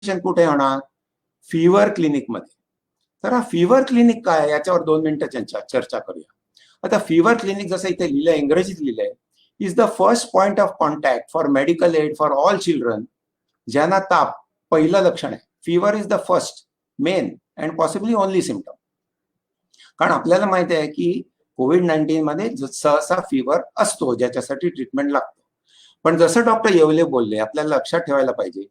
कुठे होणार? Fever clinic मध्ये. तर हा फीवर क्लिनिक काय याच्यावर 2 मिनिटं चर्चा करूया. आता फीवर क्लिनिक जसं इथे लिहिलंय, इंग्रजीत लिहिलंय, is the first point of contact for medical aid for all children ज्यांना ताप पहिलं लक्षण आहे. Fever is the first, men and possibly only symptom. कारण आपल्याला माहिती आहे की कोविड-19 मध्ये सहसा फीवर असतो ज्याच्यासाठी ट्रीटमेंट लागतो. पण जसं डॉक्टर येवले बोलले, आपल्याला लक्षात ठेवायला पाहिजे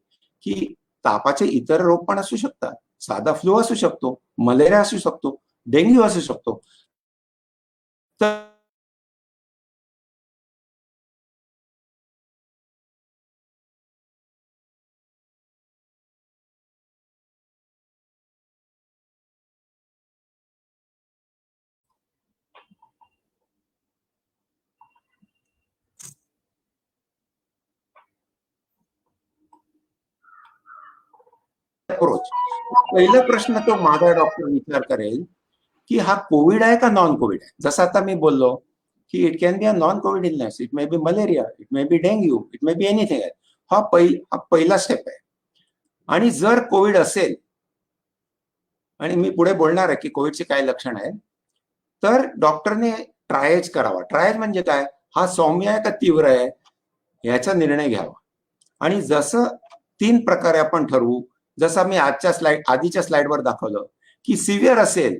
की तापाचे इतर रोग पण असू शकतात. साधा फ्लू असू शकतो, मलेरिया असू शकतो, डेंग्यू असू शकतो. तर अप्रोच, पहिला प्रश्न तो माझा डॉक्टर विचार करेल की हा कोविड आहे का नॉन कोविड आहे. जसं आता मी बोललो की it can be a non Covid illness, it may be malaria, it may be dengue, it may be anything. हा पहिला स्टेप आहे. आणि जर कोविड असेल, आणि मी पुढे बोलणार आहे की कोविडचे काय लक्षण आहेत, तर डॉक्टरने ट्रायज करावा. ट्रायज म्हणजे काय? हा सौम्य आहे का तीव्र आहे याचा निर्णय घ्यावा. आणि जसं 3 प्रकारे आपण ठरवू, जसं मी आधीच्या स्लाइडवर दाखवलं की सिव्हिअर असेल,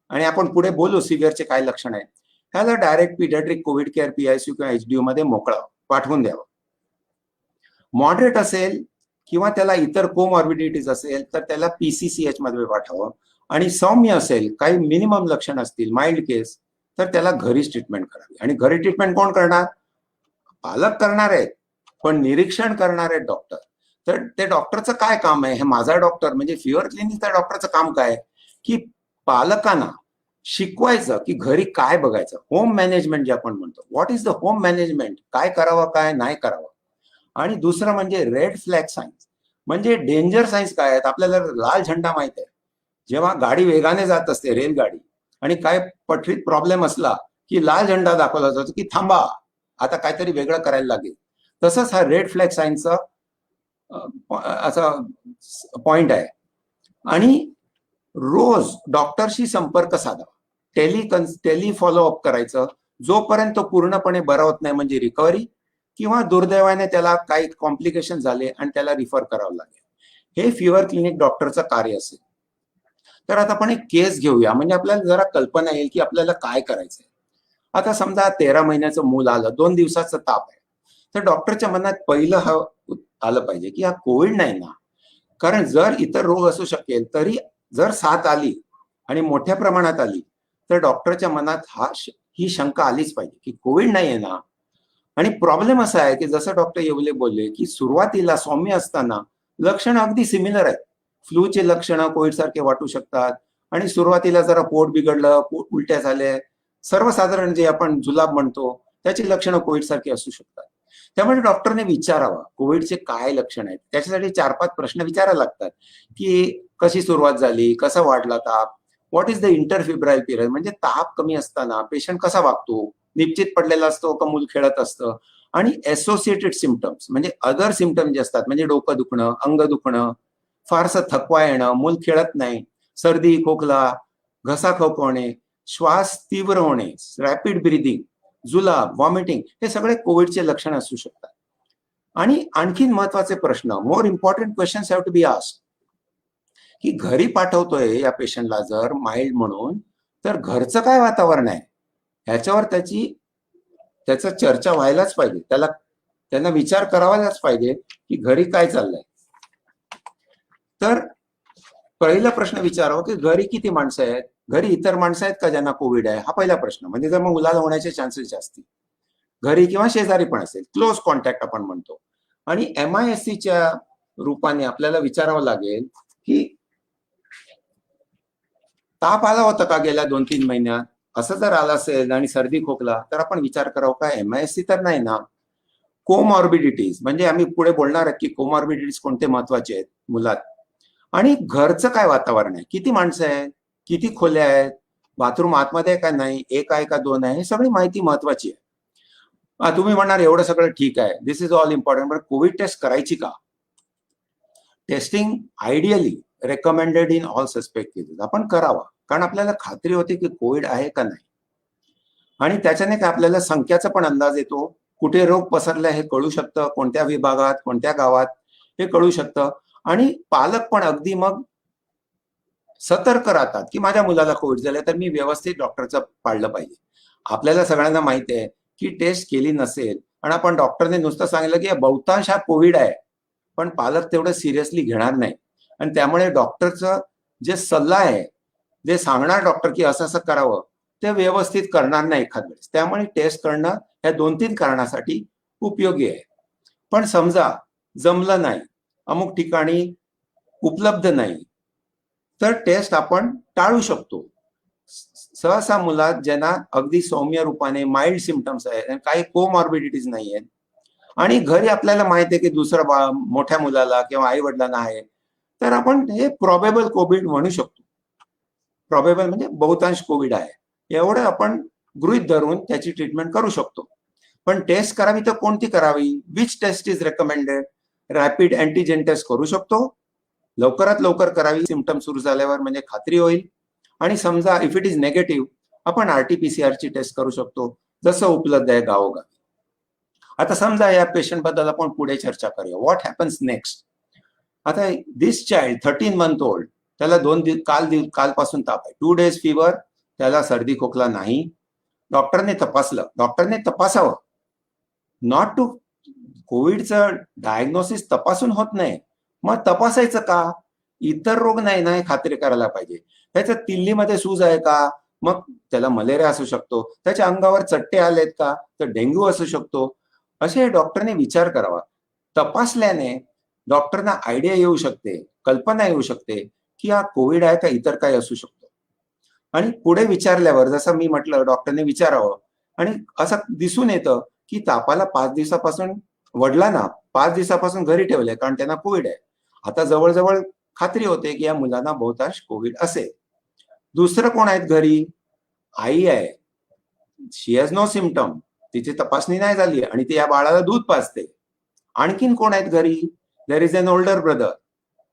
आणि आपण पुढे बोलू सिव्हिअरचे काय लक्षण आहेत, त्याला डायरेक्ट पीडियाट्रिक कोविड केअर पीआयसीयू किंवा एचडीयू मध्ये मोकळा पाठवून द्यावं. मॉडरेट असेल किंवा त्याला इतर कोमॉर्बिडिटीज असेल तर त्याला पीसीसीएच मध्ये पाठवावं. आणि सौम्य असेल, काही मिनिमम लक्षण असतील, माइल्ड केस, तर त्याला घरीच ट्रीटमेंट करावी. आणि घरी ट्रीटमेंट कोण करणार? पालक करणार आहेत, पण निरीक्षण करणार आहेत डॉक्टर. तर ते डॉक्टरचं काय काम आहे? हे माझा डॉक्टर म्हणजे फीवर क्लिनिकच्या डॉक्टरचं काम काय? की पालकांना शिकवायचं की घरी काय बघायचं. होम मॅनेजमेंट जे आपण म्हणतो, what is the home management, काय करावं काय नाही करावं. आणि दुसरं म्हणजे रेड फ्लॅग सायन्स, म्हणजे डेंजर सायन्स काय आहेत. आपल्याला लाल झेंडा माहित आहे, जेव्हा गाडी वेगाने जात असते रेलगाडी आणि काय पटरीत प्रॉब्लेम असला की लाल झेंडा दाखवला जातो की थांबा, आता काहीतरी वेगळं करायला लागेल. तसंच हा रेड फ्लॅग सायन्सचा असा पॉइंट आहे. आणि रोज डॉक्टरशी संपर्क साधावा, टेली फॉलोअप करायचं जोपर्यंत तो पूर्णपणे बरा होत नाही, म्हणजे रिकव्हरी, किंवा दुर्दैवाने त्याला काही कॉम्प्लिकेशन झाले आणि त्याला रिफर करावं लागेल. हे फीवर क्लिनिक डॉक्टरचं कार्य असेल. तर आता आपण एक केस घेऊया, म्हणजे आपल्याला जरा कल्पना येईल की आपल्याला काय करायचंय. आता समजा 13 महिन्याचं मूल आलं, 2 दिवसाचा ताप आहे, तर डॉक्टरच्या मनात पहिलं आलं पाहिजे की हा कोविड नाही ना. कारण जर इतर रोग असू शकेल तरी जर साथ आली आणि मोठ्या प्रमाणात आली तर डॉक्टरच्या मनात ही शंका आलीच पाहिजे की कोविड नाही आहे ना. आणि प्रॉब्लेम असा आहे की जसं डॉक्टर येवले बोलले की सुरुवातीला सौम्य असताना लक्षणं अगदी सिमिलर आहेत. फ्लूचे लक्षणं कोविड सारखे वाटू शकतात, आणि सुरुवातीला जरा पोट बिघडलं, उलट्या झाल्या, सर्वसाधारण जे आपण जुलाब म्हणतो त्याची लक्षणं कोविड सारखी असू शकतात. त्यामुळे डॉक्टरने विचारावं कोविडचे काय लक्षण आहेत. त्याच्यासाठी 4-5 प्रश्न विचारायला लागतात की कशी सुरुवात झाली, कसा वाढला ताप, व्हॉट इज द इंटरफिब्राईल पिरियड, म्हणजे ताप कमी असताना पेशंट कसा वागतो, निश्चित पडलेला असतो का मूल खेळत असतं. आणि असोसिएटेड सिम्पटम्स म्हणजे अदर सिम्पटम जे असतात, म्हणजे डोकं दुखणं, अंग दुखणं, फारसं थकवा येणं, मूल खेळत नाही, सर्दी खोकला, घसा खवखवणे, श्वास तीव्र होणे, रॅपिड ब्रिदिंग, जुलाब, व्हॉमिटिंग, हे सगळे कोविडचे लक्षण असू शकतात. आणि आणखीन महत्वाचे प्रश्न, more important questions have to be asked, की घरी पाठवतोय या पेशंटला जर माइल्ड म्हणून, तर घरचं काय वातावरण आहे ह्याच्यावर त्याचं चर्चा व्हायलाच पाहिजे. त्यांना विचार करावाच पाहिजे की घरी काय चाललंय. तर पहिला प्रश्न विचारावा की घरी किती माणसं आहेत, घरी इतर माणसं आहेत का ज्यांना कोविड आहे, हा पहिला प्रश्न. म्हणजे जर मग मुलाला होण्याचे चान्सेस जास्ती, घरी किंवा शेजारी पण असेल, क्लोज कॉन्टॅक्ट आपण म्हणतो. आणि MISCच्या रूपाने आपल्याला विचारावं लागेल की ताप आला होता का गेल्या 2-3 महिन्यात. असं जर आला असेल आणि सर्दी खोकला, तर आपण विचार करावं का MISC तर नाही ना. कोमॉर्बिडिटीज, म्हणजे आम्ही पुढे बोलणार आहे की कोमॉर्बिडिटीज कोणते महत्वाचे आहेत मुलात. आणि घरचं काय वातावरण आहे, किती माणसं आहेत, किती खोल्या आहेत, बाथरूम आतमध्ये आहे का नाही, एक आहे का 2 आहे, ही सगळी माहिती महत्वाची आहे. तुम्ही म्हणणार एवढं सगळं ठीक आहे, दिस इज ऑल इम्पॉर्टंट, पण कोविड टेस्ट करायची का? Testing ideally recommended in all suspect cases आपण करावा, कारण आपल्याला खात्री होते की कोविड आहे का नाही. आणि त्याच्याने काय आपल्याला संख्याचा पण अंदाज येतो, कुठे रोग पसरला हे कळू शकतं, कोणत्या विभागात कोणत्या गावात हे कळू शकतं. आणि पालक पण अगदी मग सतर्क राहतात की माझ्या मुलाला कोविड झालं तर मी व्यवस्थित डॉक्टरचं पाळलं पाहिजे. आपल्याला सगळ्यांना माहिती आहे की टेस्ट केली नसेल आणि आपण डॉक्टरने नुसतं सांगितलं की बहुतांश हा कोविड आहे, पण पालक तेवढं सिरियसली घेणार नाही. आणि त्यामुळे डॉक्टरचं जे सल्ला आहे, जे सांगणार डॉक्टर की असं असं करावं, ते व्यवस्थित करणार नाही एखाद वेळेस. त्यामुळे टेस्ट करणं या 2-3 कारणासाठी उपयोगी आहे. पण समजा जमलं नाही, अमुक ठिकाणी उपलब्ध नाही, तर टेस्ट आपण टाळू शकतो. सहसा मुलात ज्यांना अगदी सौम्य रूपाने माइल्ड सिम्पटम्स आहेत, काही कोमॉर्बिडिटीज नाही आहेत, आणि घरी आपल्याला माहिती आहे की दुसरं मोठ्या मुलाला किंवा आई वडिलांना आहे, तर आपण हे प्रॉबेबल कोविड म्हणू शकतो. प्रॉबेबल म्हणजे बहुतांश कोविड आहे एवढं आपण गृहीत धरून त्याची ट्रीटमेंट करू शकतो. पण टेस्ट करावी तर कोणती करावी? Which test is recommended? Rapid antigen test करू शकतो, लवकरात लवकर करावी सिम्पटम सुरू झाल्यावर, म्हणजे खात्री होईल. आणि समजा इफ इट इज नेगेटिव्ह, आपण RT-PCR ची टेस्ट करू शकतो, जसं उपलब्ध आहे गावोगावी. आता समजा या पेशंट बद्दल आपण पुढे चर्चा करूया. What happens next? आता दिस चाइल्ड 13 मंथ ओल्ड, त्याला कालपासून ताप आहे, 2 days फीवर, त्याला सर्दी खोकला नाही. डॉक्टरने तपासलं, डॉक्टरने तपासावं, नॉट टू कोविडचं डायग्नोसिस तपासून होत नाही, मग तपासायचं का? इतर रोग नाही ना हे खात्री करायला पाहिजे. त्याच्या तिल्लीमध्ये सूज आहे का? मग त्याला मलेरिया असू शकतो. त्याच्या अंगावर चट्टे आलेत का? तर डेंग्यू असू शकतो. असे डॉक्टरने विचार करावा. तपासल्याने डॉक्टरना आयडिया येऊ शकते, कल्पना येऊ शकते की हा कोविड आहे का इतर काही असू शकतो. आणि पुढे विचारल्यावर जसं मी म्हटलं डॉक्टरने विचारावं, आणि असं दिसून येतं की तापाला 5 दिवसापासून वडिलांना 5 दिवसापासून घरी ठेवलंय कारण त्यांना कोविड आहे. आता जवळजवळ खात्री होते की या मुलांना बहुतांश कोविड असेल. दुसरं कोण आहेत घरी? आई आहे, शी हॅज नो सिम्पटम, तिची तपासणी नाही झाली आणि ती या बाळाला दूध पाजते. आणखीन कोण आहेत घरी? There is an older brother,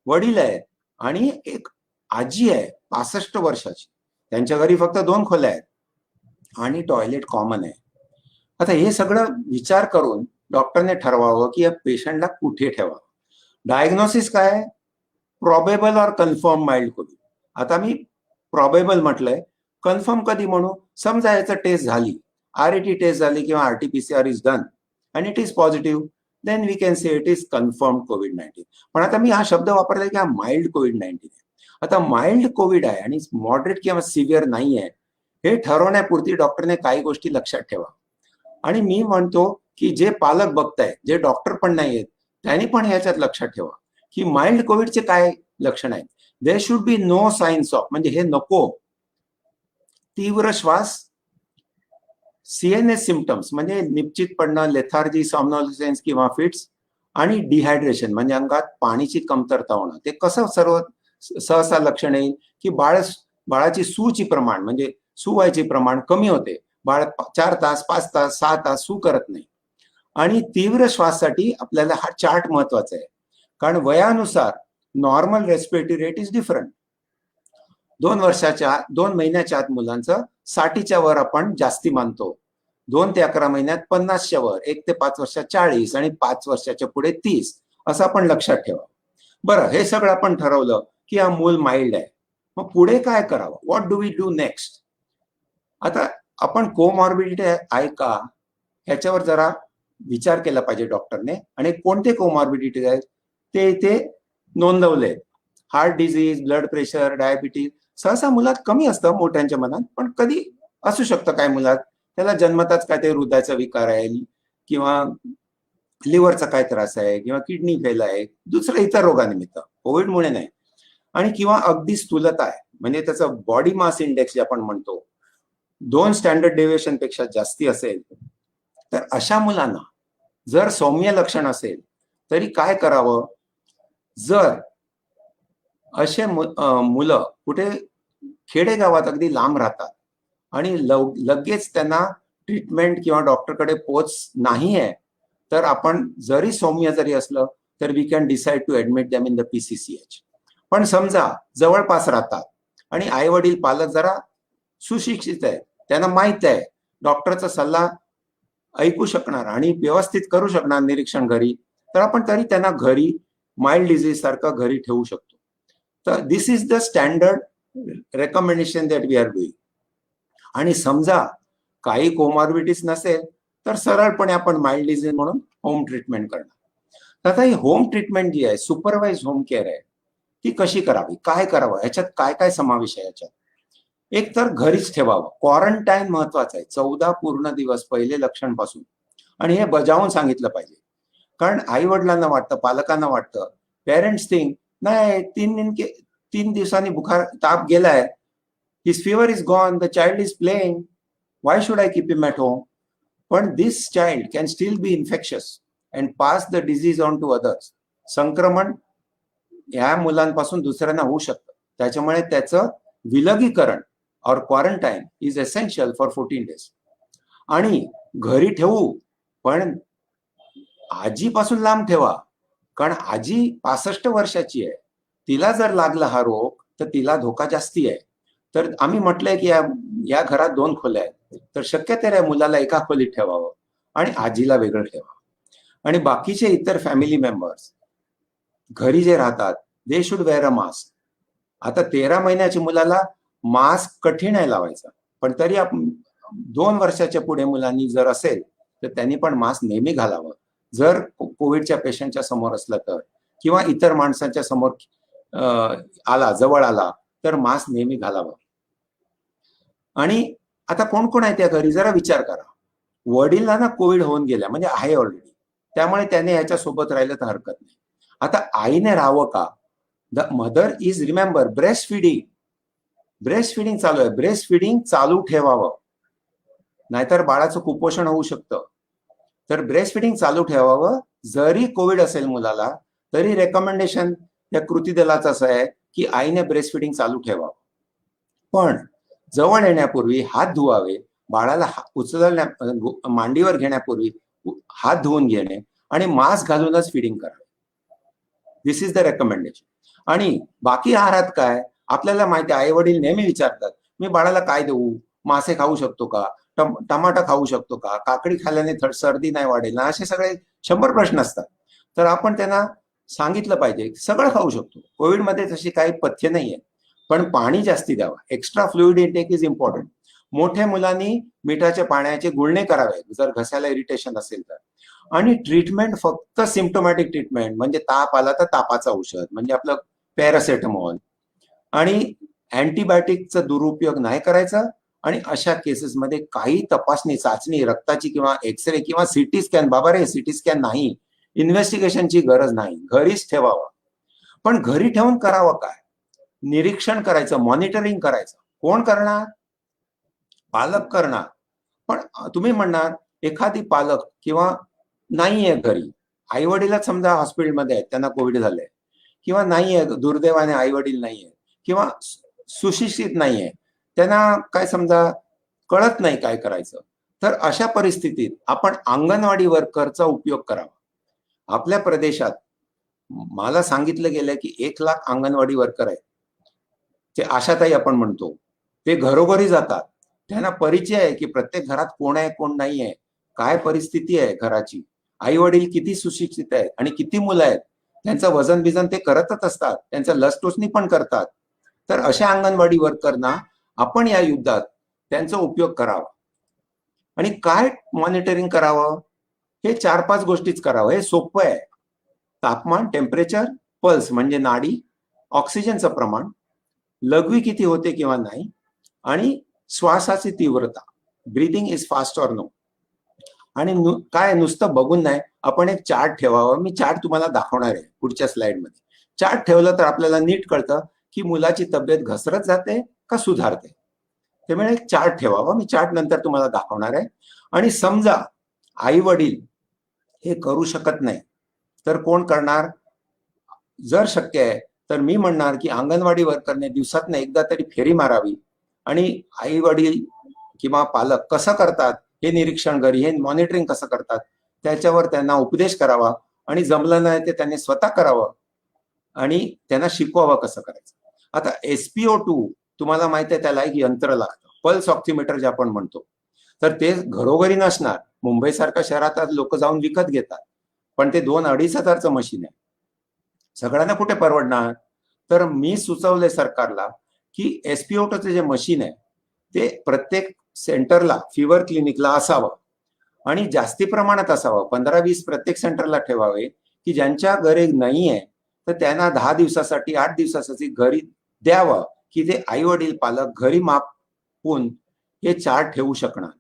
वडील आहेत, आणि एक आजी आहे 65 वर्षाची, त्यांच्या घरी फक्त 2 खोल्या आहेत आणि टॉयलेट कॉमन आहे. आता हे सगळं विचार करून डॉक्टरने ठरवावं की या पेशंटला कुठे ठेवावं. डायग्नोसिस काय? प्रॉबेबल और कन्फर्म माइल्ड कोविड. आता मी प्रॉबेबल म्हटलंय, कन्फर्म कधी म्हणू? समजा याचं टेस्ट झाली, RAT टेस्ट झाली किंवा RT-PCR इज डन आणि it is positive, then we can say it is confirm COVID. पण आता मी हा शब्द वापरलाय की हा माइल्ड कोविड-19 आहे. आता माइल्ड कोविड आहे आणि मॉडरेट किंवा सिव्हिअर नाही आहे हे ठरवण्यापुरती डॉक्टरने काही गोष्टी लक्षात ठेवा. आणि मी म्हणतो की जे पालक बघतायत, जे डॉक्टर पण नाहीयेत, त्यांनी पण ह्याच्यात लक्षात ठेवा की माइल्ड कोविडचे काय लक्षण आहेत. There should be no signs of, म्हणजे हे नको, तीव्र श्वास, CNS सिम्पटम्स म्हणजे निश्चित पडणं, लेथार्जी, सॉम्नॉलिसेन्स किंवा फिट्स, आणि डिहायड्रेशन म्हणजे अंगात पाणीची कमतरता होणं. ते कसं सहसा लक्षण येईल की बाळाची सूची प्रमाण म्हणजे सू व्हायचे प्रमाण कमी होते, बाळ 4 तास 5 तास 6 तास सू करत नाही. आणि तीव्र श्वाससाठी आपल्याला हा चार्ट महत्वाचा आहे, कारण वयानुसार normal respiratory rate is different. 2 महिन्याच्या आत मुलांचं 60च्या वर आपण जास्ती मानतो, 2 ते 11 महिन्यात 50च्या वर, 1 ते 5 वर्षात 40 आणि 5 वर्षाच्या पुढे 30, असं आपण लक्षात ठेवा. बरं, हे सगळं आपण ठरवलं की हा मूल माइल्ड आहे, मग पुढे काय करावं? What do we do next? आता आपण कोमॉर्बिडिटी आहे का ह्याच्यावर जरा विचार केला पाहिजे डॉक्टरने, आणि कोणते कोमॉर्बिडिटी आहेत ते इथे नोंदवले. Heart disease, blood pressure, diabetes सहसा मुलात कमी असतं, मोठ्यांच्या मनात, पण कधी असू शकतं काय मुलात, त्याला जन्मताच काय ते हृदयाचा विकार आहे किंवा लिव्हरचा काय त्रास आहे किंवा किडनी फेल आहे, दुसऱ्या इतर रोगानिमित्त, कोविडमुळे नाही. आणि किंवा अगदी स्थूलता आहे, म्हणजे त्याचं बॉडी मास इंडेक्स जे आपण म्हणतो 2 स्टँडर्ड डेव्हिएशन पेक्षा जास्ती असेल, तर अशा मुलांना जर सौम्य लक्षण असेल तरी काय करावं? जर असे मुलं कुठे खेडेगावात अगदी लांब राहतात आणि लगेच त्यांना ट्रीटमेंट किंवा डॉक्टरकडे पोच नाही आहे, तर आपण जरी सौम्य जरी असलं तर we can decide to admit them in the PCCH. पण समजा जवळपास राहतात आणि आई वडील पालक जरा सुशिक्षित आहेत, त्यांना माहित आहे, डॉक्टरचा सल्ला ऐकू शकणार आणि व्यवस्थित करू शकणार निरीक्षण घरी, तर आपण तरी त्यांना घरी माइल्ड डिझीज सारखं घरी ठेवू शकतो. तर this is the standard recommendation that we are doing. आणि समजा काही कोमॉर्बिडिटीज नसेल तर सरळपणे आपण माइल्ड डिझीज म्हणून होम ट्रीटमेंट करणार. तर आता ही होम ट्रीटमेंट जी आहे, सुपरवाइज होम केअर आहे, ती कशी करावी, काय करावं, याच्यात काय काय समावेश आहे याच्यात. एक तर घरीच ठेवावं. क्वारंटाईन महत्वाचं आहे, 14 पूर्ण दिवस पहिले लक्षण पासून, आणि हे बजावून सांगितलं पाहिजे. कारण आई वडिलांना वाटतं, पालकांना वाटतं, पेरेंट्स थिंक नाही 3 दिवसांनी बुखार ताप गेलाय, his fever is gone, the child is playing, why should I keep him at home. पण this child can still be infectious and pass the disease on to others. संक्रमण या मुलांपासून दुसऱ्यांना होऊ शकतं. त्याच्यामुळे त्याचं विलगीकरण और quarantine is essential for 14 days. आणि घरी ठेवू, पण आजीपासून लांब ठेवा. कारण आजी 65 वर्षाची आहे, तिला जर लागला हा रोग तर तिला धोका जास्ती आहे. तर आम्ही म्हटलंय की या घरात 2 खोल्या आहेत, तर शक्य तर मुलाला एका खोलीत ठेवावं आणि आजीला वेगळं ठेवावं. आणि बाकीचे इतर फॅमिली मेंबर्स घरी जे राहतात, they should wear a mask. आता 13 महिन्याच्या मुलाला मास्क कठीण आहे लावायचा, पण तरी आपण 2 वर्षाच्या पुढे मुलांनी जर असेल तर त्यांनी पण मास्क नेहमी घालावं. जर कोविडच्या पेशंटच्या समोर असलं तर, किंवा इतर माणसांच्या समोर जवळ आला तर मास्क नेहमी घालावं. आणि आता कोण कोण आहे त्या घरी जरा विचार करा. वडिलांना कोविड होऊन गेल्या म्हणजे आहे ऑलरेडी, त्यामुळे त्याने याच्या सोबत राहिलं तर हरकत नाही. आता आईने राहावं का? The mother is, remember, breast feeding चालू आहे, ब्रेस्ट फिडिंग चालू ठेवावं, नाहीतर बाळाचं कुपोषण होऊ शकतं. तर ब्रेस्ट फिडिंग चालू ठेवावं. जरी कोविड असेल मुलाला तरी रेकमेंडेशन या कृती दलाचं असं आहे की आईने ब्रेस्ट फिडिंग चालू ठेवावं. पण जवळ येण्यापूर्वी हात धुवावे, बाळाला मांडीवर घेण्यापूर्वी हात धुवून घेणे आणि मास्क घालूनच फिडिंग करावे. दिस इज द रेकमेंडेशन. आणि बाकी आहारात काय, आपल्याला माहिती आहे, आई वडील नेहमी विचारतात, मी बाळाला काय देऊ, मासे खाऊ शकतो का, टमाटा खाऊ शकतो का, काकडी खाल्ल्याने सर्दी नाही वाढेल ना, असे सगळे 100 प्रश्न असतात. तर आपण त्यांना सांगितलं पाहिजे सगळं खाऊ शकतो, कोविडमध्ये तशी काही पथ्य नाहीये, पण पाणी जास्ती द्यावं. Extra fluid intake is important. मोठ्या मुलांनी मिठाच्या पाण्याचे गुळणे करावे जर घशाला इरिटेशन असेल तर. आणि ट्रीटमेंट फक्त सिम्प्टोमॅटिक ट्रीटमेंट, म्हणजे ताप आला तर तापाचं औषध, म्हणजे आपलं पॅरासेटामॉल, आणि अँटीबायोटिकचा दुरुपयोग नाही करायचा. आणि अशा केसेसमध्ये काही तपासणी, चाचणी, रक्ताची किंवा एक्सरे किंवा सिटी स्कॅन, बाबा रे सिटी स्कॅन नाही, इन्व्हेस्टिगेशनची गरज नाही, घरीच ठेवावं. पण घरी ठेवून करावं काय? निरीक्षण करायचं, मॉनिटरिंग करायचं. कोण करणार? पालक करणार. पण तुम्ही म्हणणार एखादी पालक किंवा नाहीये घरी, आई वडीलच समजा हॉस्पिटलमध्ये आहेत, त्यांना कोविड झालंय, किंवा नाहीये, दुर्दैवाने आई वडील नाहीये, किंवा सुशिक्षित नाहीये, त्यांना काय समजा कळत नाही काय करायचं, तर अशा परिस्थितीत आपण अंगणवाडी वर्करचा उपयोग करावा. आपल्या प्रदेशात मला सांगितलं गेलं की 1 लाख अंगणवाडी वर्कर आहेत. ते आशाताई आपण म्हणतो, ते घरोघरी जातात, त्यांना परिचय आहे की प्रत्येक घरात कोण आहे कोण नाही आहे, काय परिस्थिती आहे घराची, आई वडील किती सुशिक्षित आहेत आणि किती मुलं आहेत, त्यांचं वजन बिजन ते करतच असतात, त्यांचं लस टोचणी पण करतात. तर अशा अंगणवाडी वर्करना आपण या युद्धात त्यांचा उपयोग करावा. आणि काय मॉनिटरिंग करावं, हे 4-5 गोष्टीच करावं. हे सोपं आहे. तापमान, टेम्परेचर, पल्स म्हणजे नाडी, ऑक्सिजनचं प्रमाण, लघवी किती होते किंवा नाही, आणि श्वासाची तीव्रता, breathing is fast or no. आणि काय नुसतं बघून नाही, आपण एक चार्ट ठेवावा. मी चार्ट तुम्हाला दाखवणार आहे पुढच्या स्लाइडमध्ये. चार्ट ठेवलं तर आपल्याला नीट कळतं की मुलाची तब्येत घसरत जाते का सुधारते. त्यामुळे एक चार्ट ठेवावा. मी चार्ट नंतर तुम्हाला दाखवणार आहे. आणि समजा आई वडील हे करू शकत नाही तर कोण करणार? जर शक्य आहे तर मी म्हणणार की अंगणवाडी वर्करने दिवसातून एकदा तरी फेरी मारावी आणि आई वडील किंवा पालक कसं करतात हे निरीक्षण घरी, हे मॉनिटरिंग कसं करतात त्याच्यावर त्यांना उपदेश करावा आणि जमलं नाही ते त्यांनी स्वतः करावं आणि त्यांना शिकवावं कसं करायचं. आता SpO2 तुम्हाला माहिती आहे, त्याला एक यंत्र लागतं, पल्स ऑक्सिमीटर जे आपण म्हणतो. तर ते घरोघरी नसणार, मुंबईसारख्या शहरात आज लोक जाऊन विकत घेतात, पण ते 2-2.5 हजारचं मशीन आहे, सगळ्यांना कुठे परवडणार. तर मी सुचवलंय सरकारला की SpO2चं जे मशीन आहे ते प्रत्येक सेंटरला, फिवर क्लिनिकला असावं आणि जास्ती प्रमाणात असावं, 15-20 प्रत्येक सेंटरला ठेवावे, की ज्यांच्या घरी नाही आहे तर त्यांना 10 दिवसासाठी 8 दिवसासाठी घरी द्यावं, की ते आई वडील पालक घरी मापून हे चार्ट ठेवू शकणार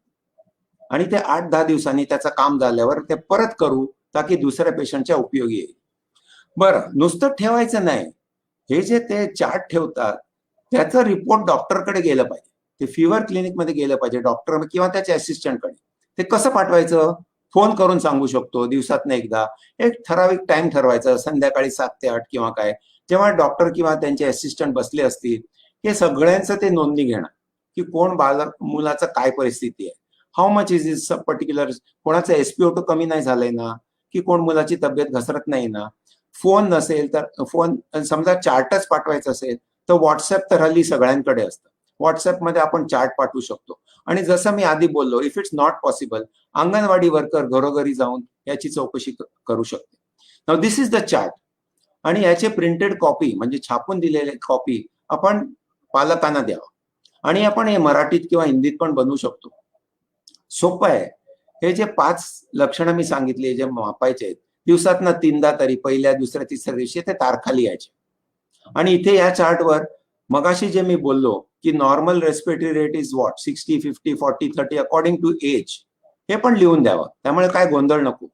आणि ते 8-10 दिवसांनी त्याचं काम झाल्यावर ते परत करू, ताकी दुसऱ्या पेशंटच्या उपयोगी येईल. बरं, नुसतं ठेवायचं नाही, हे जे ते चार्ट ठेवतात त्याचं रिपोर्ट डॉक्टरकडे गेलं पाहिजे, ते फिवर क्लिनिकमध्ये गेलं पाहिजे, डॉक्टर किंवा त्याच्या असिस्टंटकडे. ते कसं पाठवायचं? फोन करून सांगू शकतो, दिवसातनं एकदा एक ठराविक टाइम ठरवायचं, संध्याकाळी 7 ते 8 किंवा काय, जेव्हा डॉक्टर किंवा त्यांचे असिस्टंट बसले असतील, हे सगळ्यांचं ते नोंदणी घेणार की कोण मुलाचं काय परिस्थिती आहे, how much is is particular, कोणाचं SpO2 कमी नाही झालंय ना, की कोण मुलाची तब्येत घसरत नाही ना. फोन नसेल तर फोन, समजा चार्टच पाठवायचं असेल तर व्हॉट्सअप तर हल्ली सगळ्यांकडे असतं, व्हॉट्सअपमध्ये आपण चार्ट पाठवू शकतो. आणि जसं मी आधी बोललो, if it's not possible, anganwadi worker घरोघरी जाऊन याची चौकशी करू शकते. Now this is the chart. आणि याचे प्रिंटेड कॉपी म्हणजे छापून दिलेले कॉपी आपण पालकांना द्यावं आणि आपण हे मराठीत किंवा हिंदीत पण बनवू शकतो. सोपं आहे. हे जे 5 लक्षणं मी सांगितली, जे मापायचे आहेत, दिवसातनं 3दा तरी पहिल्या, दुसऱ्या, तिसऱ्या दिवशी ते तारखा लिहायचे. आणि इथे या चार्टवर मगाशी जे मी बोललो की normal respiratory rate is what, 60, 50, 40, 30 according to age, हे पण लिहून द्यावं, त्यामुळे काय गोंधळ नको.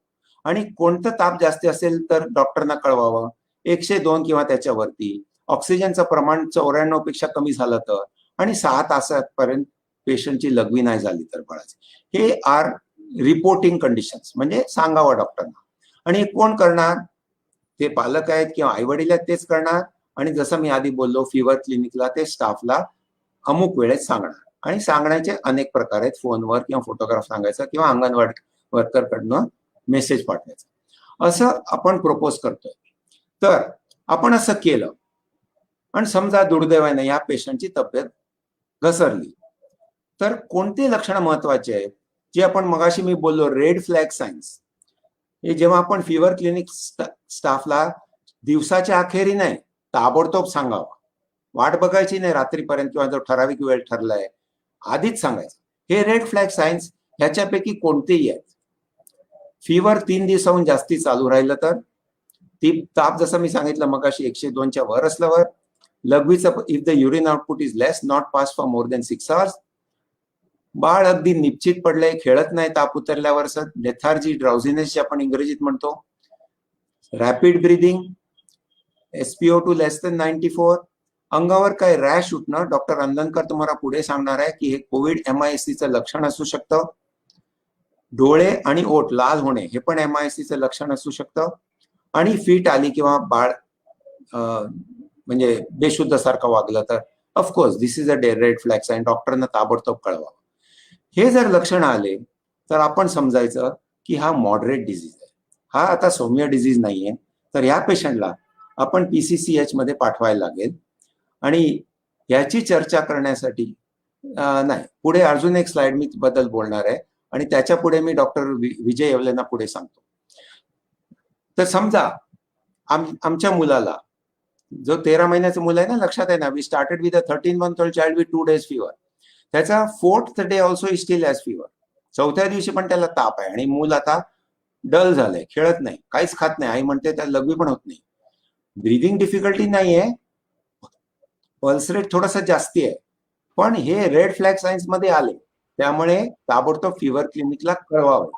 आणि कोणतं ताप जास्त असेल तर डॉक्टरना कळवावं, 102 किंवा त्याच्यावरती, ऑक्सिजनचं प्रमाण 94 पेक्षा कमी झालं तर, आणि 6 तासापर्यंत पेशंटची लघवी नाही झाली तर बाळाची. हे आर रिपोर्टिंग कंडिशन्स, म्हणजे सांगावं डॉक्टरना. आणि हे कोण करणार? ते पालक आहेत किंवा आई वडील आहेत तेच करणार. आणि जसं मी आधी बोललो, फिवर क्लिनिकला ते स्टाफला अमुक वेळेत सांगणार. आणि सांगण्याचे अनेक प्रकार आहेत, फोनवर किंवा फोटोग्राफ सांगायचा किंवा अंगणवाडी वर्करकडनं मेसेज पाठवायचा, असं आपण प्रपोज करतोय. तर आपण असं केलं आणि समजा दुर्दैवाने या पेशंटची तब्येत घसरली, तर कोणते लक्षणं महत्वाचे आहेत, जे आपण मगाशी मी बोललो रेड फ्लॅग सायन्स, हे जेव्हा आपण फिवर क्लिनिक स्टाफला दिवसाच्या अखेरी नाही, ताबडतोब सांगावं, वाट बघायची नाही रात्रीपर्यंत किंवा जो ठराविक वेळ ठरलाय, आधीच सांगायचं. हे रेड फ्लॅग सायन्स ह्याच्यापैकी कोणतेही आहेत. फिवर 3 दिवसाहून जास्ती चालू राहिलं तर, ताप जसं मी सांगितलं मगाशी 102च्या वर असल्यावर, लघवीचं if the urine output is less not pass for more than 6 hours, बाळ अगदी निश्चित पडलंय, खेळत नाही ताप उतरल्यावर, लेथार्जी, ड्राउझिनेस जे आपण इंग्रजीत म्हणतो, rapid breathing, SpO2 less than 94, अंगावर काय रॅश उठणं, डॉक्टर अंदनकर तुम्हाला पुढे सांगणार आहे की हे कोविड MISCचं लक्षण असू शकतं. डोळे आणि ओठ लाल होणे हे पण MISCचं लक्षण असू शकतं. आणि फीट आली किंवा बाळ म्हणजे बेशुद्ध सारखं वागलं तर of course this is a red flag sign, डॉक्टरना ताबडतोब कळवावं. हे जर लक्षण आले तर आपण समजायचं की हा मॉडरेट डिझीज आहे, हा आता सौम्य डिझीज नाहीये. तर या पेशंटला आपण PCCH मध्ये पाठवायला लागेल. आणि याची चर्चा करण्यासाठी नाही, पुढे अजून एक स्लाइड मी बद्दल बोलणार आहे आणि त्याच्या पुढे मी डॉक्टर विजय येवलेंना पुढे सांगतो. तर समजा आमच्या मुलाला, जो 13 महिन्याचं मुलं आहे ना, लक्षात आहे ना, we started with a 13 month old child with 2 days fever, त्याचा 4th day also is still as fever, 4थ्या दिवशी पण त्याला ताप आहे आणि मूल आता डल झालंय, खेळत नाही, काहीच खात नाही, आई म्हणते त्याला लघवी पण होत नाही, ब्रीदिंग डिफिकल्टी नाहीये, पल्स रेट थोडासा जास्ती आहे, पण हे रेड फ्लॅग सायन्स मध्ये आले, त्यामुळे ताबडतोब फिवर क्लिनिकला कळवावं.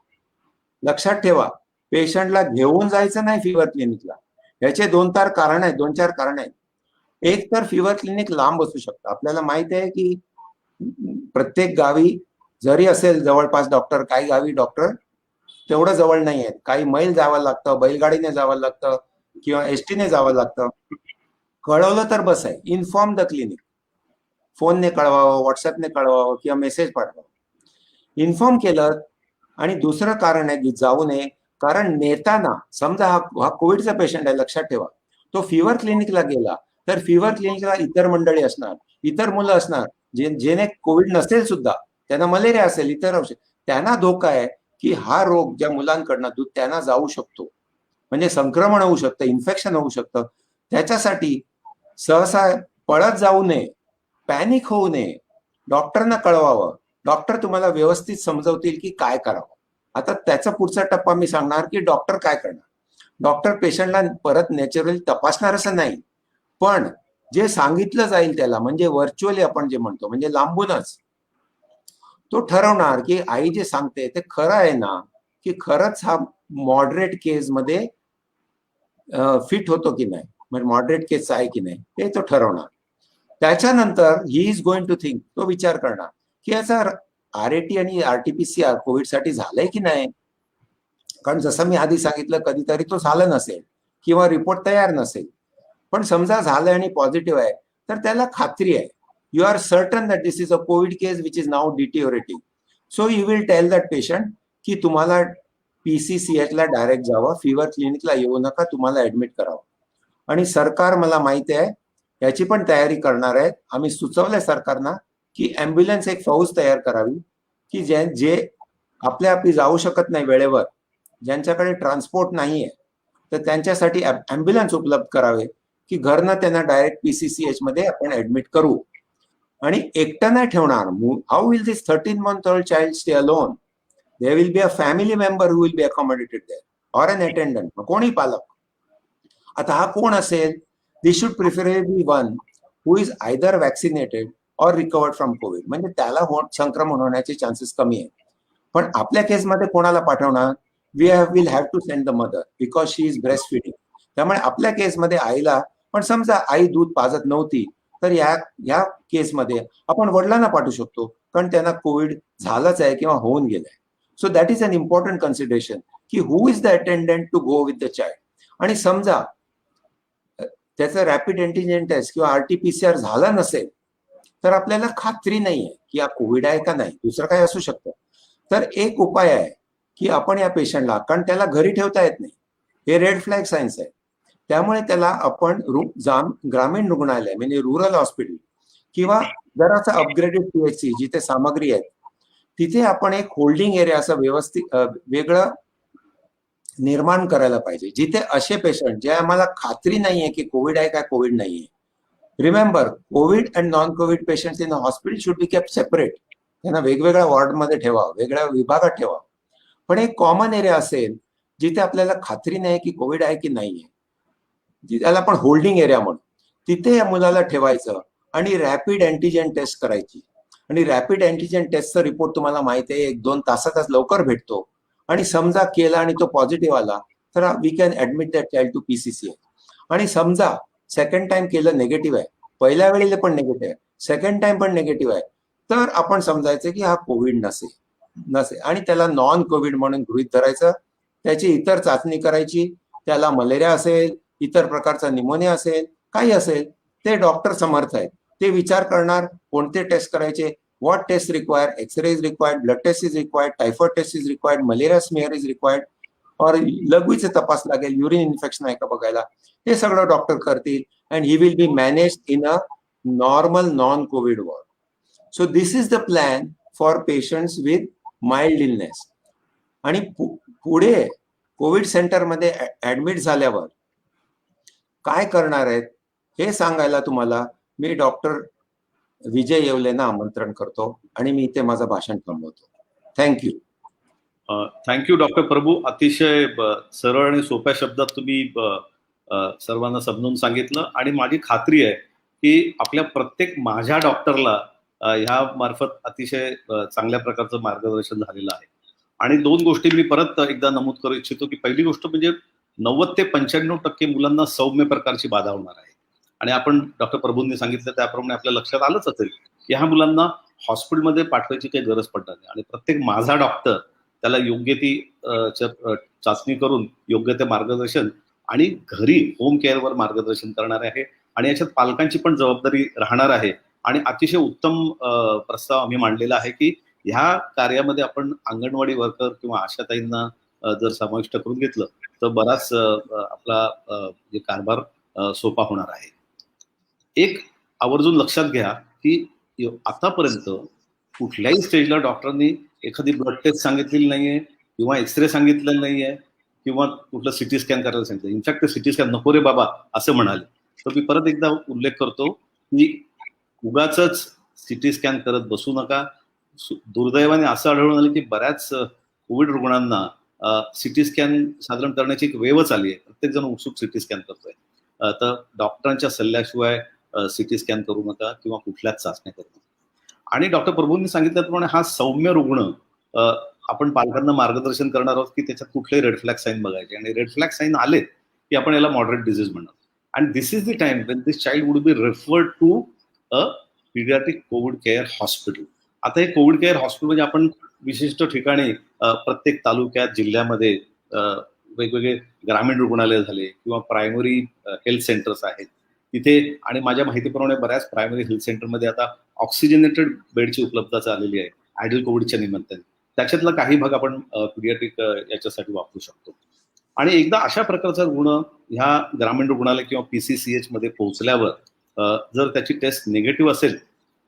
लक्षात ठेवा, पेशंटला घेऊन जायचं नाही फिवर क्लिनिकला. याचे 2-4 कारण आहेत. एक तर फिवर क्लिनिक लांब असू शकतं. आपल्याला माहित आहे की प्रत्येक गावी जरी असेल जवळपास डॉक्टर, काही गावी डॉक्टर तेवढं जवळ नाही आहेत, काही मैल जावं लागतं, बैलगाडीने जावं लागतं किंवा ST ने जावं लागतं. कळवलं तर बस आहे, इन्फॉर्म द क्लिनिक, फोनने कळवावं, व्हॉट्सअपने कळवावं किंवा मेसेज पाठवावं. इन्फॉर्म केलं. आणि दुसरं कारण आहे की जाऊ नये, कारण नेताना समजा हा कोविडचा पेशंट आहे, लक्षात ठेवा, तो फिवर क्लिनिकला गेला तर फिवर क्लिनिकला इतर मंडळी असणार, इतर मुलं असणार जेने कोविड नसेल सुद्धा, त्यांना मलेरिया असेल, इतर औषध, त्यांना धोका आहे की हा रोग ज्या मुलांकडनं त्यांना जाऊ शकतो, म्हणजे संक्रमण होऊ शकतं, इन्फेक्शन होऊ शकतं. त्याच्यासाठी सहसा पळत जाऊ नये, पॅनिक होऊ नये, डॉक्टरना कळवावं. डॉक्टर तुम्हाला व्यवस्थित समजवतील की काय करावं. आता त्याचा पुढचा टप्पा मी सांगणार की डॉक्टर काय करणार. डॉक्टर पेशंटला परत नॅचरली तपासणार असं नाही, पण जे सांगितलं जाईल त्याला, म्हणजे व्हर्च्युअली आपण जे म्हणतो, म्हणजे लांबूनच तो ठरवणार की आई जे सांगते ते खरं आहे ना, की खरंच हा मॉडरेट केस मध्ये फिट होतो की नाही, म्हणजे मॉडरेट केस आहे की नाही, ते तो ठरवणार. त्याच्यानंतर he is going to think, तो विचार करणार की याचा RAT आणि RT-PCR कोविडसाठी झालंय की नाही. कारण जसं मी आधी सांगितलं, कधीतरी तो झाला नसेल किंवा रिपोर्ट तयार नसेल, पण समजा झालं आणि पॉझिटिव्ह आहे तर त्याला खात्री आहे, you are certain that this is a COVID case which is now deteriorating. So you will tell that patient की तुम्हाला PCCH ला डायरेक्ट जावं, फिवर क्लिनिकला येऊ नका, तुम्हाला ऍडमिट करावं. आणि सरकार, मला माहिती आहे, याची पण तयारी करणार आहे. आम्ही सुचवलंय सरकारना की ॲम्ब्युलन्स एक फौज तयार करावी की जे आपली जाऊ शकत नाही वेळेवर, ज्यांच्याकडे ट्रान्सपोर्ट नाहीये, तर त्यांच्यासाठी ॲम्ब्युलन्स उपलब्ध करावे की घरनं त्यांना डायरेक्ट PCCH मध्ये आपण ऍडमिट करू. आणि एकटं नाही ठेवणार. How will this 13 month old child stay alone? There will be a family member who will be accommodated there or an attendant, कोणी पालक. आता हा कोण असेल? This should preferably one who is either vaccinated or recovered from COVID, म्हणजे त्याला संक्रमण होण्याचे चान्सेस कमी आहेत. पण आपल्या केसमध्ये कोणाला पाठवणार? Will have to send the mother because she is breast feeding. त्यामुळे आपल्या केसमध्ये आईला, पण समजा आई दूध पाजत नव्हती तर या केसमध्ये आपण वडिलांना पाठवू शकतो, कारण त्यांना कोविड झालंच आहे किंवा होऊन गेलंय. So that is an important consideration की who is the attendant to go with the child. आणि समजा त्याचं रॅपिड अँटीजेन टेस्ट किंवा RT-PCR झाला नसेल तर आपल्याला खात्री नाहीये की हा कोविड आहे का नाही, दुसरं काही असू शकतं. तर एक उपाय आहे की आपण या पेशंटला, कारण त्याला घरी ठेवता येत नाही, हे रेड फ्लॅग सायन्स आहे, त्यामुळे त्याला आपण ग्रामीण रुग्णालय म्हणजे रुरल हॉस्पिटल किंवा जरासा अपग्रेडेड PHC जिथे सामग्री आहे तिथे आपण एक होल्डिंग एरिया असं व्यवस्थित वेगळं निर्माण करायला पाहिजे, जिथे असे पेशंट जे आम्हाला खात्री नाहीये की कोविड आहे का कोविड नाहीये. Remember, Covid and non Covid patients in hospital should be kept separate. त्यांना वेगवेगळ्या वॉर्डमध्ये ठेवा, वेगळ्या विभागात ठेवा. पण एक कॉमन एरिया असेल जिथे आपल्याला खात्री नाही की कोविड आहे की नाहीये, त्याला आपण होल्डिंग एरिया म्हणू, तिथे या मुलाला ठेवायचं आणि रॅपिड अँटीजेन टेस्ट करायची. आणि रॅपिड अँटीजेन टेस्टचा रिपोर्ट तुम्हाला माहिती आहे 1-2 तासातच लवकर भेटतो. आणि समजा केला आणि तो पॉझिटिव्ह आला तर we can admit that child to PCCH. आणि समजा सेकंड टाइम केलं निगेटिव्ह आहे, पहिल्या वेळेला पण निगेटिव्ह आहे, सेकंड टाइम पण निगेटिव्ह आहे, तर आपण समजायचं की हा कोविड नसे आणि त्याला नॉन कोविड म्हणून गृहीत धरायचं. त्याची इतर चाचणी करायची, त्याला मलेरिया असेल, इतर प्रकारचा निमोनिया असेल, काही असेल, ते डॉक्टर समर्थ आहेत, ते विचार करणार कोणते टेस्ट करायचे, what tests required, X-ray is required, blood test is required, typhoid test is required, malaria smear is required, और लघवीचे तपास लागेल, युरिन इन्फेक्शन आहे का बघायला, हे सगळं डॉक्टर करतील and he will be managed in a normal non-COVID ward. So this is the plan for patients with mild illness. आणि पुढे कोविड सेंटरमध्ये ऍडमिट झाल्यावर काय करणार आहेत हे सांगायला तुम्हाला मी डॉक्टर विजय येवलेंना आमंत्रण करतो आणि मी इथे माझं भाषण थांबवतो. थँक्यू. थँक्यू डॉक्टर प्रभू. अतिशय सरळ आणि सोप्या शब्दात तुम्ही सर्वांना समजून सांगितलं आणि माझी खात्री आहे की आपल्या प्रत्येक माझ्या डॉक्टरला ह्या मार्फत अतिशय चांगल्या प्रकारचं मार्गदर्शन झालेलं आहे. आणि 2 गोष्टी मी परत एकदा नमूद करू इच्छितो की पहिली गोष्ट म्हणजे 90 ते 95% मुलांना सौम्य प्रकारची बाधा होणार आहे. आणि आपण डॉक्टर प्रभूंनी सांगितलं त्याप्रमाणे आपल्या लक्षात आलंच असेल की ह्या मुलांना हॉस्पिटलमध्ये पाठवायची काही गरज पडणार नाही. आणि प्रत्येक माझा डॉक्टर त्याला योग्य ती चाचणी करून योग्य ते मार्गदर्शन आणि घरी होम केअरवर मार्गदर्शन करणार आहे. आणि याच्यात पालकांची पण जबाबदारी राहणार आहे. आणि अतिशय उत्तम प्रस्ताव आम्ही मांडलेला आहे की ह्या कार्यामध्ये आपण अंगणवाडी वर्कर किंवा आशाताईंना जर समाविष्ट करून घेतलं तर बराच आपला जे कारभार सोपा होणार आहे. एक आवर्जून लक्षात घ्या की आतापर्यंत कुठल्याही स्टेजला डॉक्टरांनी एखादी ब्लड टेस्ट सांगितलेली नाहीये किंवा एक्सरे सांगितलेला नाहीये किंवा कुठलं सिटी स्कॅन करायला सांगितलं. इनफॅक्ट सिटी स्कॅन नको रे बाबा असं म्हणाले. तर मी परत एकदा उल्लेख करतो की उगाचच सिटी स्कॅन करत बसू नका. दुर्दैवाने असं आढळून आलं की बऱ्याच कोविड रुग्णांना सिटी स्कॅन साधारण करण्याची एक वेवच आली आहे. प्रत्येक जण उत्सुक सिटी स्कॅन करतोय. तर डॉक्टरांच्या सल्ल्याशिवाय सिटी स्कॅन करू नका किंवा कुठल्याच चाचण्या करू नका. आणि डॉक्टर प्रभूंनी सांगितल्याप्रमाणे हा सौम्य रुग्ण आपण पालकांना मार्गदर्शन करणार आहोत की त्याच्यात कुठले रेड फ्लॅग साईन बघायचे आणि रेड फ्लॅग साईन आलेत की आपण याला मॉडरेट डिझीज म्हणणार. And this is the time when this child would be referred to a paediatric COVID care hospital. आता हे कोविड केअर हॉस्पिटल म्हणजे आपण विशिष्ट ठिकाणी प्रत्येक तालुक्यात जिल्ह्यामध्ये वेगवेगळे ग्रामीण रुग्णालय झाले किंवा प्रायमरी हेल्थ सेंटर्स आहेत तिथे. आणि माझ्या माहितीप्रमाणे बऱ्याच प्रायमरी हेल्थ सेंटरमध्ये आता ऑक्सिजनेटेड बेडची उपलब्धता आलेली आहे आयडल कोविडच्या निमित्ताने. त्याच्यातला काही भाग आपण पीडियाट्रिक याच्यासाठी वापरू शकतो. आणि एकदा अशा प्रकारचा रुग्ण ह्या ग्रामीण रुग्णालय किंवा PCCH मध्ये पोहोचल्यावर जर त्याची टेस्ट निगेटिव्ह असेल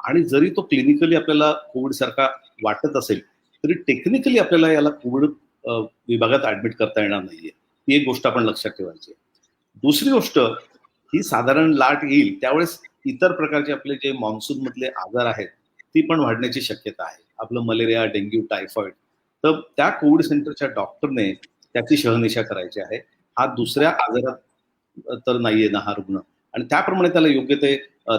आणि जरी तो क्लिनिकली आपल्याला कोविड सारखा वाटत असेल तरी टेक्निकली आपल्याला याला कोविड विभागात ऍडमिट करता येणार नाहीये. ही एक गोष्ट आपण लक्षात ठेवायची. दुसरी गोष्ट ही साधारण लाट येईल त्यावेळेस इतर प्रकारचे आपले जे मान्सून मधले आजार आहेत ती पण वाढण्याची शक्यता आहे. आपलं मलेरिया, डेंग्यू, टायफॉइड. तर त्या कोविड सेंटरच्या डॉक्टरने त्याची शहनिशा करायची आहे. हा दुसऱ्या आजारात तर नाहीये ना हा रुग्ण. आणि त्याप्रमाणे त्याला योग्य ते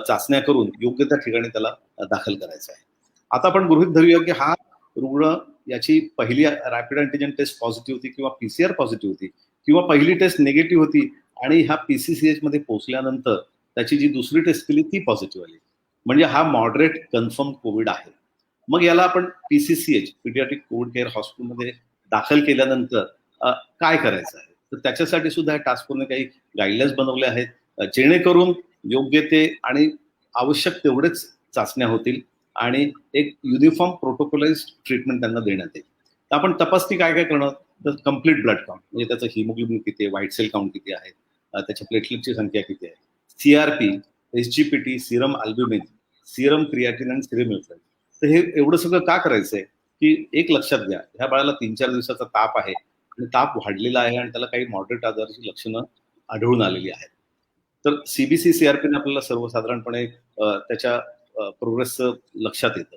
चाचण्या करून योग्य त्या ठिकाणी त्याला दाखल करायचं आहे. आता आपण गृहीत धरूया की हा रुग्ण याची पहिली रॅपिड अँटीजन टेस्ट पॉझिटिव्ह होती किंवा PCR पॉझिटिव्ह होती किंवा पहिली टेस्ट निगेटिव्ह होती आणि ह्या PCCH मध्ये पोहोचल्यानंतर त्याची जी दुसरी टेस्ट केली ती पॉझिटिव्ह आली. म्हणजे हा मॉडरेट कन्फर्म कोविड आहे. मग याला आपण PCCH पीडियाट्रिक कोविड केअर हॉस्पिटलमध्ये दाखल केल्यानंतर काय करायचं आहे. तर त्याच्यासाठी सुद्धा टास्क फोर्सने काही गाईडलाईन्स बनवले आहेत जेणेकरून योग्य ते आणि आवश्यक तेवढेच चाचण्या होतील आणि एक युनिफॉर्म प्रोटोकॉलाइज्ड ट्रीटमेंट त्यांना देण्यात येईल. तर आपण तपासणी काय काय करणार तर कम्प्लीट ब्लड काउंट म्हणजे त्याचं हिमोग्लोबिन किती आहे, व्हाईट सेल काउंट किती आहे, त्याच्या प्लेटलेटची संख्या किती आहे, CRP, SGPT, serum albumin, serum creatine आणि सिरम इलेक्ट्रोलाइट. तर हे एवढं सगळं का करायचंय की एक लक्षात घ्या ह्या बाळाला 3-4 दिवसाचा ताप आहे आणि ताप वाढलेला आहे आणि त्याला काही मॉडरेट आजाराची लक्षणं आढळून आलेली आहेत. तर CBC CRP ने आपल्याला सर्वसाधारणपणे त्याच्या प्रोग्रेसचं लक्षात येतं.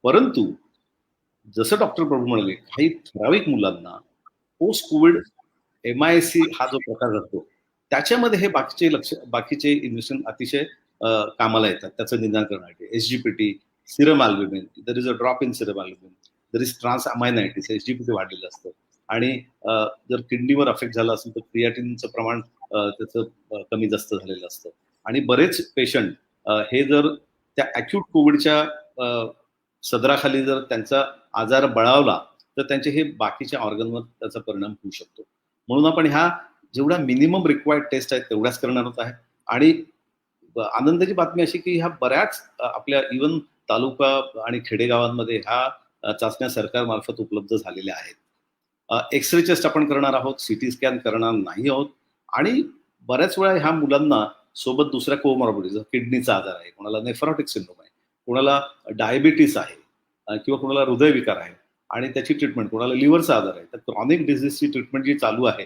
परंतु जसं डॉक्टर प्रभू म्हणाले काही ठराविक मुलांना पोस्ट कोविड MISC हा जो प्रकार घडतो त्याच्यामध्ये हे बाकीचे इन्व्हेस्टमेंट अतिशय कामाला येतात त्याचं निदान करण्यासाठी. SGPT, serum albumin, there is a drop in serum albumin, there is transaminitis, SGPT वाढलेलं असतं. आणि जर किडनीवर अफेक्ट झाला असेल तर क्रिएटिनचं प्रमाण त्याचं कमी जास्त झालेलं असतं. आणि बरेच पेशंट हे जर त्या अॅक्यूट कोविडच्या सदराखाली जर त्यांचा आजार बळावला तर त्यांचे हे बाकीच्या ऑर्गनवर त्याचा परिणाम होऊ शकतो. म्हणून आपण ह्या जेवढ्या मिनिमम रिक्वायर्ड टेस्ट आहेत तेवढ्याच करणार होत आहे. आणि आनंदाची बातमी अशी की ह्या बऱ्याच आपल्या इव्हन तालुका आणि खेडेगावांमध्ये ह्या चाचण्या सरकारमार्फत उपलब्ध झालेल्या आहेत. एक्सरे टेस्ट आपण करणार आहोत, CT स्कॅन करणार नाही आहोत. आणि बऱ्याच वेळा ह्या मुलांना सोबत दुसऱ्या कोमॉर्बिडिटीज किडनीचा आजार आहे, कोणाला नेफ्रॉटिक सिंड्रोम आहे, कोणाला डायबिटीस आहे किंवा कोणाला हृदयविकार आहे आणि त्याची ट्रीटमेंट, कोणाला लिव्हरचा आजार आहे. तर क्रॉनिक डिझीजची ट्रीटमेंट जी चालू आहे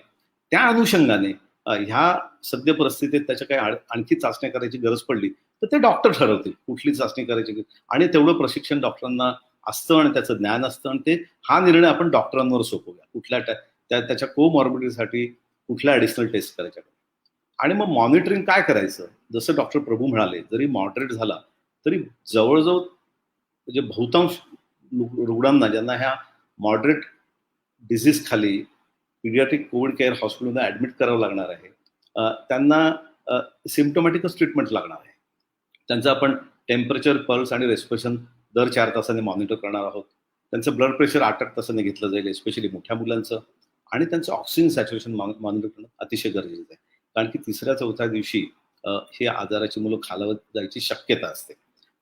त्या अनुषंगाने ह्या सद्य परिस्थितीत त्याच्या काही आणखी चाचण्या करायची गरज पडली तर ते डॉक्टर ठरवतील कुठली चाचणी करायची. आणि तेवढं प्रशिक्षण डॉक्टरांना असतं आणि त्याचं ज्ञान असतं आणि ते हा निर्णय आपण डॉक्टरांवर सोपवूया कुठल्या त्याच्या कोमॉर्बिडिटीसाठी कुठल्या ऍडिशनल टेस्ट करायच्या. आणि मग मॉनिटरिंग काय करायचं जसं डॉक्टर प्रभू म्हणाले जरी मॉडरेट झाला तरी जवळजवळ म्हणजे बहुतांश रुग्णांना ज्यांना ह्या मॉडरेट डिझीज खाली पीडियाट्रिक कोविड केअर हॉस्पिटलमध्ये ऍडमिट करावं लागणार आहे त्यांना सिम्प्टोमॅटिकच ट्रीटमेंट लागणार आहे. त्यांचं आपण टेम्परेचर, पल्स आणि रेस्पिरेशन दर 4 तासांनी मॉनिटर करणार आहोत. त्यांचं ब्लड प्रेशर 8 तासांनी घेतलं जाईल एस्पेशली मोठ्या मुलांचं. आणि त्यांचं ऑक्सिजन सॅच्युरेशन मॉनिटर करणं अतिशय गरजेचं आहे कारण की 3-4 दिवशी हे आजाराची मुलं खालावत जायची शक्यता असते.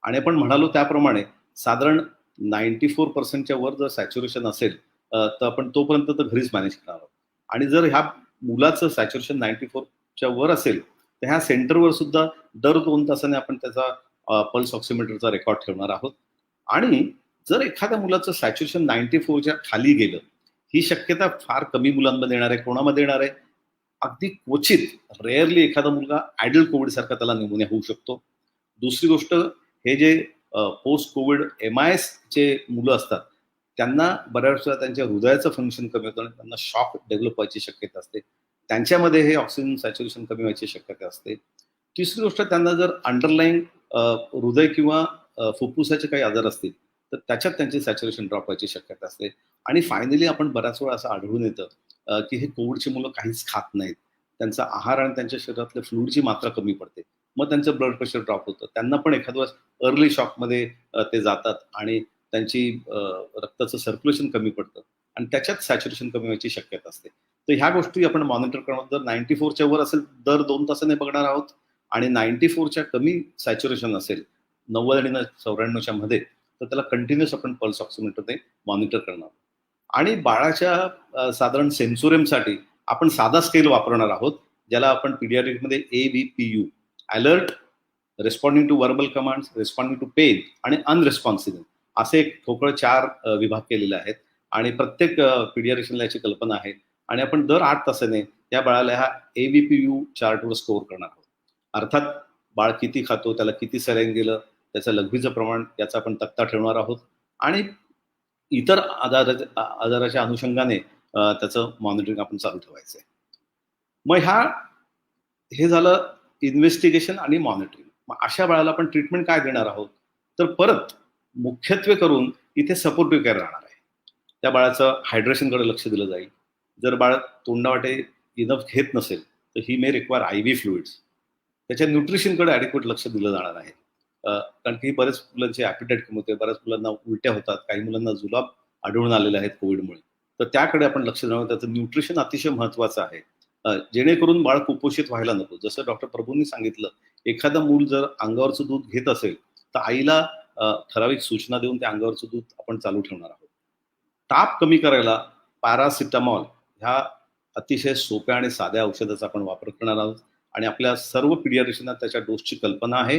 आणि आपण म्हणालो त्याप्रमाणे साधारण 94% वर जर सॅच्युरेशन असेल तर आपण तोपर्यंत तर घरीच मॅनेज करणार आहोत. आणि जर ह्या मुलाचं सॅच्युरेशन 94च्या वर असेल तर ह्या सेंटरवर सुद्धा दर 2 तासाने आपण त्याचा पल्स ऑक्सिमीटरचा रेकॉर्ड ठेवणार आहोत. आणि जर एखाद्या मुलाचं सॅच्युरेशन 94च्या खाली गेलं, ही शक्यता फार कमी मुलांमध्ये येणार आहे. कोणामध्ये येणार आहे? अगदी क्वचित, रेअरली एखादा मुलगा ऍडल्ट कोविड सारखा त्याला निमोनिया होऊ शकतो. दुसरी गोष्ट, हे जे पोस्ट कोविड MIS चे मुलं असतात त्यांना बऱ्याच वेळा त्यांच्या हृदयाचं फंक्शन कमी होतं आणि त्यांना शॉक डेव्हलप व्हायची शक्यता असते. त्यांच्यामध्ये हे ऑक्सिजन सॅच्युरेशन कमी व्हायची शक्यता असते. तिसरी गोष्ट, त्यांना जर अंडरलाईन हृदय किंवा फुफ्फुसाचे काही आजार असतील तर त्याच्यात त्यांची सॅच्युरेशन ड्रॉप व्हायची शक्यता असते. आणि फायनली आपण बऱ्याच वेळा असं आढळून येतं की हे कोविडची मुलं काहीच खात नाहीत, त्यांचा आहार आणि त्यांच्या शरीरातल्या फ्लूइडची मात्रा कमी पडते, मग त्यांचं ब्लड प्रेशर ड्रॉप होतं. त्यांना पण एखाद वेळेस अर्ली शॉकमध्ये ते जातात आणि त्यांची रक्ताचं सर्क्युलेशन कमी पडतं आणि त्याच्यात सॅच्युरेशन कमी व्हायची शक्यता असते. तर ह्या गोष्टी आपण मॉनिटर करणार. जर 94च्या वर असेल दर 2 तासाने बघणार आहोत आणि 94च्या कमी सॅच्युरेशन असेल 90 आणि 94च्या मध्ये, तर त्याला कंटिन्युअस आपण पल्स ऑक्सिमीटरने मॉनिटर करणार. आणि बाळाच्या साधारण सेन्सोरियमसाठी आपण साधा स्केल वापरणार आहोत, ज्याला आपण पीडियाट्रिकमध्ये AVPU, alert, responding to verbal commands, responding to pain आणि अनरिस्पॉन्सिव्ह, असे एक ठोकळ 4 विभाग केलेले आहेत. आणि प्रत्येक पीडियाट्रिशियनला याची कल्पना आहे. आणि आपण दर 8 तासाने या बाळाला ह्या AVPU चार्टवर स्कोअर करणार आहोत. अर्थात बाळ किती खातो, त्याला किती सलाईन गेलं, त्याचं लघवीचं प्रमाण, याचा आपण तक्ता ठेवणार आहोत. आणि इतर आजाराच्या अनुषंगाने त्याचं मॉनिटरिंग आपण चालू ठेवायचं आहे. मग हे झालं इन्व्हेस्टिगेशन आणि मॉनिटरिंग. मग अशा बाळाला आपण ट्रीटमेंट काय देणार आहोत? तर परत मुख्यत्वे करून इथे सपोर्टिव्ह केअर राहणार आहे. त्या बाळाचं हायड्रेशनकडे लक्ष दिलं जाईल. जर बाळ तोंडावाटे इनफ घेत नसेल तर ही मे रिक्वायर IV फ्लुइड्स. त्याच्या न्यूट्रिशनकडे ॲडिक्वेट लक्ष दिलं जाणार आहे. कारण की बरेच मुलांची ॲपिटाईट कमी होते, बऱ्याच मुलांना उलट्या होतात, काही मुलांना जुलाब आढळून आलेले आहेत कोविडमुळे. तर त्याकडे आपण लक्ष देणार. त्याचं न्यूट्रिशन अतिशय महत्त्वाचं आहे, जेणेकरून बाळ कुपोषित व्हायला नको. जसं डॉक्टर प्रभूंनी सांगितलं, एखादं मूल जर अंगावरचं दूध घेत असेल तर आईला ठराविक सूचना देऊन त्या अंगावरचं दूध आपण चालू ठेवणार आहोत. ताप कमी करायला पॅरासिटामॉल ह्या अतिशय सोप्या आणि साध्या औषधाचा आपण वापर करणार आहोत. आणि आपल्या सर्व पीडियाट्रिशियनना त्याच्या डोसची कल्पना आहे.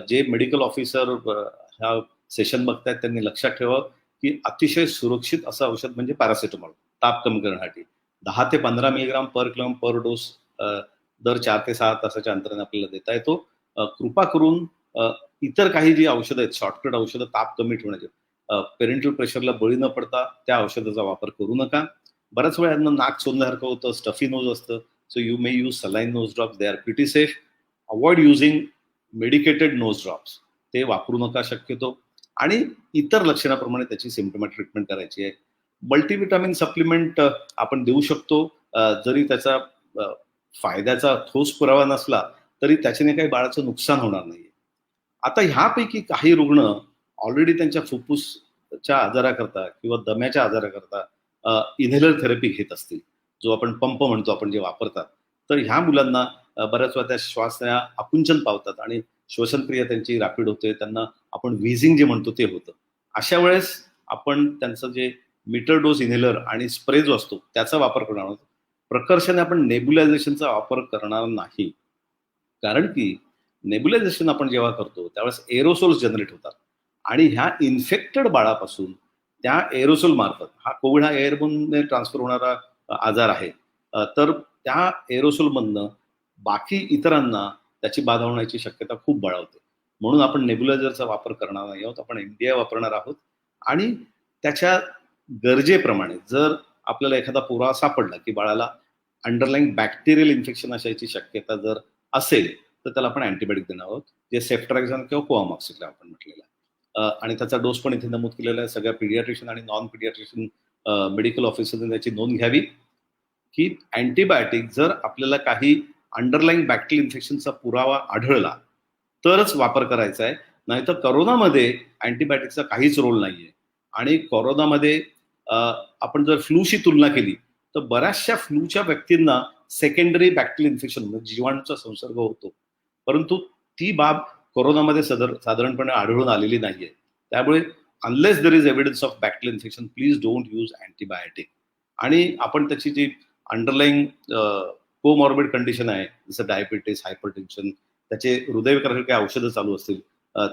जे मेडिकल ऑफिसर ह्या सेशन बघतायत त्यांनी लक्षात ठेवावं की अतिशय सुरक्षित असं औषध म्हणजे पॅरासिटामॉल ताप कमी करण्यासाठी. 10 ते 15 मिलीग्राम पर किलो पर डोस दर 4 ते 6 तासाच्या अंतराने आपल्याला देता येतो. कृपा करून इतर काही जी औषधं आहेत, शॉर्टकट औषधं ताप कमी ठेवण्याचे, पेरेंटल प्रेशरला बळी न पडता त्या औषधाचा वापर करू नका. बऱ्याच वेळा यांना नाक चोंदल्यासारखं होतं, स्टफी नोज असतं, so you may use saline nose drops, they are pretty safe. Avoid using medicated nose drops, ते वापरू नका शक्यतो. आणि इतर लक्षणाप्रमाणे त्याची सिम्पटमॅटिक ट्रीटमेंट करायची आहे. मल्टीव्हिटॅमिन सप्लिमेंट आपण देऊ शकतो, जरी त्याचा फायद्याचा ठोस पुरावा नसला तरी त्याच्याने काही बाळाचं नुकसान होणार नाही. आता ह्यापैकी काही रुग्ण ऑलरेडी त्यांच्या फुफ्फुसच्या आजाराकरता किंवा दम्याच्या आजाराकरता इन्हेलर थेरपी घेत असतील, जो आपण पंप म्हणतो आपण जे वापरतात. तर ह्या मुलांना बऱ्याच वेळा त्या श्वासया आकुंचन पावतात आणि श्वसनक्रिया त्यांची रॅपिड होते, त्यांना आपण व्हीझिंग जे म्हणतो ते होतं. अशा वेळेस आपण त्यांचं जे मीटर डोस इन्हेलर आणि स्प्रे जो असतो त्याचा वापर करणार आहोत. प्रकर्षाने आपण नेब्युलायझेशनचा वापर करणार नाही, कारण की नेब्युलायझेशन आपण जेव्हा करतो त्यावेळेस एरोसोल्स जनरेट होतात आणि ह्या इन्फेक्टेड बाळापासून त्या एरोसोल मार्फत, हा कोविड हा एअरबोनने ट्रान्सफर होणारा आजार आहे, तर त्या एरोसोलमधनं बाकी इतरांना त्याची बाधा होण्याची शक्यता खूप बळावते. म्हणून आपण नेब्युलायझरचा वापर करणार नाही आहोत, आपण MDI वापरणार आहोत. आणि त्याच्या गरजेप्रमाणे जर आपल्याला एखादा पुरावा सापडला की बाळाला अंडरलाईन बॅक्टेरियल इन्फेक्शन असायची शक्यता जर असेल तर त्याला आपण अँटीबायोटिक देणार आहोत, जे सेफ्ट्रॅक्झॉन किंवा कोआमॉक्सिक्लिन आपण म्हटलेलं आहे. आणि त्याचा डोस पण इथे नमूद केलेला आहे. सगळ्या पीडियाट्रिशियन आणि नॉन पीडियाट्रिशियन मेडिकल ऑफिसरने त्याची नोंद घ्यावी की अँटीबायोटिक जर आपल्याला काही अंडरलाईन बॅक्टेरियल इन्फेक्शनचा पुरावा आढळला तरच वापर करायचा आहे, नाहीतर करोनामध्ये अँटीबायोटिकचा काहीच रोल नाहीये. आणि कोरोनामध्ये आपण जर फ्लूशी तुलना केली तर बऱ्याचशा फ्लूच्या व्यक्तींना सेकंडरी बॅक्टेरियल इन्फेक्शन म्हणजे जीवाणूचा संसर्ग होतो, परंतु ती बाब कोरोनामध्ये साधारणपणे आढळून आलेली नाहीये. त्यामुळे unless there is evidence of bacterial infection, please don't use antibiotic. आणि आपण त्याची जी अंडरलाईंग कोमॉर्बिड कंडिशन आहे, जसं डायबिटीस, हायपरटेन्शन, त्याचे हृदयविकारासाठी काही औषधं चालू असतील,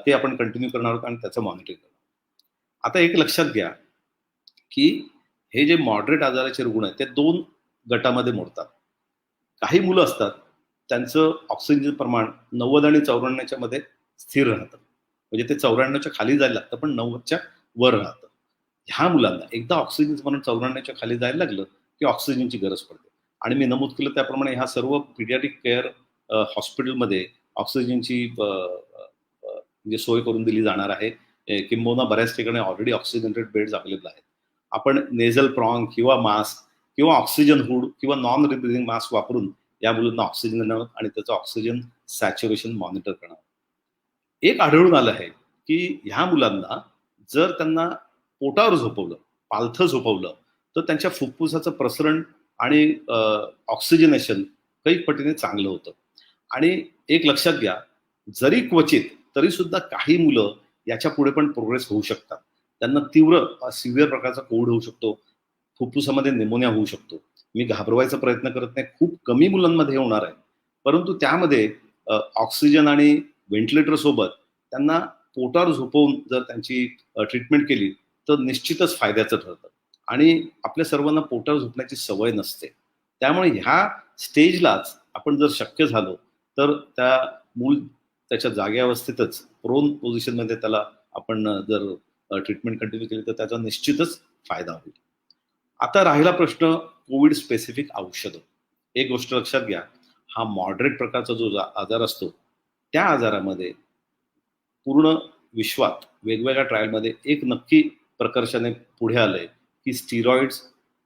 ते आपण कंटिन्यू करणार आहोत आणि त्याचं मॉनिटरिंग करणार. आता एक लक्षात घ्या की हे जे मॉडरेट आजाराचे रुग्ण आहेत ते 2 गटामध्ये मोडतात. काही मुलं असतात त्यांचं ऑक्सिजनचं प्रमाण 90 आणि 94च्या मध्ये स्थिर राहतं, म्हणजे ते 94च्या खाली जायला लागतं पण 90च्या वर राहतं. ह्या मुलांना एकदा ऑक्सिजनचं प्रमाण 94च्या खाली जायला लागलं की ऑक्सिजनची गरज पडते. आणि मी नमूद केलं त्याप्रमाणे ह्या सर्व पिडियाट्रिक केअर हॉस्पिटलमध्ये ऑक्सिजनची म्हणजे सोय करून दिली जाणार आहे. किंबहुना बऱ्याच ठिकाणी ऑलरेडी ऑक्सिजनेटेड बेड्स अवेलेबल आहेत. आपण नेझल प्रॉंग किंवा मास्क किंवा ऑक्सिजन हुड किंवा नॉन रिब्रिदिंग मास्क वापरून या मुलांना ऑक्सिजन देणार आणि त्याचं ऑक्सिजन सॅच्युरेशन मॉनिटर करणार. एक आढळून आलं आहे की ह्या मुलांना जर त्यांना पोटावर झोपवलं, पालथं झोपवलं, तर त्यांच्या फुफ्फुसाचं प्रसरण आणि ऑक्सिजनेशन कैक पटीने चांगलं होतं. आणि एक लक्षात घ्या, जरी क्वचित तरी सुद्धा काही मुलं याच्या पुढे पण प्रोग्रेस होऊ शकतात. त्यांना तीव्र सिव्हिअर प्रकारचा कोविड होऊ शकतो, फुफ्फुसामध्ये निमोनिया होऊ शकतो. मी घाबरवायचा प्रयत्न करत नाही, खूप कमी मुलांमध्ये होणार आहे, परंतु त्यामध्ये ऑक्सिजन आणि व्हेंटिलेटर सोबत त्यांना पोटावर झोपवून जर त्यांची ट्रीटमेंट केली तर निश्चितच फायद्याचं ठरतं. आणि आपल्या सर्वांना पोटावर झोपण्याची सवय नसते, त्यामुळे ह्या स्टेजलाच आपण जर शक्य झालो तर त्या मूल त्याच्या जाग्यावस्थेतच प्रोन पोझिशनमध्ये त्याला आपण जर ट्रीटमेंट कंटिन्यू केली तर त्याचा निश्चितच फायदा होईल. आता राहिला प्रश्न कोविड स्पेसिफिक औषधं. एक गोष्ट लक्षात घ्या, हा मॉडरेट प्रकारचा जो आजार असतो त्या आजारामध्ये पूर्ण विश्वात वेगवेगळ्या ट्रायलमध्ये एक नक्की प्रकर्षाने पुढे आलंय की स्टिरॉइड्स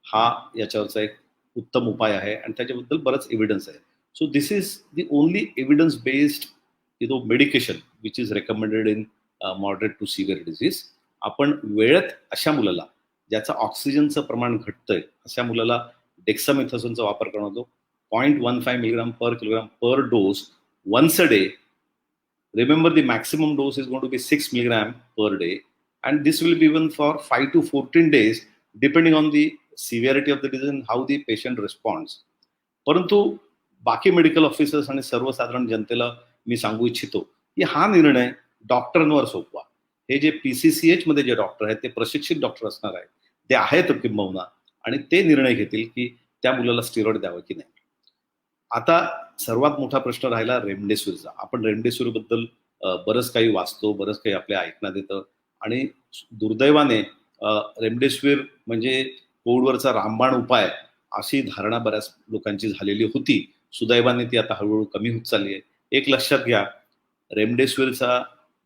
हा याच्यावरचा एक उत्तम उपाय आहे आणि त्याच्याबद्दल बरंच एव्हिडन्स आहे. So this is the only evidence based medication which is recommended in moderate to severe disease. आपण वेळेत अशा मुलाला ज्याचं ऑक्सिजनचं प्रमाण घटतंय अशा मुलाला डेक्सामेथासोनचा वापर करणं होतो. 0.15 milligram per kilogram per dose once a day. Remember, the maximum dose is going to be 6 milligram per day, and this will be given for 5 to 14 days depending on the severity of the disease and how the patient responds. परंतु बाकी medical officers आणि सर्वसाधारण जनतेला मी सांगू इच्छितो की हा निर्णय डॉक्टरांवर सोपवा. हे जे PCCH मध्ये जे डॉक्टर आहेत ते प्रशिक्षित डॉक्टर असणार आहेत, ते आहेत किंबहुना, आणि ते निर्णय घेतील की त्या मुलाला स्टिरॉइड द्यावं की नाही. आता सर्वात मोठा प्रश्न राहिला रेमडेसिवीरचा. आपण रेमडेसिवीर बद्दल बरंच काही वाचतो, बरंच काही आपल्या ऐकण्यात येतं, आणि दुर्दैवाने रेमडेसिवीर म्हणजे कोविडवरचा रामबाण उपाय अशी धारणा बऱ्याच लोकांची झालेली होती. सुदैवाने ती आता हळूहळू कमी होत चालली आहे. एक लक्षात घ्या, रेमडेसिवीरचा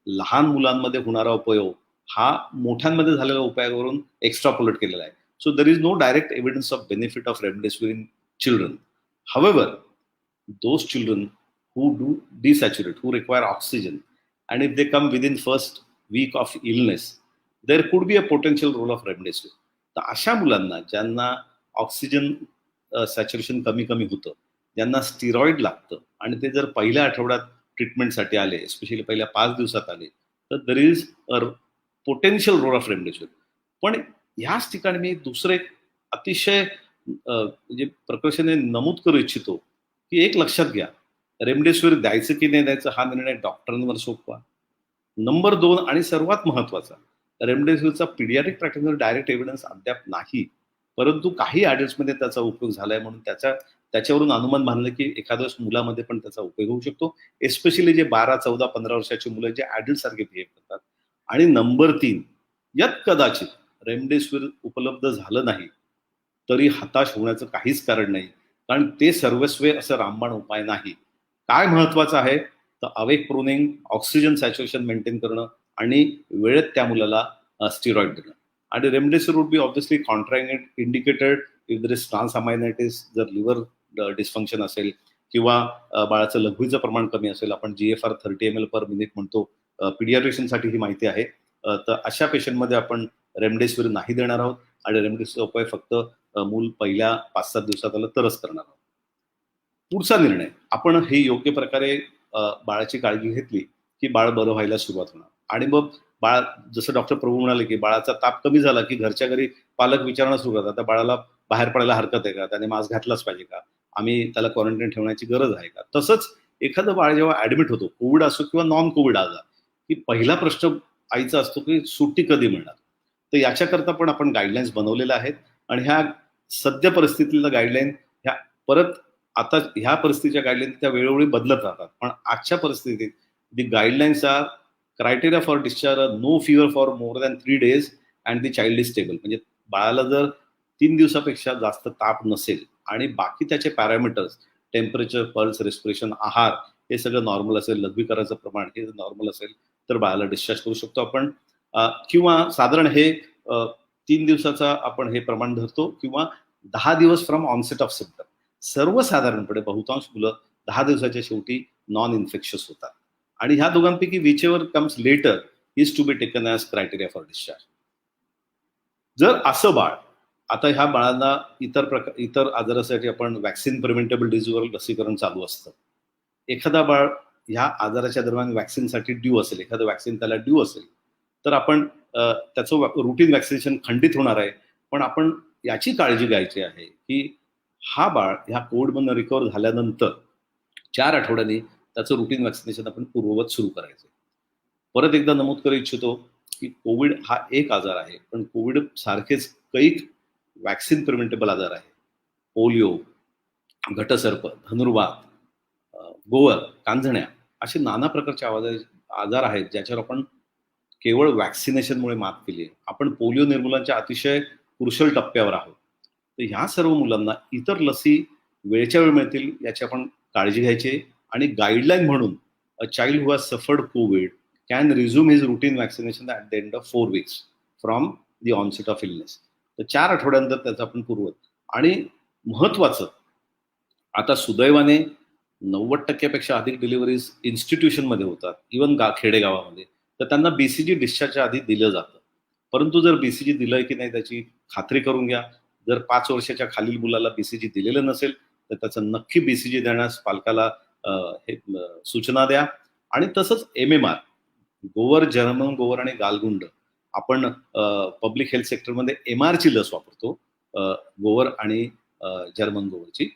लहान मुलांमध्ये होणारा उपयोग हा मोठ्यांमध्ये झालेल्या उपयोगावरून एक्स्ट्रापोलेट केलेला आहे. So there is no direct evidence of benefit of remdesivir in children. However, those children who do desaturate, who require oxygen, and if they come within first week of illness, there could be a potential role of remdesivir. तर अशा मुलांना ज्यांना oxygen saturation कमी कमी होतं, ज्यांना steroid लागतं, आणि ते जर पहिल्या आठवड्यात ट्रीटमेंटसाठी आले, एस्पेशली पहिल्या 5 दिवसात आले, तर there is a potential role of remdesivir. पण ह्याच ठिकाणी मी दुसरं एक अतिशय म्हणजे प्रकर्षाने नमूद करू इच्छितो की एक लक्षात घ्या, रेमडेसिवीर द्यायचं की नाही द्यायचं हा निर्णय डॉक्टरांवर सोपवा. नंबर 2 आणि सर्वात महत्वाचा, रेमडेसिवीरचा पिडियाट्रिक प्रॅक्टिसमध्ये डायरेक्ट एव्हिडन्स अद्याप नाही, परंतु काही ॲडल्ट्समध्ये त्याचा उपयोग झालाय म्हणून त्याच्यावरून अनुमान बांधलं की एखाद्या मुलामध्ये पण त्याचा उपयोग होऊ शकतो, एस्पेशली जे 12, 14, 15 वर्षाची मुलं जे ॲडल्ट सारखे बिहेव करतात. आणि नंबर 3, यात कदाचित रेमडेसिवीर उपलब्ध झालं नाही तरी हताश होण्याचं काहीच कारण नाही, कारण ते सर्वस्वी असं रामबाण उपाय नाही. काय महत्वाचं आहे तर awake proning, oxygen saturation maintain करणं आणि वेळेत त्या मुलाला स्टिरॉइड देणं. आणि remdesivir would be obviously indicated if there is transaminitis, जर लिव्हर डिस्फंक्शन असेल किंवा बाळाचं लघवीचं प्रमाण कमी असेल, आपण GFR 30 ml per minute म्हणतो, पिडियाट्रिशियनसाठी ही माहिती आहे. तर अशा पेशंटमध्ये आपण रेमडेसिवीर नाही देणार आहोत आणि रेमडेसिवीर उपाय फक्त मूल पहिल्या 5-7 दिवसात आलं तरच करणार आहोत. पुढचा निर्णय, आपण हे योग्य प्रकारे बाळाची काळजी घेतली की बाळ बरं व्हायला सुरुवात होणार, आणि मग बाळ, जसं डॉक्टर प्रभू म्हणाले की बाळाचा ताप कमी झाला की घरच्या घरी पालक विचारणं सुरू करतात, आता बाळाला बाहेर पडायला हरकत आहे का, त्याने मास्क घातलाच पाहिजे का, आम्ही त्याला क्वारंटाईन ठेवण्याची गरज आहे का. तसंच एखादं बाळ जेव्हा ऍडमिट होतो, कोविड असो किंवा नॉन कोविड आजार, की पहिला प्रश्न आईचा असतो की सुट्टी कधी मिळणार. तर याच्याकरता पण आपण गाईडलाईन्स बनवलेल्या आहेत आणि ह्या सद्य परिस्थितीतल्या गाईडलाईन ह्या परत आता ह्या परिस्थितीच्या गाईडलाईन त्या वेळोवेळी बदलत राहतात. पण आजच्या परिस्थितीत the guidelines are criteria for discharge, no fever for more than 3 days and the child is stable. म्हणजे बाळाला जर 3 दिवसापेक्षा जास्त ताप नसेल आणि बाकी त्याचे पॅरामीटर्स, टेम्परेचर, पल्स, रेस्पिरेशन, आहार हे सगळं नॉर्मल असेल, लघवीकराचं प्रमाण हे नॉर्मल असेल, तर बाळाला डिस्चार्ज करू शकतो आपण. किंवा साधारण हे 3 दिवसाचा आपण हे प्रमाण धरतो किंवा 10 दिवस फ्रॉम ऑनसेट ऑफ सिम्पटम. सर्वसाधारणपणे बहुतांश मुलं 10 दिवसाच्या शेवटी नॉन इन्फेक्शियस होतात आणि ह्या दोघांपैकी whichever comes later is to be taken as criteria for discharge. जर असं बाळ, आता ह्या बाळांना इतर आजारासाठी आपण वॅक्सिन प्रिव्हेंटेबल डिझीजवर लसीकरण चालू असतं. एखादा बाळ ह्या आजाराच्या दरम्यान वॅक्सिनसाठी ड्यू असेल, एखादं वॅक्सिन त्याला ड्यू असेल, तर आपण त्याचं रुटीन वॅक्सिनेशन खंडित होणार आहे. पण आपण याची काळजी घ्यायची आहे की हा बाळ ह्या कोविडमधून रिकवर झाल्यानंतर 4 आठवड्यांनी त्याचं रुटीन वॅक्सिनेशन आपण पूर्ववत सुरू करायचं. परत एकदा नमूद करू इच्छितो की कोविड हा एक आजार आहे, पण कोविड सारखेच कैक वॅक्सिन प्रिव्हेंटेबल आजार आहे. पोलिओ, घटसर्प, धनुर्वात, गोवर, कांजण्या असे नाना प्रकारचे आजार आहेत ज्याच्यावर आपण केवळ वॅक्सिनेशनमुळे मात केली आहे. आपण पोलिओ निर्मूलनाच्या अतिशय क्रुशल टप्प्यावर आहोत. तर ह्या सर्व मुलांना इतर लसी वेळच्या वेळ मिळतील याची आपण काळजी घ्यायची आणि गाईडलाईन म्हणून a child who has suffered COVID can resume his routine vaccination at the end of 4 weeks from the onset of illness. तर 4 आठवड्यानंतर त्याचं आपण पूर्वत. आणि महत्वाचं, आता सुदैवाने 90% अधिक डिलिव्हरीज इन्स्टिट्यूशनमध्ये होतात, इव्हन खेडेगावामध्ये. तर त्यांना बीसीजी डिस्चार्जच्या आधी दिलं जातं. परंतु जर बीसीजी दिलंय की नाही त्याची खात्री करून घ्या. जर 5 वर्षाच्या खालील मुलाला बीसीजी दिलेलं नसेल तर त्याचं नक्की बीसीजी देण्यास पालकाला सूचना द्या. आणि तसंच MMR, गोवर, जर्मन गोवर आणि गालगुंड, आपण पब्लिक हेल्थ सेक्टरमध्ये MR ची लस वापरतो, गोवर आणि जर्मन गोवरची.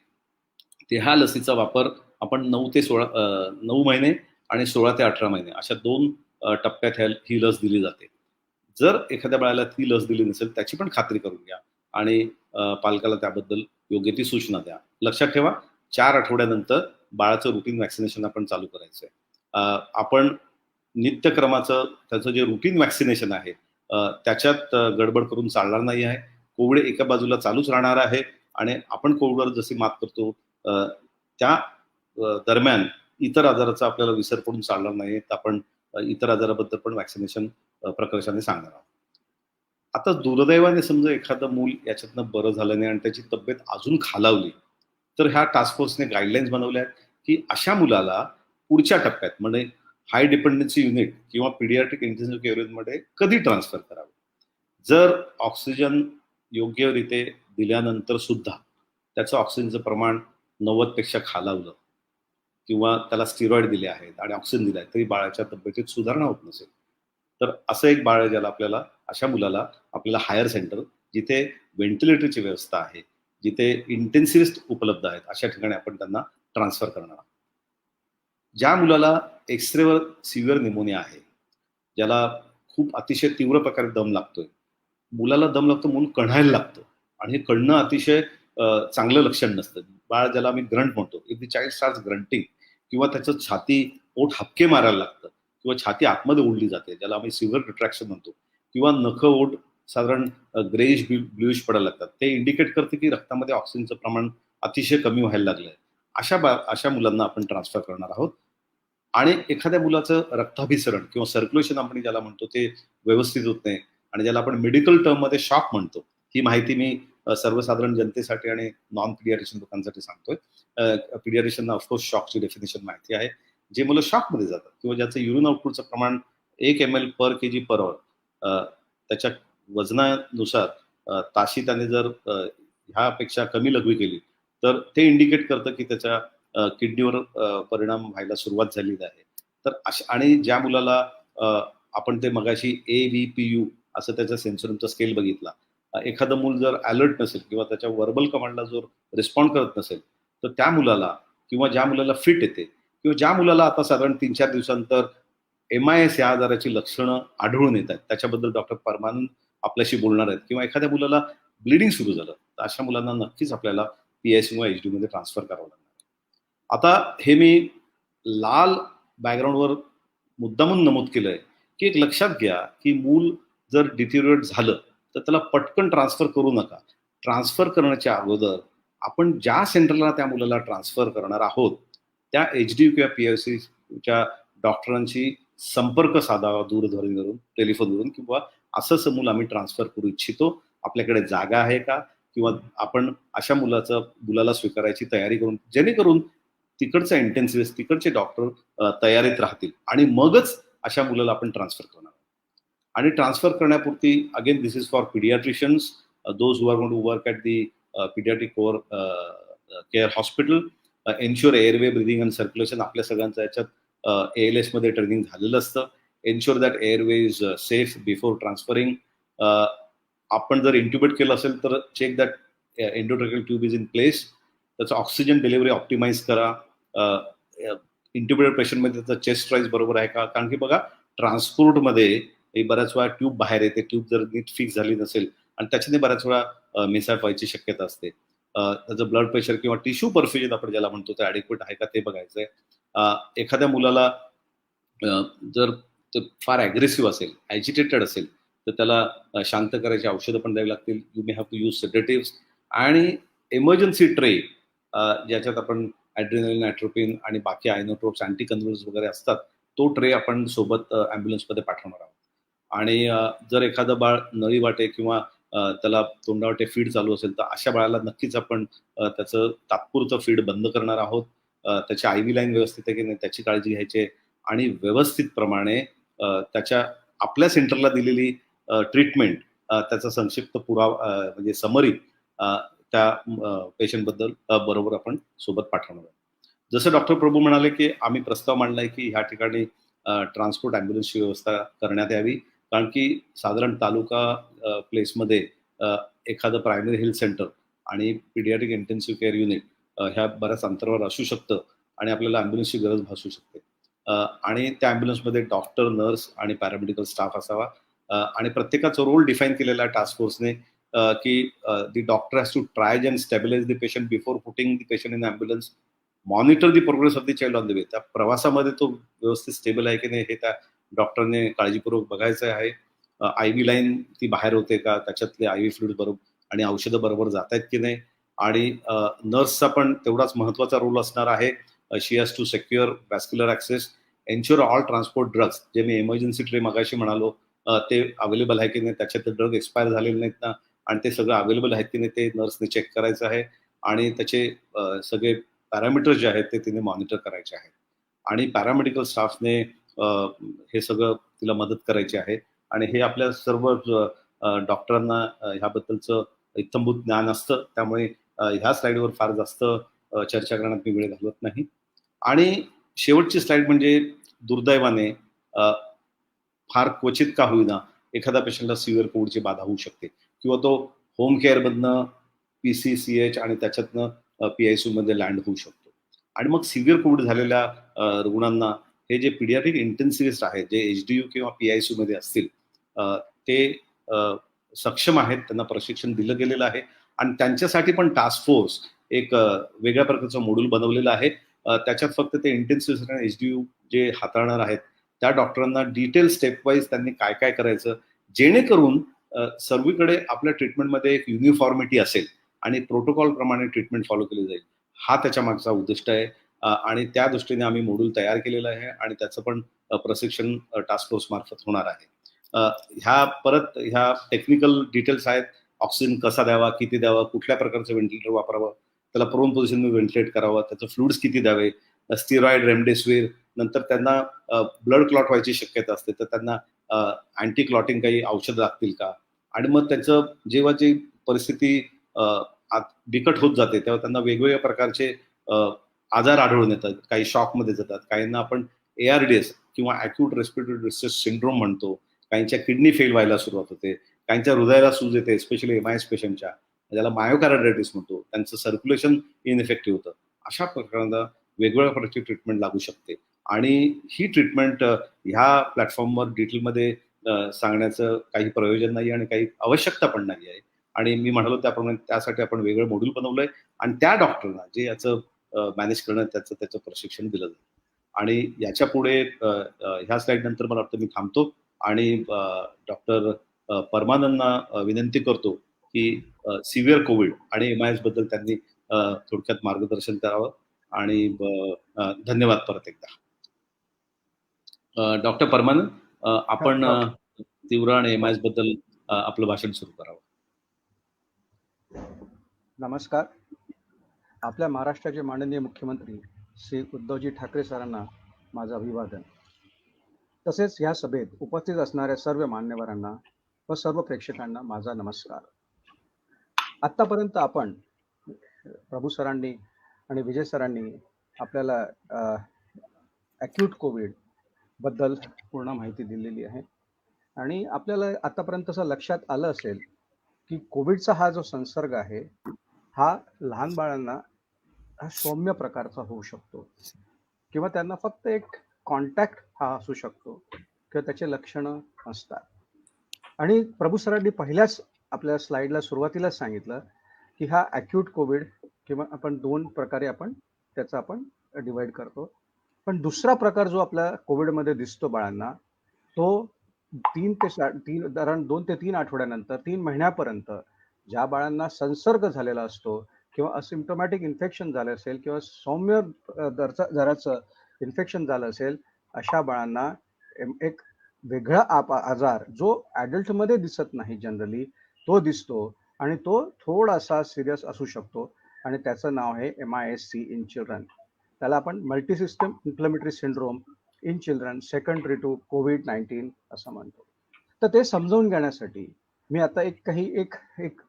ते ह्या लसीचा वापर आपण 9 महिने आणि 16 ते 18 महिने अशा 2 टप्प्यात ही लस दिली जाते. जर एखाद्या बाळाला ती लस दिली नसेल त्याची पण खात्री करून घ्या आणि पालकाला त्याबद्दल योग्य ती सूचना द्या. लक्षात ठेवा, 4 आठवड्यानंतर बाळाचं रुटीन वॅक्सिनेशन आपण चालू करायचंय. आपण नित्यक्रमाचं त्याचं जे रुटीन वॅक्सिनेशन आहे त्याच्यात गडबड करून चालणार नाही आहे. कोविड एका बाजूला चालूच राहणार आहे आणि आपण कोविडवर जशी मात करतो त्या दरम्यान इतर आजाराचा आपल्याला विसर पडून चालणार नाही. तर आपण इतर आजाराबद्दल पण वॅक्सिनेशन प्रकर्षाने सांगणार आहोत. आता दुर्दैवाने समजा एखादं मूल याच्यातनं बरं झालं नाही आणि त्याची तब्येत अजून खालावली, तर ह्या टास्क फोर्सने गाईडलाईन्स बनवल्या आहेत की अशा मुलाला पुढच्या टप्प्यात म्हणजे हाय डिपेंडन्सी युनिट किंवा पीडियाट्रिक इंटेन्सिव्ह केअर युनिटमध्ये कधी ट्रान्सफर करावं. जर ऑक्सिजन योग्यरीत्या दिल्यानंतर सुद्धा त्याचं ऑक्सिजनचं प्रमाण 90% खालावलं किंवा त्याला स्टिरॉइड दिले आहेत आणि ऑक्सिजन दिलाय तरी बाळाच्या तब्येतीत सुधारणा होत नसेल, तर असं एक बाळ ज्याला आपल्याला, अशा मुलाला आपल्याला हायर सेंटर जिथे व्हेंटिलेटरची व्यवस्था आहे, जिथे इंटेन्सिव्हिस्ट उपलब्ध आहेत, अशा ठिकाणी आपण त्यांना ट्रान्सफर करणार आहोत. ज्या मुलाला एक्सरेवर सिव्हिअर निमोनिया आहे, ज्याला खूप अतिशय तीव्र प्रकारे दम लागतोय, मुलाला दम लागतो, मूल कढायला लागतं आणि हे कळणं अतिशय चांगलं लक्षण नसतं. बाळ ज्याला आम्ही ग्रंट म्हणतो, if the child starts grunting किंवा त्याचं छाती पोट हपके मारायला लागतं किंवा छाती आतमध्ये ओढली जाते, ज्याला आम्ही सिव्हिअर रिट्रॅक्शन म्हणतो, किंवा नखं ओठ साधारण ग्रेइश ब्ल्यूइश पडायला लागतात, ते इंडिकेट करते की रक्तामध्ये ऑक्सिजनचं प्रमाण अतिशय कमी व्हायला लागलंय. अशा मुलांना आपण ट्रान्सफर करणार आहोत. आणि एखाद्या मुलाचं रक्ताभिसरण किंवा सर्क्युलेशन आपण ज्याला म्हणतो ते व्यवस्थित होत नाही आणि ज्याला आपण मेडिकल टर्ममध्ये शॉक म्हणतो, ही माहिती मी सर्वसाधारण जनतेसाठी आणि नॉन पिडियाट्रिशियन लोकांसाठी सांगतोय. पिडियाट्रिशियनना ऑफकोर्स शॉकची डेफिनेशन माहिती आहे. जे मुलं शॉकमध्ये जातात किंवा ज्याचं युरिन आउटपुटचं प्रमाण 1 ml per kg per hour त्याच्या वजनानुसार ताशी त्याने जर ह्यापेक्षा कमी लघवी केली तर ते इंडिकेट करतं की त्याच्या किडनीवर परिणाम व्हायला सुरुवात झालेली आहे. तर आणि ज्या मुलाला आपण ते मगाशी AVPU असं त्याचा सेन्सरचा स्केल बघितला. एखादं मूल जर अलर्ट नसेल किंवा त्याच्या व्हर्बल कमांडला जर रिस्पॉन्ड करत नसेल, तर त्या मुलाला किंवा ज्या मुलाला फिट येते किंवा ज्या मुलाला आता साधारण 3-4 दिवसानंतर MIS या आजाराची लक्षणं आढळून येत आहेत, त्याच्याबद्दल डॉक्टर परमानंद आपल्याशी बोलणार आहेत, किंवा एखाद्या मुलाला ब्लिडिंग सुरू झालं, तर अशा मुलांना नक्कीच आपल्याला PICU किंवा HD मध्ये ट्रान्सफर करावं लागणार. आता हे मी लाल बॅकग्राऊंडवर मुद्दामून नमूद केलंय की एक लक्षात घ्या की मूल जर डिटेरिओरेट झालं तर त्याला पटकन ट्रान्सफर करू नका. ट्रान्सफर करण्याच्या अगोदर आपण ज्या सेंटरला त्या मुलाला ट्रान्सफर करणार आहोत त्या HD किंवा PICUच्या डॉक्टरांशी संपर्क साधावा, दूरध्वनीवरून, टेलिफोनवरून, किंवा असं मूल आम्ही ट्रान्सफर करू इच्छितो, आपल्याकडे जागा आहे का, किंवा आपण अशा मुलाला स्वीकारायची तयारी करून, जेणेकरून तिकडचा इंटेन्सिव्हिस्ट, तिकडचे डॉक्टर तयारीत राहतील आणि मगच अशा मुलाला आपण ट्रान्सफर करणार. आणि ट्रान्सफर करण्यापुरती again this is for paediatricians, those who are going to work at the paediatric care hospital. Ensure airway, breathing and circulation आपल्या सगळ्यांचं याच्यात ALS मध्ये ट्रेनिंग झालेलं असतं. Ensure that airway is safe before transferring. आपण जर intubate केलं असेल तर check that endotracheal tube is in place. त्याचं ऑक्सिजन डिलिव्हरी ऑप्टिमाइज करा. इंट्युबेटेड पेशंटमध्ये त्याचा चेस्ट राईज बरोबर आहे का, कारण की बघा ट्रान्सपोर्टमध्ये बऱ्याच वेळा ट्यूब बाहेर येते, ट्यूब जर नीट फिक्स झाली नसेल आणि त्याच्याने बऱ्याच वेळा मिसहॅप व्हायची शक्यता असते. त्याचं ब्लड प्रेशर किंवा टिश्यू परफ्युजन आपण ज्याला म्हणतो ते ॲडिक्वेट आहे का ते बघायचंय. एखाद्या मुलाला जर ते फार ॲग्रेसिव्ह असेल, ॲजिटेटेड असेल, तर त्याला शांत करायची औषधं पण द्यावी लागतील. You may have to use sedatives. आणि इमर्जन्सी ट्रे ज्याच्यात आपण ॲड्रेनलिन, ॲट्रोपिन आणि बाकी आयनोट्रोप्स, अँटी कन्व्हल्स वगैरे असतात, तो ट्रे आपण सोबत ॲम्ब्युलन्समध्ये पाठवणार आहोत. आणि जर एखादं बाळ नळी वाटे किंवा त्याला तोंडावाटे फीड चालू असेल तर अशा बाळाला नक्कीच आपण त्याचं तात्पुरतं फीड बंद करणार आहोत. त्याची IV लाईन व्यवस्थित आहे की नाही त्याची काळजी घ्यायची आहे आणि व्यवस्थितप्रमाणे त्याच्या आपल्या सेंटरला दिलेली ट्रीटमेंट, त्याचा संक्षिप्त पुरावा म्हणजे समरी त्या पेशंटबद्दल बरोबर आपण सोबत पाठवणार आहोत. जसं डॉक्टर प्रभू म्हणाले की आम्ही प्रस्ताव मांडलाय की ह्या ठिकाणी ट्रान्सपोर्ट ॲम्ब्युलन्सची व्यवस्था करण्यात यावी, कारण की साधारण तालुका प्लेसमध्ये एखादं प्रायमरी हेल्थ सेंटर आणि पिडियाट्रिक इंटेन्सिव्ह केअर युनिट ह्या बऱ्याच अंतरावर असू शकतं आणि आपल्याला ॲम्ब्युलन्सची गरज भासू शकते. आणि त्या ॲम्ब्युलन्समध्ये डॉक्टर, नर्स आणि पॅरामेडिकल स्टाफ असावा. आणि प्रत्येकाचा रोल डिफाईन केलेला आहे टास्क फोर्सने की the doctor has to try and stabilise the patient before putting the patient in ambulance. Monitor the progress of the child on the way. त्या प्रवासामध्ये तो व्यवस्थित स्टेबल आहे की नाही हे त्या डॉक्टरने काळजीपूर्वक बघायचं आहे. IV लाईन ती बाहेर होते का, त्याच्यातले IV फ्लुइड बरोबर आणि औषधं बरोबर जात आहेत की नाही. आणि नर्सचा पण तेवढाच महत्त्वाचा रोल असणार आहे. She has to secure vascular access, ensure all transport drugs, जे मी इमर्जन्सी ट्रे मगाशी म्हणालो ते अवेलेबल आहे की नाही, त्याच्यात ड्रग एक्सपायर झालेले नाहीत ना आणि ते सगळं अवेलेबल आहेत की नाही ते नर्सने चेक करायचं आहे. आणि त्याचे सगळे पॅरामीटर्स जे आहेत ते तिने मॉनिटर करायचे आहेत. आणि पॅरामेडिकल स्टाफने हे सगळं तिला मदत करायची आहे. आणि हे आपल्या सर्व डॉक्टरांना ह्याबद्दलचं इत्थंभूत ज्ञान असतं, त्यामुळे ह्या स्लाईडवर फार जास्त चर्चा करण्यात मी वेळ घालवत नाही. आणि शेवटची स्लाईड म्हणजे दुर्दैवाने फार क्वचित का होईना एखाद्या पेशंटला सिव्हिअर कोविडची बाधा होऊ शकते किंवा तो होम केअरमधनं PCCH आणि त्याच्यातनं PICU मध्ये लँड होऊ शकतो. आणि मग सिव्हिअर कोविड झालेल्या रुग्णांना हे जे पिडियाट्रिक इंटेन्सिव्हिस्ट आहेत, जे HDU किंवा PICU मध्ये असतील, ते सक्षम आहेत, त्यांना प्रशिक्षण दिलं गेलेलं आहे आणि त्यांच्यासाठी पण टास्क फोर्स एक वेगळ्या प्रकारचं मॉड्यूल बनवलेलं आहे. त्याच्यात फक्त ते इंटेन्सिव्हिस्ट आणि HDU जे हाताळणार आहेत त्या डॉक्टरांना डिटेल स्टेप वाईज त्यांनी काय काय करायचं, जेणेकरून सर्वीकडे आपल्या ट्रीटमेंटमध्ये एक युनिफॉर्मिटी असेल आणि प्रोटोकॉल प्रमाणे ट्रीटमेंट फॉलो केली जाईल, हा त्याच्या मागचा उद्दिष्ट आहे. आणि त्या दृष्टीने आम्ही मॉड्यूल तयार केलेलं आहे आणि त्याचं पण प्रशिक्षण टास्क फोर्स मार्फत होणार आहे. ह्या टेक्निकल डिटेल्स आहेत. ऑक्सिजन कसा द्यावा, किती द्यावा, कुठल्या प्रकारचं व्हेंटिलेटर वापरावं, त्याला प्रोन पोझिशनमध्ये व्हेंटिलेट करावं, त्याचं फ्लुइड्स किती द्यावे, स्टिरॉइड, रेमडेसिवीर, नंतर त्यांना ब्लड क्लॉट व्हायची शक्यता असते तर त्यांना अँटी क्लॉटिंग काही औषध लागतील का. आणि मग त्याचं जेव्हा जी परिस्थिती बिकट होत जाते तेव्हा त्यांना वेगवेगळ्या प्रकारचे आजार आढळून येतात. काही शॉकमध्ये जातात, काहींना आपण ARDS किंवा अॅक्यूट रेस्पिरेटरी डिस्ट्रेस सिंड्रोम म्हणतो, काहींच्या किडनी फेल व्हायला सुरुवात होते, काहींच्या हृदयाला सूज येते, स्पेशली एमआयएस पेशंटच्या, ज्याला मायोकार्डायटिस म्हणतो, त्यांचं सर्क्युलेशन इनइफेक्टिव्ह होतं. अशा प्रकारांना वेगवेगळ्या प्रकारची ट्रीटमेंट लागू शकते आणि ही ट्रीटमेंट ह्या प्लॅटफॉर्मवर डिटेलमध्ये सांगण्याचं काही प्रयोजन नाही आणि काही आवश्यकता पण नाही आहे. आणि मी म्हणालो त्याप्रमाणे त्यासाठी आपण वेगळं मॉड्यूल बनवलंय आणि त्या डॉक्टरना जे याचं मॅनेज करणं त्याचं प्रशिक्षण दिलं जाईल. आणि याच्या पुढे ह्या स्लाइड नंतर मला वाटतं मी थांबतो आणि डॉक्टर परमानंदना विनंती करतो की सिव्हिअर कोविड आणि एमआयएस बद्दल त्यांनी थोडक्यात मार्गदर्शन करावं. आणि धन्यवाद परत एकदा. डॉक्टर परमानंद, आपण तीव्र आणि एमआयएस बद्दल आपलं भाषण सुरू करावं. नमस्कार. आपल्या महाराष्ट्राचे माननीय मुख्यमंत्री श्री उद्धवजी ठाकरे सरांना माझं अभिवादन. तसेच ह्या सभेत उपस्थित असणाऱ्या सर्व मान्यवरांना व सर्व प्रेक्षकांना माझा नमस्कार. आत्तापर्यंत आपण प्रभू सरांनी आणि विजय सरांनी आपल्याला ॲक्यूट कोविड बद्दल पूर्ण माहिती दिलेली आहे आणि आपल्याला आतापर्यंत असं लक्षात आलं असेल की कोविडचा हा जो संसर्ग आहे हा लहान बाळांना हा सौम्य प्रकारचा होऊ शकतो किंवा त्यांना फक्त एक कॉन्टॅक्ट हा असू शकतो किंवा त्याचे लक्षणं असतात. आणि प्रभू सरांनी पहिल्याच आपल्या स्लाइडला सुरुवातीलाच सांगितलं की हा ॲक्यूट कोविड किंवा आपण 2 प्रकारे आपण त्याचा आपण डिवाइड करतो. पण दुसरा प्रकार जो आपल्या कोविडमध्ये दिसतो बाळांना तो 2 ते 3 आठवड्यानंतर 3 महिन्यापर्यंत ज्या बाळांना संसर्ग झालेला असतो किंवा असिम्प्टोमॅटिक इन्फेक्शन झालं असेल किंवा सौम्य दराचं इन्फेक्शन झालं असेल अशा बाळांना एक वेगळा आजार जो ॲडल्टमध्ये दिसत नाही जनरली तो दिसतो आणि तो थोडासा सिरियस असू शकतो आणि त्याचं नाव आहे MIS-C इन चिल्ड्रन. त्याला आपण multisystem inflammatory syndrome in children secondary to COVID-19 असं म्हणतो. तर ते समजावून घेण्यासाठी मी आता एक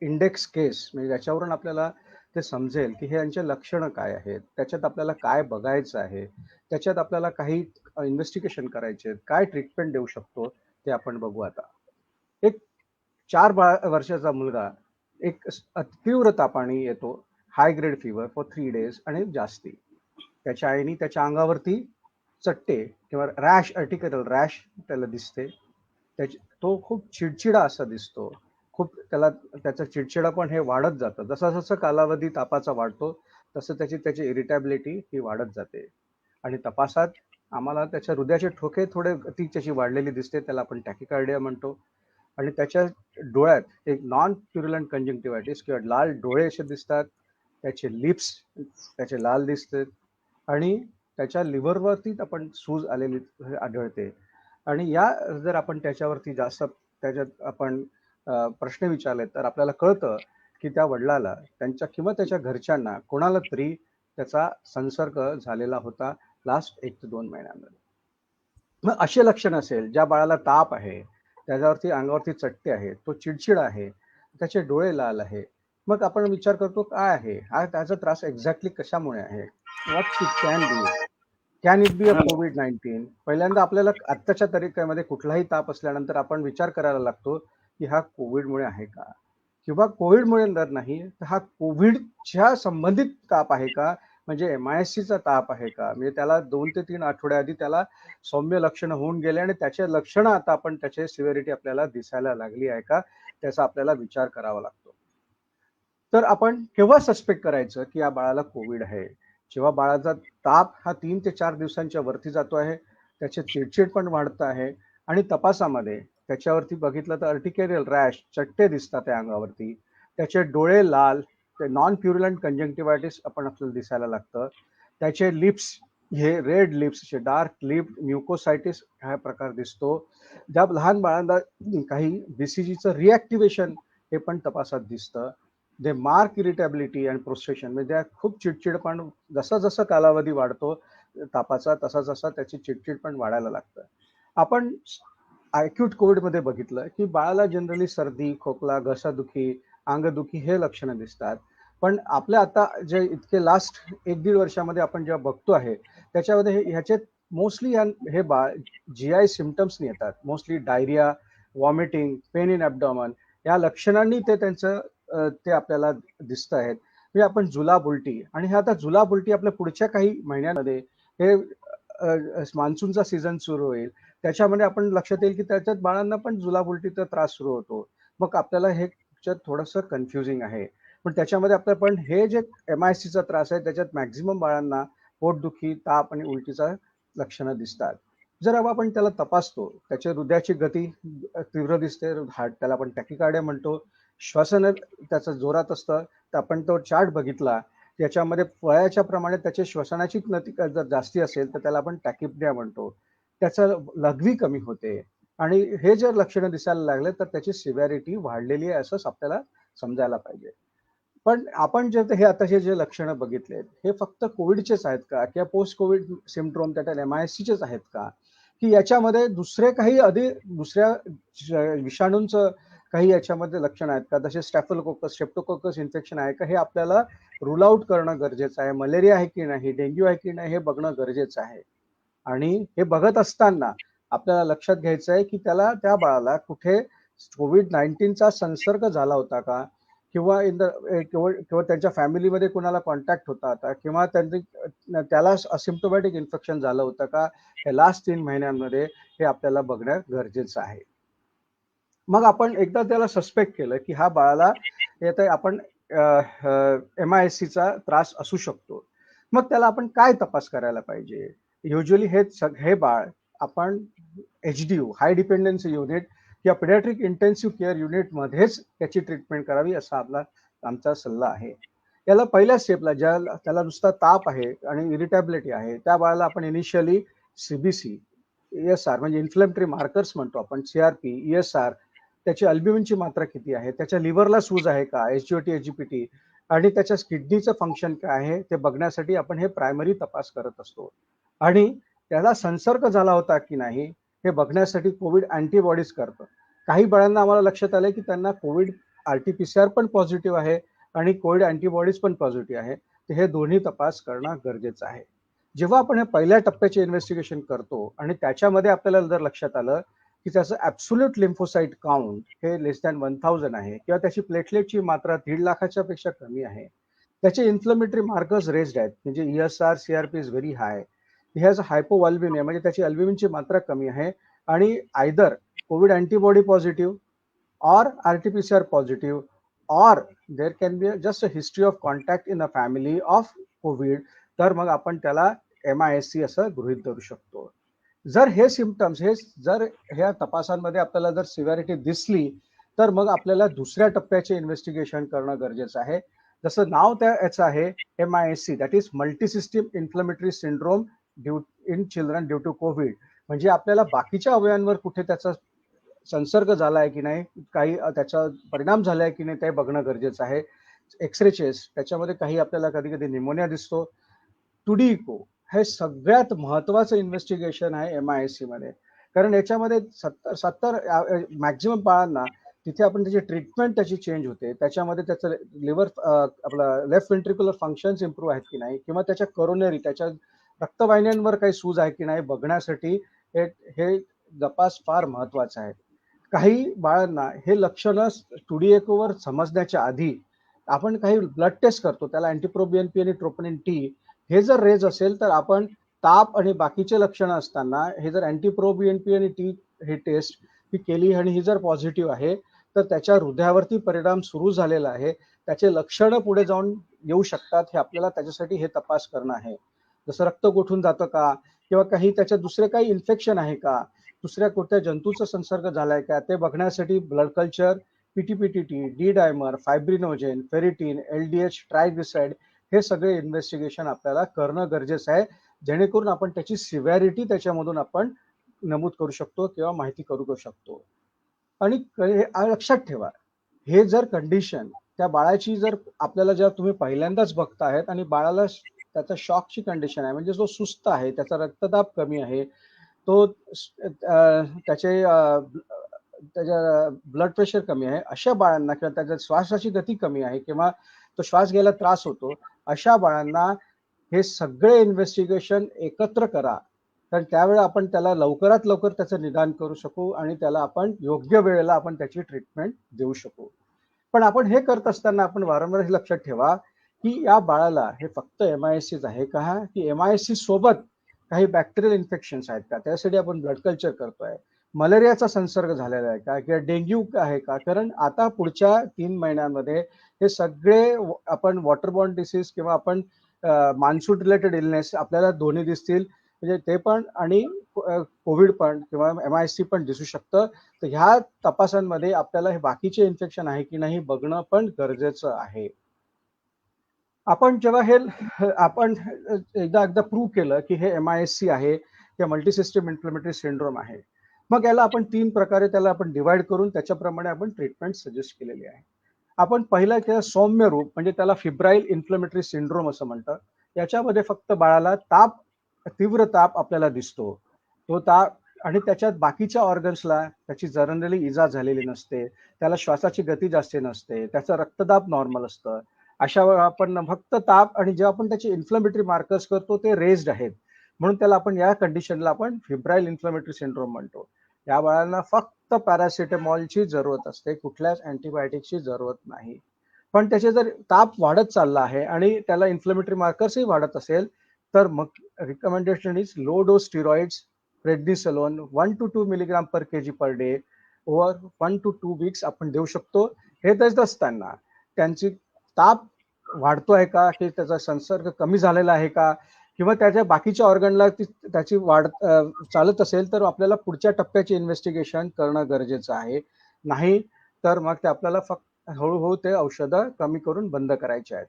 इंडेक्स केस म्हणजे ज्याच्यावरून आपल्याला ते समजेल की हे यांचे लक्षणं काय आहेत, त्याच्यात आपल्याला काय बघायचं आहे, त्याच्यात आपल्याला काही इन्व्हेस्टिगेशन करायचे, काय ट्रीटमेंट देऊ शकतो ते आपण बघू. आता एक 4 वर्षाचा मुलगा एक तीव्र तापाने येतो, हाय ग्रेड फीवर फॉर 3 days आणि जास्ती. त्याच्या आईने त्याच्या अंगावरती चट्टे किंवा रॅश, अर्टिकल रॅश त्याला दिसते. तो खूप चिडचिडा असा दिसतो, खूप त्याचं चिडचिडा पण हे वाढत जातं. जसा जसा कालावधी तापाचा वाढतो तसं त्याची इरिटेबिलिटी ही वाढत जाते. आणि तपासात आम्हाला त्याच्या हृदयाचे ठोके थोडे गती त्याची वाढलेली दिसते, त्याला आपण टॅकिकार्डिया म्हणतो. आणि त्याच्या डोळ्यात एक नॉन प्युरुलंट कंजंक्टिव्हायटिस किंवा लाल डोळे असे दिसतात, त्याचे लिप्स त्याचे लाल दिसतात आणि त्याच्या लिव्हरवरती आपण सूज आलेली आढळते. आणि या जर आपण त्याच्यावरती जास्त त्याच्यात आपण प्रश्न विचारले तर आपल्याला कळतं की त्या वडिलाला त्यांच्या किंवा त्याच्या घरच्यांना कोणाला तरी त्याचा संसर्ग झालेला होता लास्ट 1 ते 2 महिन्यांमध्ये. मग असे लक्षण असेल ज्या बाळाला ताप आहे, त्याच्यावरती अंगावरती चट्टे आहेत, तो चिडचिड आहे, त्याचे डोळे लाल आहे, मग आपण विचार करतो काय आहे हा त्याचा त्रास एक्झॅक्टली कशामुळे आहे. What it can be, can it be a COVID-19. पहिल्यांदा आपल्याला आत्ताच्या तरीक्यामध्ये कुठलाही ताप असल्यानंतर आपण विचार करायला लागतो की हा कोविडमुळे आहे का, किंवा कोविडमुळे जर नाही तर हा कोविडच्या संबंधित ताप आहे का, म्हणजे MIS-Cचा ताप आहे का, म्हणजे त्याला 2 ते 3 आठवड्याआधी त्याला सौम्य लक्षणं होऊन गेले आणि त्याचे लक्षणं आता आपण त्याची सिव्हिरिटी आपल्याला दिसायला लागली आहे का, त्याचा आपल्याला विचार करावा लागतो. तर आपण केव्हा सस्पेक्ट करायचं की या बाळाला कोविड आहे, जेव्हा बाळाचा ताप हा 3 ते 4 दिवसांच्या वरती जातो आहे, त्याचे चिडचिड पण वाढत आहे आणि तपासामध्ये त्याच्यावरती बघितलं तर अर्टिकेरियल रॅश, चट्टे दिसतात त्या अंगावरती, त्याचे डोळे लाल, ते नॉन प्युरुलंट कंजंक्टिव्हायटिस आपण आपल्याला दिसायला लागतं, त्याचे लिप्स हे रेड लिप्स, डार्क लिप म्युकोसायटिस हा प्रकार दिसतो. ज्या लहान बाळांना काही BCGचं रिॲक्टिव्हेशन हे पण तपासात दिसतं. जे मार्क इरिटेबिलिटी आणि प्रोस्ट्रेशन म्हणजे खूप चिडचिड पण जसा जसा कालावधी वाढतो तापाचा तसा जसा त्याची चिडचिड पण वाढायला लागतं. आपण ॲक्यूट कोविडमध्ये बघितलं की बाळाला जनरली सर्दी, खोकला, घसादुखी, अंगदुखी हे लक्षणं दिसतात. पण आपल्या आता जे इतके लास्ट 1-1.5 वर्षामध्ये आपण जेव्हा बघतो आहे त्याच्यामध्ये ह्याचे मोस्टली हे बाळ GI सिम्पटम्सनी येतात. Mostly diarrhoea, vomiting, pain in abdomen या लक्षणांनी ते आपल्याला दिसत आहेत. म्हणजे आपण जुलाब उलटी आणि हे आता जुलाब उलटी आपल्या पुढच्या काही महिन्यांमध्ये हे मान्सूनचा सीझन सुरू होईल. त्याच्यामध्ये आपण लक्षात येईल की त्याच्यात बाळांना पण जुलाब उलटीचा त्रास सुरू होतो. मग आपल्याला हे थोडंसं कन्फ्युजिंग आहे. पण त्याच्यामध्ये आपलं पण हे जे MIC-चा त्रास आहे त्याच्यात मॅक्झिमम बाळांना पोटदुखी, ताप आणि उलटीचा लक्षणं दिसतात. जर आपण त्याला तपासतो, त्याच्या हृदयाची गती तीव्र दिसते, हार्ट त्याला आपण टॅकिकार्डिया म्हणतो, श्वसन त्याचं जोरात असतं, तर आपण तो चार्ट बघितला, त्याच्यामध्ये वयाच्या प्रमाणे त्याची श्वसनाची गती जर जास्ती असेल तर त्याला आपण टॅकिप्निया म्हणतो. त्याचं लघवी कमी होते आणि हे जर लक्षणं दिसायला लागले तर त्याची सिव्हिरिटी वाढलेली आहे असं आपल्याला समजायला पाहिजे. पण आपण हे आताचे जे लक्षणं बघितलेत हे फक्त कोविडचेच आहेत का किंवा पोस्ट कोविड सिम्ड्रोम त्याच्यात MIC-चेच आहेत का, की याच्यामध्ये दुसरे काही दुसऱ्या विषाणूंचं काही याच्यामध्ये लक्षण आहेत का, जसे स्ट्रेप्टोकोकस इन्फेक्शन आहे का, हे आपल्याला रूल आउट करणं गरजेचं आहे. मलेरिया आहे की नाही, डेंग्यू आहे की नाही हे बघणं गरजेचं आहे. आणि हे बघत असताना आपल्याला लक्षात घ्यायचं आहे की त्या बाळाला कुठे COVID-19चा संसर्ग झाला होता का, किंवा किंवा त्यांच्या फॅमिलीमध्ये कुणाला कॉन्टॅक्ट होता का, किंवा त्याला असिम्प्टोमॅटिक इन्फेक्शन झालं होतं का, हे लास्ट 3 महिन्यांमध्ये हे आपल्याला बघणं गरजेचं आहे. मग आपण एकदा त्याला सस्पेक्ट केलं की हा बाळाला आपण MIC-चा त्रास असू शकतो, मग त्याला आपण काय तपास करायला पाहिजे. युजली हे बाळ आपण HDU हाय डिपेंडन्सी युनिट किंवा पिडियाट्रिक इंटेन्सिव्ह केअर युनिट मध्येच त्याची ट्रीटमेंट करावी असा आमचा सल्ला आहे. याला पहिल्या स्टेपला त्याला नुसता ताप आहे आणि इरिटेबिलिटी आहे त्या बाळाला आपण इनिशियली CBC, ESR म्हणजे इन्फ्लेमेटरी मार्कर्स म्हणतो आपण, CRP, ESR, त्याची अल्ब्युमिनची मात्रा किती आहे, त्याच्या लिव्हरला सूज आहे का, SGOT, SGPT, आणि त्याच्या किडनीचं फंक्शन काय आहे ते बघण्यासाठी आपण हे प्रायमरी तपास करत असतो. आणि त्याला संसर्ग झाला होता की नाही हे बघण्यासाठी कोविड अँटीबॉडीज करतो. काही बाळांना आम्हाला लक्षात आलंय की त्यांना कोविड RT-PCR पण पॉझिटिव्ह आहे आणि कोविड अँटीबॉडीज पण पॉझिटिव्ह आहे. तर हे दोन्ही तपास करणं गरजेचं आहे. जेव्हा आपण हे पहिल्या टप्प्याचे इन्व्हेस्टिगेशन करतो आणि त्याच्यामध्ये आपल्याला जर लक्षात आलं की त्याचं ॲब्सोल्यूट लिम्फोसाइट काउंट हे लेस दॅन 1000 आहे किंवा त्याची प्लेटलेटची मात्रा 1.5 लाखाच्या पेक्षा कमी आहे, त्याचे इन्फ्लेमेटरी मार्कर्स रेज्ड आहेत, म्हणजे ESR, CRP is very high, हे हॅज हायपोअल्ब्युमिया म्हणजे त्याची अल्ब्युमिनची मात्रा कमी आहे, आणि either Covid antibody positive or RT-PCR positive, or there can be just a history of contact in a family of COVID, तर मग आपण त्याला MIC असं गृहीत धरू शकतो. जर हे सिम्पटम्स जर ह्या तपासांमध्ये आपल्याला जर सिव्हिरिटी दिसली तर मग आपल्याला दुसऱ्या टप्प्याचे इन्व्हेस्टिगेशन करणं गरजेचं आहे. जसं नाव याचं आहे MIC, that is multisystem inflammatory syndrome in children due to COVID, म्हणजे आपल्याला बाकीच्या अवयवांवर कुठे त्याचा संसर्ग झालाय की नाही, काही त्याचा परिणाम झालाय की नाही ते बघणं गरजेचं आहे. एक्सरे चेस्ट त्याच्यामध्ये काही आपल्याला कधी कधी निमोनिया दिसतो. 2D इको हे सगळ्यात महत्वाचं इन्व्हेस्टिगेशन आहे MIC मध्ये, कारण याच्यामध्ये 70 मॅक्झिमम बाळांना तिथे आपण त्याची ट्रीटमेंट त्याची चेंज होते, त्याच्यामध्ये त्याचं लिव्हर आपला लेफ्ट वेंट्रिक्युलर फंक्शन्स इम्प्रूव्ह आहेत की नाही, किंवा त्याच्या कोरोनरी त्याच्या रक्तवाहिन्यांवर काही सूज आहे की नाही बघण्यासाठी हे तपास फार महत्वाचा आहे. काही बाळांना हे लक्षणं 2D इकोवर समजण्याच्या आधी आपण काही ब्लड टेस्ट करतो, त्याला अँटीप्रोबिएनपी आणि ट्रोपोनिन T हे जर रेज असेल तर आपण ताप आणि बाकीचे लक्षणं असताना हे जर अँटीप्रोबिएनपी आणि T हे टेस्ट ही केली आणि ही जर पॉझिटिव्ह आहे तर त्याच्या हृदयावरती परिणाम सुरू झालेला आहे, त्याचे लक्षणं पुढे जाऊन येऊ शकतात, हे आपल्याला त्याच्यासाठी हे तपास करणं आहे. जसं रक्त गोठून जातं का, किंवा काही त्याच्यात दुसरे काही इन्फेक्शन आहे का, दुसऱ्या कोणत्या जंतूचा संसर्ग झालाय का ते बघण्यासाठी blood culture, PTPTT, D dimer, fibrinogen, ferritin, LDH, triglyceride हे सगळे इन्व्हेस्टिगेशन आपल्याला करणं गरजेचं आहे, जेणेकरून आपण त्याची सिव्हिरिटी त्याच्यामधून आपण नमूद करू शकतो किंवा माहिती करू शकतो. आणि लक्षात ठेवा, हे जर कंडिशन त्या बाळाची जर आपल्याला जेव्हा तुम्ही पहिल्यांदाच बघतायत आणि बाळाला त्याचा शॉकची कंडिशन आहे, म्हणजे जो सुस्त आहे, त्याचा रक्तदाब कमी आहे, तो त्याच्या ब्लड प्रेशर कमी आहे, अशा बाळांना, किंवा त्याच्या श्वासाची गती कमी आहे किंवा तो श्वास घ्यायला त्रास होतो, अशा बाळांना हे सगळे इन्व्हेस्टिगेशन एकत्र करा कारण त्यावेळेला आपण त्याला लवकरात लवकर त्याचं निदान करू शकू आणि त्याला आपण योग्य वेळेला आपण त्याची ट्रीटमेंट देऊ शकू. पण आपण हे करत असताना आपण वारंवार हे लक्षात ठेवा की या बाळाला हे फक्त MIS-च आहे का, की MIS सोबत काही बॅक्टेरियल इन्फेक्शन्स आहेत का, त्यासाठी आपण ब्लड कल्चर करतोय, मलेरियाचा संसर्ग झालेला आहे का, किंवा डेंग्यू आहे का. कारण आता पुढच्या 3 महिन्यांमध्ये हे सगळे आपण वॉटरबॉर्न डिसीज किंवा आपण मान्सून रिलेटेड इलनेस आपल्याला दोन्ही दिसतील, म्हणजे ते पण आणि कोविड पण किंवा MIS पण दिसू शकतं. तर ह्या तपासांमध्ये आपल्याला हे बाकीचे इन्फेक्शन आहे की नाही बघणं पण गरजेचं आहे. आपण जेव्हा हे आपण एकदा प्रूव्ह केलं की हे MIS आहे किंवा मल्टीसिस्टम इन्फ्लेमेटरी सिंड्रोम आहे, मग याला आपण 3 प्रकारे त्याला आपण डिवाइड करून त्याच्याप्रमाणे आपण ट्रीटमेंट सजेस्ट केलेली आहे. आपण पहिला केलं सौम्य रूप, म्हणजे त्याला फिब्राईल इन्फ्लेमेटरी सिंड्रोम असं म्हणतात. याच्यामध्ये फक्त बाळाला तीव्र ताप आपल्याला दिसतो. तो ताप आणि त्याच्यात बाकीच्या ऑर्गन्सला त्याची जनरली इजा झालेली नसते, त्याला श्वासाची गती जास्त नसते, त्याचा रक्तदाब नॉर्मल असतं. अशा वेळेला आपण फक्त ताप आणि जेव्हा आपण त्याचे इन्फ्लेमेटरी मार्कर्स करतो ते रेज्ड आहेत, म्हणून त्याला आपण या कंडिशनला आपण फिब्राईल इन्फ्लेमेटरी सिंड्रोम म्हणतो. या बाळांना फक्त पॅरासिटामॉलची जरूरत असते, कुठल्याच अँटीबायोटिकची जरूरत नाही. पण त्याचे जर ताप वाढत चालला आहे आणि त्याला इन्फ्लेमेटरी मार्कर्सही वाढत असेल, तर मग recommendation is low dose steroids, prednisolone 1 to 2 milligram per kg per day over 1 to 2 weeks आपण देऊ शकतो. हे देत असताना त्यांची ताप वाढतोय का, की त्याचा संसर्ग कमी झालेला आहे का, किंवा त्याच्या बाकीच्या ऑर्गनला त्याची वाढ चालत असेल तर आपल्याला पुढच्या टप्प्याचे इन्व्हेस्टिगेशन करणं गरजेचं आहे. नाही तर मग ते आपल्याला फक्त हळूहळू ते औषधं कमी करून बंद करायचे आहेत.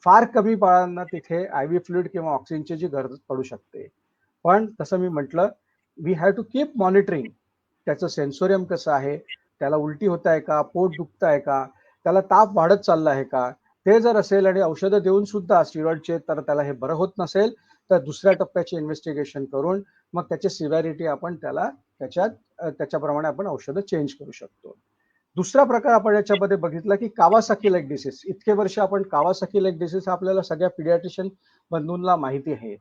फार कमी बाळांना तिथे IV फ्लुइड किंवा ऑक्सिजनची गरज पडू शकते. पण तसं मी म्हटलं, we have to keep monitoring. त्याचं सेन्सोरियम कसं आहे, त्याला उलटी होत आहे का, पोट दुखत आहे का, त्याला ताप वाढत चालला आहे का. ते जर असेल आणि औषधं देऊन सुद्धा स्टिरॉइडचे तर त्याला हे बरं होत नसेल, तर दुसऱ्या टप्प्याचे इन्व्हेस्टिगेशन करून मग त्याची सिव्हिरिटी आपण त्याला त्याच्याप्रमाणे आपण औषधं चेंज करू शकतो. दुसरा प्रकार आपण याच्यामध्ये बघितला की कावासाकी लाईक डिसीज. इतके वर्ष आपण कावासाकी लाईक डिसीज आपल्याला सगळ्या पिडियाट्रिशियन बंधूंना माहिती आहे,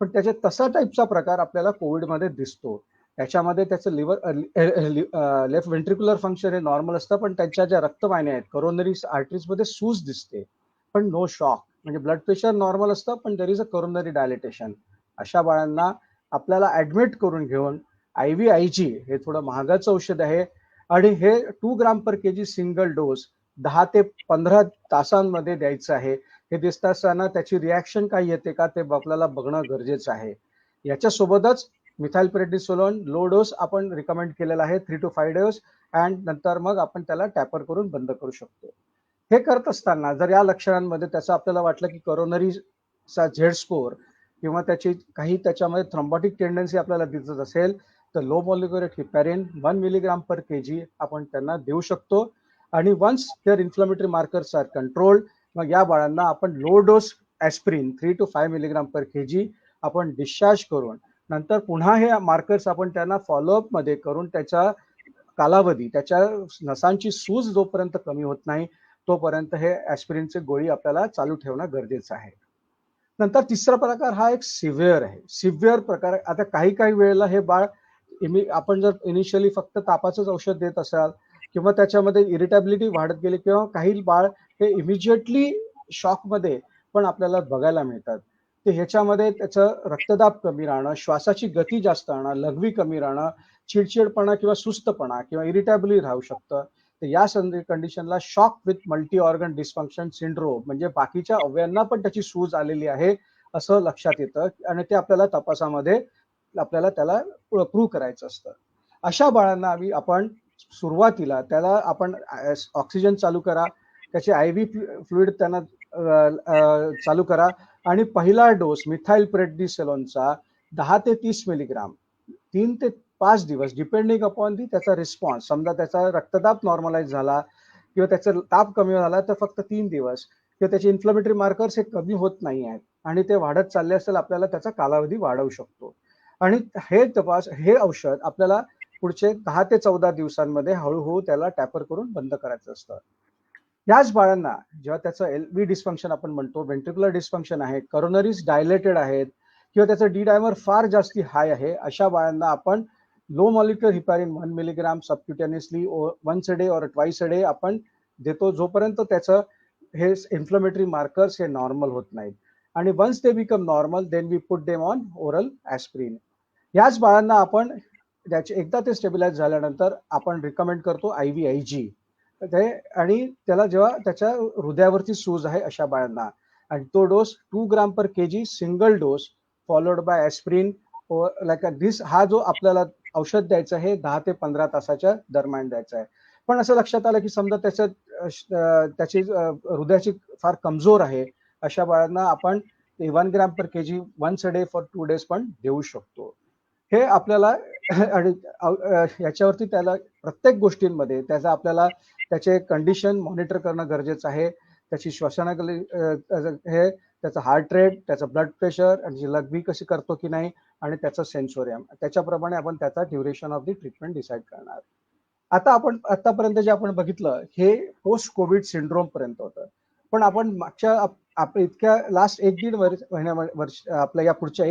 पण त्याच्या तसा टाईपचा प्रकार आपल्याला कोविडमध्ये दिसतो. त्याच्यामध्ये त्याचं लेफ्ट व्हेंट्रिक्युलर फंक्शन हे नॉर्मल असतं, पण त्यांच्या ज्या रक्तवाहिन्या आहेत करोनरी आर्टरीजमध्ये सूज दिसते, पण नो शॉक. म्हणजे ब्लड प्रेशर नॉर्मल असतं, पण देर इज अ करोनरी डायलिटेशन. अशा बाळांना आपल्याला ऍडमिट करून घेऊन IVIG हे थोडं महागाचं औषध आहे आणि हे 2 ग्राम पर kg सिंगल डोस 10 ते 15 तासांमध्ये द्यायचं आहे. हे दिसत असताना त्याची रिॲक्शन काय येते का ते आपल्याला बघणं गरजेचं आहे. याच्यासोबतच मिथाइल प्रेडनिसोलोन लो डोस आपण रिकमेंड केलेला आहे 3 to 5 डेज, अँड नंतर मग आपण त्याला टॅपर करून बंद करू शकतो. हे करत असताना जर या लक्षणांमध्ये त्याचं आपल्याला वाटलं की करोनरीचा झेड स्कोर किंवा त्याची काही त्याच्यामध्ये थ्रोम्बोटिक टेंडन्सी आपल्याला दिसत असेल, तर low molecular heparin 1 milligram per kg आपण त्यांना देऊ शकतो. आणि once there inflammatory markers are controlled, मग या बाळांना आपण low dose aspirin 3 to 5 milligram per kg आपण डिस्चार्ज करून नंतर पुन्हा हे मार्कर्स आपण त्यांना फॉलोअप मध्ये करून त्याचा कालावधी, त्याच्या नसांची सूज जोपर्यंत कमी होत नाही तोपर्यंत हे ॲस्पिरिनचे गोळी आपल्याला चालू ठेवणं गरजेचं आहे. नंतर तिसरा प्रकार हा एक सिव्हिअर आहे. सिव्हिअर प्रकार, आता काही वेळेला हे बाळ आपण जर इनिशियली फक्त तापाचंच औषध देत असाल किंवा त्याच्यामध्ये इरिटेबिलिटी वाढत गेली किंवा काही बाळ हे इमिजिएटली शॉकमध्ये पण आपल्याला बघायला मिळतात. तर ह्याच्यामध्ये त्याचं रक्तदाब कमी राहणं, श्वासाची गती जास्त राहणं, लघवी कमी राहणं, चिडचिडपणा किंवा सुस्तपणा किंवा इरिटेबिलिटी राहू शकतं. तर या कंडिशनला shock with multi organ dysfunction syndrome, म्हणजे बाकीच्या अवयवांना पण त्याची सूज आलेली आहे असं लक्षात येतं आणि ते आपल्याला तपासामध्ये आपल्याला त्याला प्रूव्ह करायचं असतं. अशा बाळांना आपण सुरुवातीला त्याला आपण ऑक्सिजन चालू करा, त्याचे IV फ्लुइड त्यांना चालू करा आणि पहिला डोस मिथाइल प्रेडनिसोलोनचा 10 ते 30 मिलीग्राम 3 ते 5 दिवस डिपेंडिंग अपॉन त्याचा रिस्पॉन्स. समजा त्याचा रक्तदाब नॉर्मलाइज झाला किंवा त्याचा ताप कमी झाला तर फक्त 3 दिवस, किंवा त्याचे इन्फ्लेमेटरी मार्कर्स हे कमी होत नाही आहेत आणि ते वाढत चालले असेल, आपल्याला त्याचा कालावधी वाढवू शकतो. आणि हे औषध आपल्याला पुढचे 10 ते 14 दिवसांमध्ये हळूहळू त्याला टॅपर करून बंद करायचं असतं. याच बाळांना जेव्हा त्याचं LV डिस्फंक्शन आपण म्हणतो, व्हेंट्रिक्युलर डिस्फंक्शन आहे, करोनरीज डायलेटेड आहेत किंवा त्याचं डी डायमर फार जास्ती हाय आहे, अशा बाळांना आपण low molecular heparin 1 milligram subcutaneously 1 day और ट्वाइस अ डे आपण देतो, जोपर्यंत त्याचं हे इन्फ्लमेटरी मार्कर्स हे नॉर्मल होत नाहीत. आणि once they become normal then we put them on oral aspirin. याच बाळांना आपण त्याचे एकदा ते स्टेबिलाइज झाल्यानंतर आपण रिकमेंड करतो IVIG ते, आणि त्याला जेव्हा त्याच्या हृदयावरती सूज आहे अशा बाळांना, आणि तो dose 2 gram per KG single dose followed by aspirin like this. हा जो आपल्याला औषध द्यायचं आहे 10 ते 15 तासाच्या दरम्यान द्यायचं आहे. पण असं लक्षात आलं की समजा त्याची हृदयाची फार कमजोर आहे, अशा बाळांना आपण 1 ग्राम per KG 1 day for 2 days पण देऊ शकतो. हे आपल्याला आणि याच्यावरती त्याला प्रत्येक गोष्टींमध्ये त्याचा आपल्याला त्याचे कंडिशन मॉनिटर करणं गरजेचं आहे. त्याची श्वसनागली हे त्याचं हार्ट रेट, त्याचं ब्लड प्रेशर आणि लघवी कशी करतो की नाही, आणि त्याचं सेन्सोरियम, त्याच्याप्रमाणे आपण त्याचा duration of the treatment decide करणार. आता आपण आतापर्यंत जे आपण बघितलं हे पोस्ट कोविड सिंड्रोम पर्यंत होतं. पण आपण मागच्या इतक्या लास्ट 1-1.5 वर्ष आपल्या या पुढच्या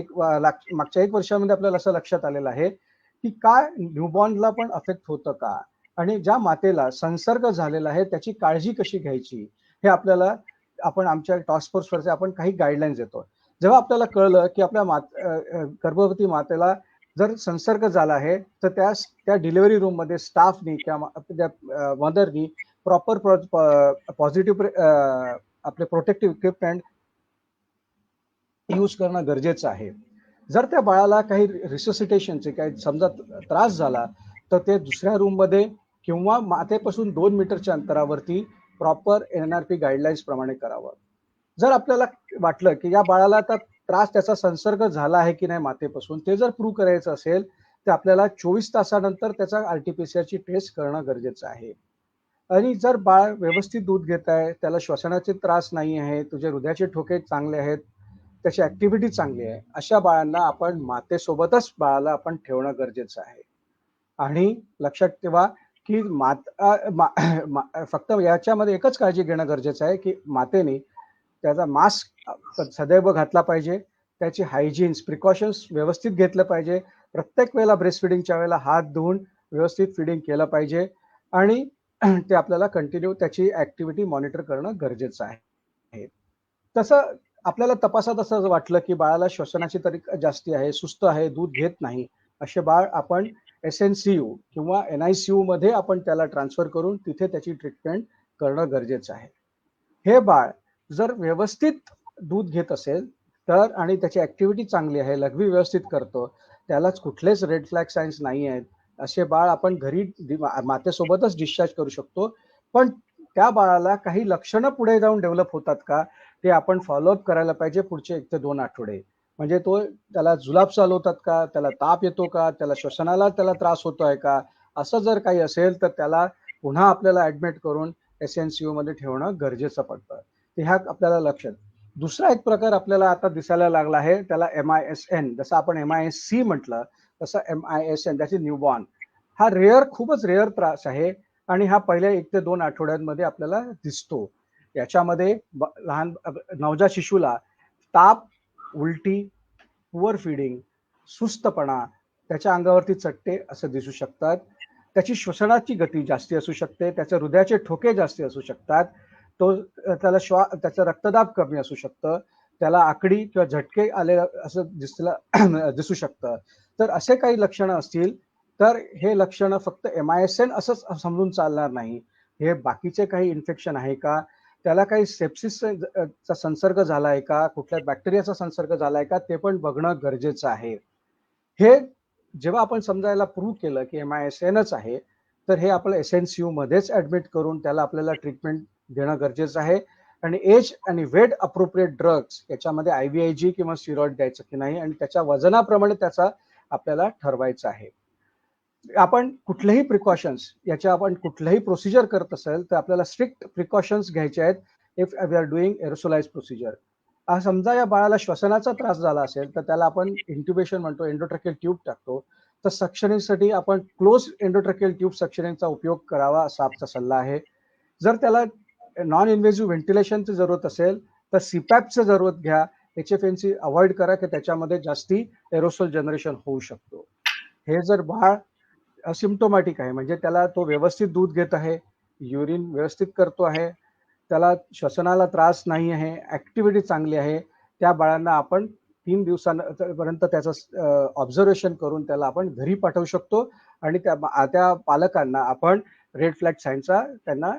मागच्या 1 वर्षामध्ये आपल्याला असं लक्षात आलेलं आहे की काय न्यूबॉर्नला पण अफेक्ट होतं का, आणि ज्या मातेला संसर्ग झालेला आहे त्याची काळजी कशी घ्यायची, हे आपल्याला आपण आमच्या टास्क फोर्सवरचे आपण काही गाईडलाईन्स देतो. जेव्हा आपल्याला कळलं की आपल्या गर्भवती मातेला जर संसर्ग झाला आहे तर त्या डिलिव्हरी रूम मध्ये स्टाफनी किंवा त्या मदरनी प्रॉपर पॉझिटिव्ह आपले प्रोटेक्टिव्ह इक्विपमेंट यूज करणं गरजेचं आहे. जर त्या बाळाला काही रिसोसिटेशनचे काही समजा त्रास झाला तर ते दुसऱ्या रूम मध्ये किंवा मातेपासून 2 मीटरच्या अंतरावरती प्रॉपर NRP गाईडलाईन्स प्रमाणे करावं. जर आपल्याला वाटलं की या बाळाला आता त्रास त्याचा संसर्ग झाला आहे की नाही मातेपासून, ते जर प्रूव्ह करायचं असेल तर आपल्याला 24 तासानंतर त्याचा RT-PCR ची टेस्ट करणं गरजेचं आहे. आणि जर बाळ व्यवस्थित दूध घेत आहे, त्याला श्वसनाचे त्रास नाही आहे, तुझे हृदयाचे ठोके चांगले आहेत, त्याची ऍक्टिव्हिटी चांगली आहे, अशा बाळांना आपण मातेसोबतच बाळाला आपण ठेवणं गरजेचं आहे. आणि लक्षात ठेवा की फक्त याच्यामध्ये एकच काळजी घेणं गरजेचं आहे की मातेने त्याचा मास्क सदैव घातला पाहिजे, त्याची हायजीन्स प्रिकॉशन्स व्यवस्थित घेतलं पाहिजे, प्रत्येक वेळेला ब्रेस्ट फिडिंगच्या वेळेला हात धुवून व्यवस्थित फिडिंग केलं पाहिजे, आणि ते आपल्याला कंटिन्यू त्याची ऍक्टिव्हिटी मॉनिटर करणं गरजेचं आहे. तसं आपल्याला तपासात असं वाटलं की बाळाला श्वसनाची तरी जास्ती आहे, सुस्त आहे, दूध घेत नाही, असे बाळ आपण SNCU किंवा NICU मध्ये आपण त्याला ट्रान्सफर करून तिथे त्याची ट्रीटमेंट करणं गरजेचं आहे. हे बाळ जर व्यवस्थित दूध घेत असेल तर, आणि त्याची ऍक्टिव्हिटी चांगली आहे, लघवी व्यवस्थित करतो, त्यालाच कुठलेच रेड फ्लॅग सायन्स नाही आहेत, असे बाळ आपण घरी मातेसोबतच डिस्चार्ज करू शकतो. पण त्या बाळाला काही लक्षणं पुढे जाऊन डेव्हलप होतात का ते आपण फॉलोअप करायला पाहिजे पुढचे 1 ते 2 आठवडे. म्हणजे त्याला जुलाब चालू होतात का, त्याला ताप येतो का, त्याला श्वसनाला त्रास होतोय का, असं जर काही असेल तर त्याला पुन्हा आपल्याला ऍडमिट करून SNCU मध्ये ठेवणं गरजेचं पडतं. ह्या आपल्याला लक्षात. दुसरा एक प्रकार आपल्याला आता दिसायला लागला आहे, त्याला MISN, जसं आपण MISC म्हटलं तसं MISN, त्याची न्यूबॉर्न. हा खूपच रेअर त्रास आहे आणि हा पहिल्या 1 ते 2 आठवड्यांमध्ये आपल्याला दिसतो. याच्यामध्ये लहान नवजात शिशूला ताप, उलटी, पुअर फिडिंग, सुस्तपणा, त्याच्या अंगावरती चट्टे असं दिसू शकतात. त्याची श्वसनाची गती जास्ती असू शकते, त्याच्या हृदयाचे ठोके जास्ती असू शकतात, त्याचं रक्तदाब कमी असू शकतं, त्याला आकडी किंवा झटके आले असं दिसू शकतं. तर असे काही लक्षणं असतील तर हे लक्षणं फक्त MISN असंच समजून चालणार नाही. हे बाकीचे काही इन्फेक्शन आहे का, त्याला काही सेप्सिसचा संसर्ग झाला आहे का, कुठल्या बॅक्टेरियाचा संसर्ग झाला आहे का, ते पण बघणं गरजेचं आहे. हे जेव्हा आपण समजायला प्रूव्ह केलं की MISNच आहे तर हे आपलं SNCU मध्येच ऍडमिट करून त्याला आपल्याला ट्रीटमेंट देणं गरजेचं आहे. आणि एज आणि वेट अप्रोप्रिएट ड्रग्स याच्यामध्ये IVIG किंवा स्टिरॉइड द्यायचं की नाही, आणि त्याच्या वजनाप्रमाणे त्याचा आपल्याला ठरवायचं आहे. आपण कुठलेही प्रिकॉशन्स आपण कुठलंही प्रोसिजर करत असेल तर आपल्याला स्ट्रिक्ट प्रिकॉशन्स घ्यायचे आहेत. If we are doing aerosolise procedure, समजा या बाळाला श्वसनाचा त्रास झाला असेल तर त्याला आपण इंट्युबेशन म्हणतो, एंडोट्रॅकियल ट्यूब टाकतो, तर सक्शनिंगसाठी आपण क्लोज एंडोट्रॅकियल ट्यूब सक्शनिंगचा उपयोग करावा असा आमचा सल्ला आहे. जर त्याला नॉन इन्व्हेसिव्ह व्हेंटिलेशनची जरूरत असेल तर CPAPची जरूरत घ्या, HFNC अवॉइड करा की त्याच्यामध्ये जास्ती एरोसोल जनरेशन होऊ शकतो. हे जर बाळ असिम्प्टोमॅटिक आहे म्हणजे त्याला तो व्यवस्थित दूध घेत आहे, युरिन व्यवस्थित करतो आहे, त्याला श्वसनाला त्रास नाही आहे, ऍक्टिव्हिटी चांगली आहे, त्या बाळांना आपण 3 दिवसांपर्यंत त्याचं ऑब्झर्वेशन करून त्याला आपण घरी पाठवू शकतो आणि त्या पालकांना आपण रेड फ्लॅग साईनचा त्यांना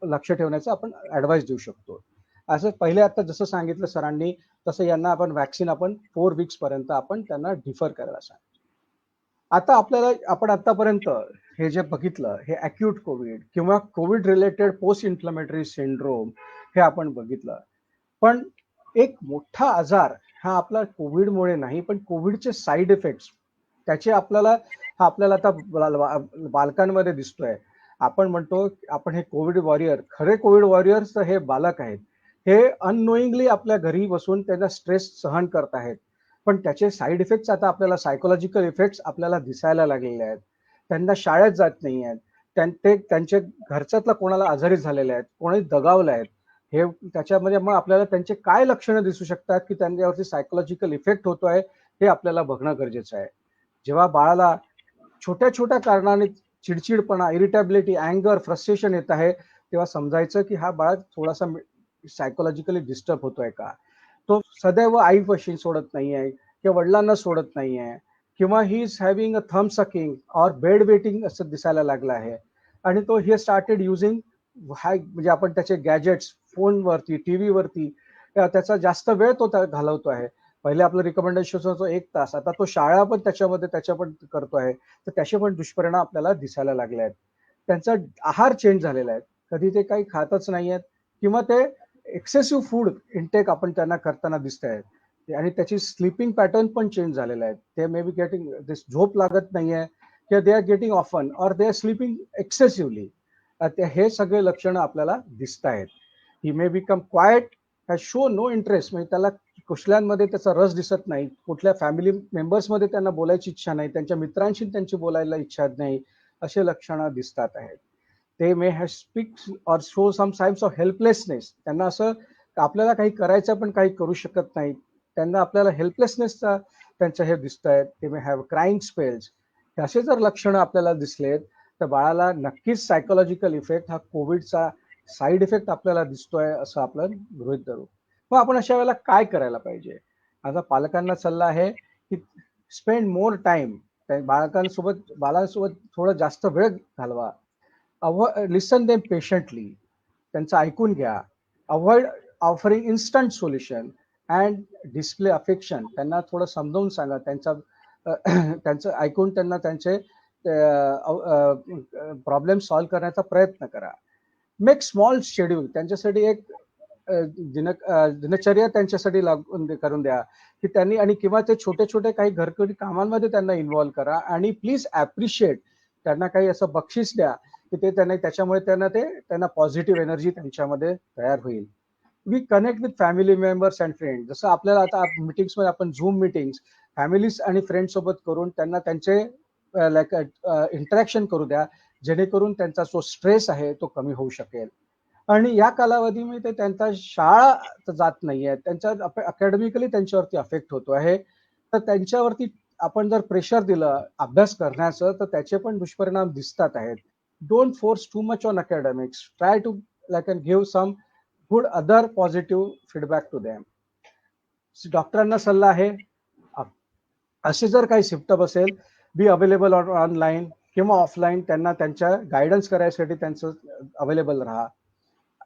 लक्ष ठेवण्याचा आपण ऍडवाइस देऊ शकतो. असं पहिले आता जसं सांगितलं सरांनी तसं यांना आपण वॅक्सिन आपण 4 वीक्स पर्यंत आपण त्यांना डिफर करायला सांगितलं. आता आपण आतापर्यंत हे जे बघितलं हे अक्यूट कोविड किंवा Covid related post inflammatory syndrome हे आपण बघितलं. पण एक मोठा आजार हा आपला कोविडमुळे नाही पण कोविडचे साईड इफेक्ट्स त्याचे आपल्याला आता बालकांमध्ये दिसतोय. आपण म्हणतो आपण हे कोविड वॉरियर, खरे कोविड वॉरियर्स हे बालक आहेत. हे अननोईंगली आपल्या घरी बसून त्यांचा स्ट्रेस सहन करत आहेत. पण त्याचे साईड इफेक्ट्स आता आपल्याला सायकोलॉजिकल इफेक्ट्स आपल्याला दिसायला लागलेले आहेत. त्यांना शाळेत जात नाही आहेत. त्यांचे घरच्यातला कोणाला आजारी झालेले आहेत, कोणी दगावले आहेत. हे त्याच्यामध्ये मग आपल्याला त्यांचे काय लक्षणं दिसू शकतात की त्यांच्यावरती सायकोलॉजिकल इफेक्ट होतोय हे आपल्याला बघणं गरजेचं आहे. जेव्हा बाळाला छोट्या छोट्या कारणाने चिडचिडपणा, इरिटेबिलिटी, अँगर, फ्रस्ट्रेशन येत आहे तेव्हा समजायचं की हा बाळ थोडासा सायकोलॉजिकली डिस्टर्ब होतोय का. तो सदैव आईपाशी सोडत नाहीये किंवा वडिलांना सोडत नाहीये किंवा he is having a thumb sucking और बेड वेटिंग असं दिसायला लागलं आहे आणि तो ही स्टार्टेड युझिंग म्हणजे आपण त्याचे गॅजेट्स फोनवरती, टीव्हीवरती त्याचा जास्त वेळ तो घालवतो आहे. पहिले आपलं रिकमेंडेशन होतं 1 तास, आता तो शाळा पण त्याच्या पण करतो आहे. तर त्याचे पण दुष्परिणाम आपल्याला दिसायला लागले आहेत. त्यांचा आहार चेंज झालेला आहे. कधी ते काही खातच नाही आहेत किंवा ते एक्सेसिव्ह फूड इंटेक आपण त्यांना करताना दिसत आहे आणि त्याची स्लीपिंग पॅटर्न पण चेंज झालेला आहे. ते मे बी गेटिंग झोप लागत नाहीये किंवा दे आर गेटिंग ऑफन और दे आर स्लीपिंग एक्सेसिव्हली. हे सगळे लक्षणं आपल्याला दिसत आहेत. He may become quiet, has show no interest, म्हणजे त्याला कुठल्यांमध्ये त्याचा रस दिसत नाही, कुठल्या फॅमिली मेंबर्समध्ये त्यांना बोलायची इच्छा नाही, त्यांच्या मित्रांशी त्यांची बोलायला इच्छा नाही, असे लक्षणं दिसतात आहेत. ते may have speak or show some signs of helplessness. त्यांना असं आपल्याला काही करायचं पण काही करू शकत नाही. त्यांना आपल्याला हेल्पलेसनेसचा त्यांचं हे दिसत आहेत. ते मे हॅव क्राईंग स्पेल्स. असे जर लक्षणं आपल्याला दिसलेत तर बाळाला नक्कीच सायकोलॉजिकल इफेक्ट हा कोविडचा साईड इफेक्ट आपल्याला दिसतोय असं आपण गृहीत धरू. मग आपण अशा वेळेला काय करायला पाहिजे. आता पालकांना सल्ला आहे की स्पेंड मोर टाइम, बाळांसोबत थोडं जास्त वेळ घालवा. लिसन देम पेशंटली, त्यांचं ऐकून घ्या. Avoid offering instant solution and display affection. त्यांना थोडं समजावून सांगा, त्यांचं ऐकून त्यांना त्यांचे प्रॉब्लेम सॉल्व्ह करण्याचा प्रयत्न करा. मेक स्मॉल शेड्यूल, त्यांच्यासाठी एक दिनचर्या त्यांच्यासाठी लागून करून द्या की त्यांनी, आणि किंवा ते छोटे छोटे काही घरगुती कामांमध्ये त्यांना इन्व्हॉल्व करा आणि प्लीज ॲप्रिशिएट, त्यांना काही असं बक्षीस द्या की ते त्याच्यामुळे त्यांना पॉझिटिव्ह एनर्जी त्यांच्यामध्ये तयार होईल. We connect with family members and friend. जसं आपल्याला आता मीटिंग्समध्ये आपण झूम मीटिंग्स फॅमिलीज आणि फ्रेंड सोबत करून त्यांना त्यांचे लाईक इंटरॅक्शन करू द्या, जेणेकरून त्यांचा जो स्ट्रेस आहे तो कमी होऊ शकेल. आणि या कालावधीमध्ये ते त्यांचा शाळा जात नाहीये, त्यांच्या अकॅडमिकली त्यांच्यावरती अफेक्ट होतो आहे. तर त्यांच्यावरती आपण जर प्रेशर दिलं अभ्यास करण्याचं तर त्याचे पण दुष्परिणाम दिसतात आहेत. Don't force too much on academics. Try to like and give some good other positive feedback to them. डॉक्टरांना सल्ला आहे, असे जर काही सिम्पटम असेल, बी अवेलेबल ऑनलाईन किंवा ऑफलाईन, त्यांना त्यांच्या गायडन्स करायसाठी त्यांचं अवेलेबल राहा.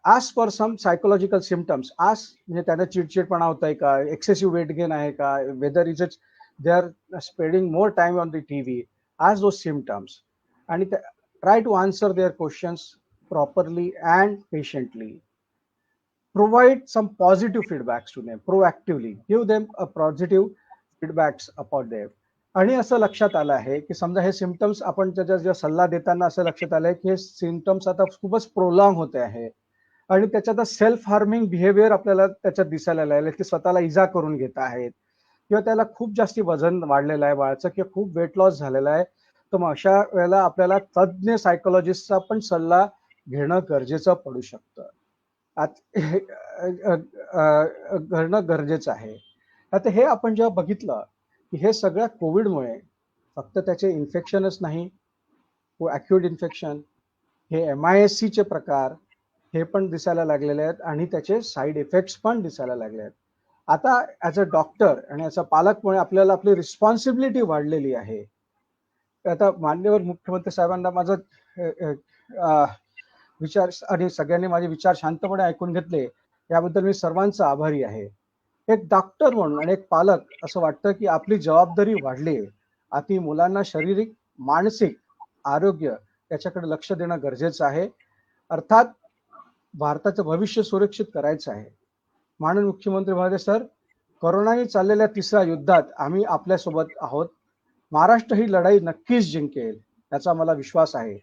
Ask for some psychological symptoms. म्हणजे त्यांना चिडचिडपणा होत आहे का, एक्सेसिव्ह वेट गेन आहे का, whether is it they are spending more time on the TV. Ask those symptoms आणि try to answer their questions properly and patiently. Provide some positive feedbacks to them proactively. Give them a positive feedbacks about them. आणि असं लक्षात आलं आहे की समजा हे symptoms आपण त्याच्या सल्ला देताना असं लक्षात आलंय की हे सिम्पटम्स आता खूपच प्रोलॉंग होते आहे आणि त्याच्यात सेल्फ हार्मिंग बिहेवियर आपल्याला त्याच्यात दिसायला लागले की स्वतःला इजा करून घेत आहेत किंवा त्याला खूप जास्ती वजन वाढलेलं आहे बाळाचं किंवा खूप वेट लॉस झालेला आहे. तर मग अशा वेळेला आपल्याला तज्ज्ञ सायकोलॉजिस्टचा पण सल्ला घेणं गरजेचं पडू शकतं. करणं गरजेचं आहे. आता हे आपण जेव्हा बघितलं की हे सगळ्या कोविडमुळे फक्त त्याचे इन्फेक्शनच नाही, ॲक्यूट इन्फेक्शन, हे MISCचे प्रकार हे पण दिसायला लागलेले आहेत आणि त्याचे साईड इफेक्ट्स पण दिसायला लागले आहेत. आता ॲज अ डॉक्टर आणि ॲज अ पालकमुळे आपल्याला आपली रिस्पॉन्सिबिलिटी वाढलेली आहे. आता मान्यवर मुख्यमंत्री साहेबांना माझा विचार आणि सगळ्यांनी माझे विचार शांतपणे ऐकून घेतले याबद्दल मी सर्वांचा आभारी आहे. एक डॉक्टर म्हणून आणि एक पालक असं वाटतं की आपली जबाबदारी वाढली आहे. आता मुलांना शारीरिक, मानसिक आरोग्य याच्याकडे लक्ष देणं गरजेचं आहे. अर्थात भारताचं भविष्य सुरक्षित करायचं आहे. माननीय मुख्यमंत्री महोदय सर, कोरोनाने चाललेल्या तिसऱ्या युद्धात आम्ही आपल्यासोबत आहोत. महाराष्ट्र ही लढाई नक्कीच जिंकेल याचा मला विश्वास आहे.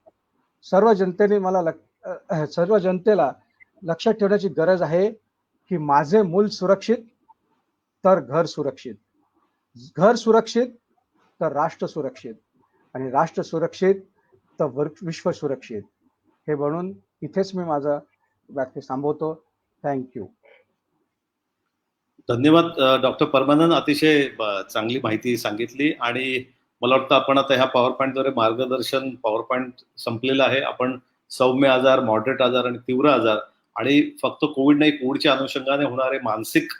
सर्व जनतेला लक्षात ठेवण्याची गरज आहे की माझे मूल सुरक्षित तर घर सुरक्षित, घर सुरक्षित तर राष्ट्र सुरक्षित आणि राष्ट्र सुरक्षित तर विश्व सुरक्षित. हे म्हणून इथेच मी माझा व्याख्या थांबवतो. थँक्यू. धन्यवाद डॉक्टर परमानंद, अतिशय चांगली माहिती सांगितली. आणि मला वाटतं आपण आता ह्या पॉवर पॉईंटद्वारे मार्गदर्शन पॉवर पॉईंट संपलेलं आहे. आपण सौम्य आजार, मॉडरेट आजार आणि तीव्र आजार आणि फक्त कोविड नाही, कोविडच्या अनुषंगाने होणारे मानसिक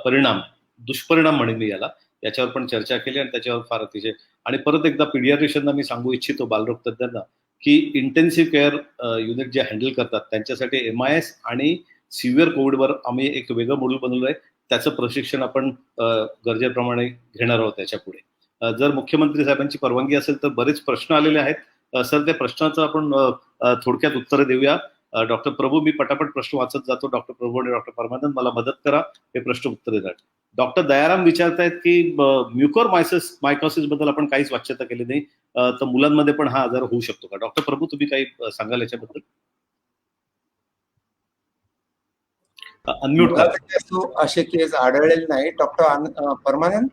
परिणाम, दुष्परिणाम म्हणेन मी याच्यावर पण चर्चा केली आणि त्याच्यावर फार अतिशय. आणि परत एकदा पीडियाट्रिशियनना मी सांगू इच्छितो, बालरोग तज्ज्ञांना, की इंटेन्सिव्ह केअर युनिट जे हँडल करतात त्यांच्यासाठी MIS आणि सिव्हिअर कोविडवर आम्ही एक वेगळं मॉड्यूल बनवलं आहे. त्याचं प्रशिक्षण आपण गरजेप्रमाणे घेणार आहोत त्याच्या पुढे. जर मुख्यमंत्री साहेबांची परवानगी असेल तर बरेच प्रश्न आलेले आहेत. सर, त्या प्रश्नाचं आपण थोडक्यात उत्तरं देऊया. डॉक्टर प्रभू, मी पटापट प्रश्न वाचत जातो. डॉक्टर प्रभू आणि डॉक्टर परमानंद मला मदत करा हे प्रश्न उत्तर देतात. डॉक्टर दयाराम विचारतायत की म्युकर मायकोसिस बद्दल आपण काहीच वाच्यता केली नाही, तर मुलांमध्ये पण हा आजार होऊ शकतो का? डॉक्टर प्रभू, तुम्ही काही सांगाल याच्याबद्दल? अनम्यूट करा. असे केस आढळलेले नाही. डॉक्टर परमानंद,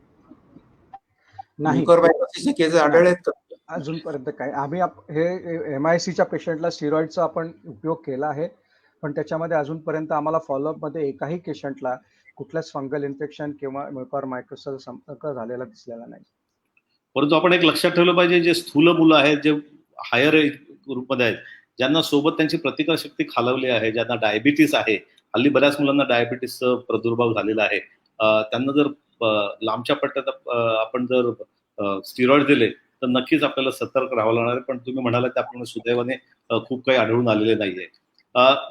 नाही, म्युकरमायकोसिसचे केस आढळलेत का? अजूनपर्यंत काय आम्ही हे MICच्या पेशंटला स्टिरॉइडचा आपण उपयोग केला आहे, पण त्याच्यामध्ये अजूनपर्यंत आम्हाला फॉलोअपमध्ये एकाही पेशंटला कुठल्याच फंगल इन्फेक्शन किंवा म्युकरमायकोसिसचा संपर्क झालेला दिसलेला नाही. परंतु आपण एक लक्षात ठेवलं पाहिजे, जे स्थूल मुलं आहेत, जे हायर ग्रुपमध्ये आहेत, ज्यांना सोबत त्यांची प्रतिकारशक्ती खालावली आहे, ज्यांना डायबिटीस आहे, हल्ली बऱ्याच मुलांना डायबिटीसचा प्रादुर्भाव झालेला आहे, त्यांना जर लांबच्या पट्ट्यात आपण जर स्टिरॉइड दिले तर नक्कीच आपल्याला सतर्क राहावं लागणार आहे. पण तुम्ही म्हणाला त्याप्रमाणे सुदैवाने खूप काही आढळून आलेले नाहीये.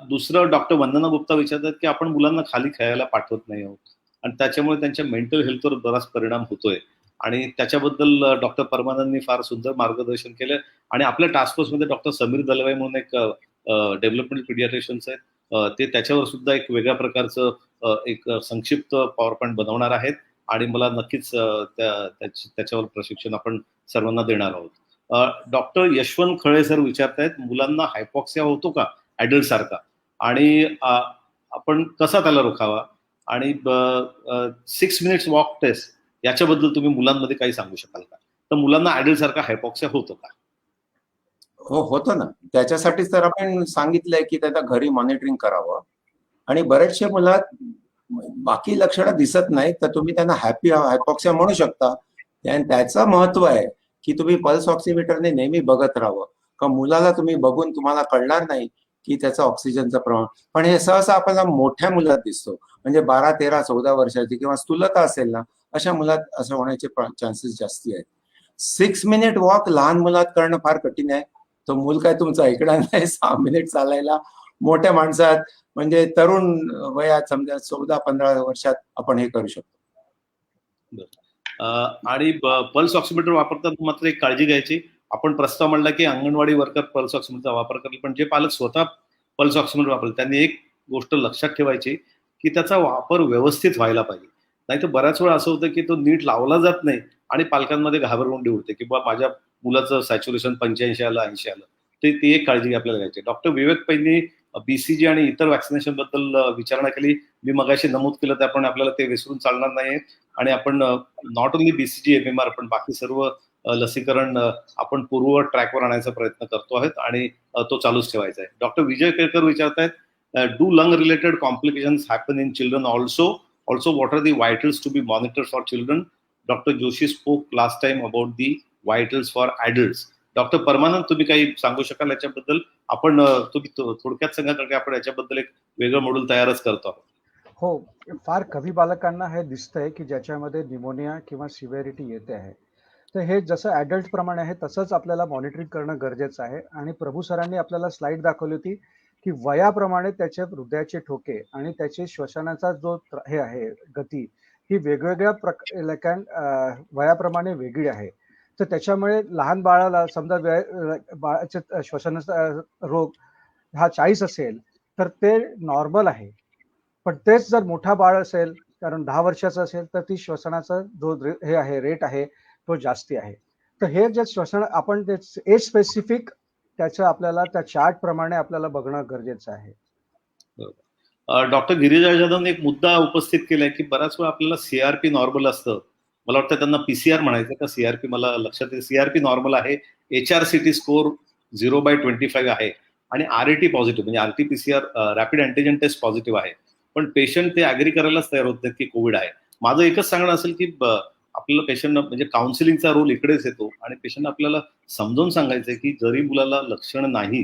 दुसरं डॉक्टर वंदना गुप्ता विचारतात की आपण मुलांना खाली खेळायला पाठवत नाही आहोत आणि त्याच्यामुळे त्यांच्या मेंटल हेल्थवर बराच परिणाम होतोय. आणि त्याच्याबद्दल डॉक्टर परमानंदनी फार सुंदर मार्गदर्शन केलं. आणि आपल्या टास्क फोर्समध्ये डॉक्टर समीर दलवाई म्हणून एक डेव्हलपमेंट पीडियाट्रिशियन्स आहेत, ते त्याच्यावर सुद्धा एक वेगळ्या प्रकारचं एक संक्षिप्त पॉवर पॉईंट बनवणार आहेत आणि मला नक्कीच त्याच्यावर प्रशिक्षण आपण सर्वांना देणार आहोत. डॉक्टर यशवंत खळे सर विचारतायत, मुलांना हायपॉक्सिया होतो का ऍडल्ट सारखा आणि आपण कसा त्याला रोखावा? आणि 6 मिनिट्स वॉक टेस्ट याच्याबद्दल तुम्ही मुलांमध्ये काही सांगू शकाल का? तर मुलांना ऍडल्ट सारखा हायपॉक्सिया होतो का? हो, होतं ना. त्याच्यासाठीच तर आपण सांगितलंय की त्याचा घरी मॉनिटरिंग करावं. आणि बरेचसे मुलात बाकी लक्षणं दिसत नाहीत तर तुम्ही त्यांना हायपॉक्सिया म्हणू शकता. आणि त्याचं महत्व आहे की तुम्ही पल्स ऑक्सिमीटरने नेहमी बघत राहावं. का मुलाला तुम्ही बघून तुम्हाला कळणार नाही की त्याचं ऑक्सिजनचं प्रमाण. पण हे सहसा आपल्याला मोठ्या मुलात दिसतो, म्हणजे 12, 13, 14 वर्षाची किंवा स्थूलता असेल ना, अशा मुलात असं होण्याचे चान्सेस जास्ती आहेत. 6 मिनिट वॉक लहान मुलात करणं फार कठीण आहे. तो मूल काय तुमचं ऐकणार नाही 6 मिनिट चालायला. मोठ्या माणसात म्हणजे तरुण वयात समजा 14-15 वर्षात आपण हे करू शकतो. आणि पल्स ऑक्सिमीटर वापरताना मात्र एक काळजी घ्यायची. आपण प्रस्ताव मांडला की अंगणवाडी वर्कर पल्स ऑक्सिमीटरचा वापर करेल, पण जे पालक स्वतः पल्स ऑक्सिमीटर वापरतील त्यांनी एक गोष्ट लक्षात ठेवायची की त्याचा वापर व्यवस्थित व्हायला पाहिजे. नाही तर बऱ्याच वेळा असं होतं की तो नीट लावला जात नाही आणि पालकांमध्ये घाबरगुंडी उडते की बा माझ्या मुलाचं सॅच्युरेशन 85 आलं, 80 आलं. ती एक काळजी आपल्याला घ्यायची. डॉक्टर विवेक पैंनी BCG आणि इतर वॅक्सिनेशन बद्दल विचारणा केली. मी मगाशी नमूद केलं त्याप्रमाणे आपल्याला ते विसरून चालणार नाही. आणि आपण नॉट ओन्ली BCG, MMR पण बाकी सर्व लसीकरण आपण पूर्व ट्रॅकवर आणायचा प्रयत्न करतो आहोत आणि तो चालूच ठेवायचा आहे. डॉक्टर विजय केळकर विचारतायत Do lung related complications happen in children also what are the vitals to be monitored for children? Dr. Joshi spoke last time about the vitals for adults. Doctor Paramanand, तुम्ही काही सांगू शकाल याच्याबद्दल? आपण तुम्ही थोडक्यात सांगा, कारण की आपण याच्याबद्दल एक वेगळं मॉड्यूल तयारच करतो आहोत. हो, फार कमी बालकांना हे दिसतंय की ज्याच्यामध्ये निमोनिया किंवा सिव्हिरिटी येते आहे. तर हे जसं ॲडल्ट प्रमाणे आहे तसंच आपल्याला मॉनिटरिंग करणं गरजेचं आहे. आणि प्रभू सरांनी आपल्याला स्लाइड दाखवली होती की वयाप्रमाणे त्याचे हृदयाचे ठोके आणि त्याचे श्वसनाचा जो हे आहे गती ही वेगवेगळ्या वयाप्रमाणे वेगळी आहे. तर त्याच्यामुळे लहान बाळाला समजा बाळाचे श्वसनाचा रोग हा 40 असेल तर ते नॉर्मल आहे. पण तेच जर मोठा बाळ असेल, कारण 10 वर्षाचं असेल, तर ती श्वसनाचा जो हे आहे रेट आहे तो जास्ती आहे. तर हे जे श्वसन आपण ते एज स्पेसिफिक त्याचं आपल्याला त्या चार्ट प्रमाणे आपल्याला बघणं गरजेचं आहे. डॉक्टर गिरिजा जाधवने एक मुद्दा उपस्थित केलाय की बराच वेळा आपल्याला सीआरपी नॉर्मल असतं. मला वाटतं त्यांना पीसीआर म्हणायचं का सीआरपी, मला लक्षात येईल. सीआरपी नॉर्मल आहे, HRCT स्कोर 0/25 आहे आणि RAT पॉझिटिव्ह म्हणजे RT-PCR rapid antigen taste positive आहे. पण पेशंट ते ऍग्री करायलाच तयार होत नाहीत की कोविड आहे. माझं एकच सांगणं असेल की आपल्याला पेशंट म्हणजे काउन्सिलिंगचा रोल इकडेच येतो आणि पेशंट आपल्याला समजावून सांगायचंय की जरी मुलाला लक्षण नाही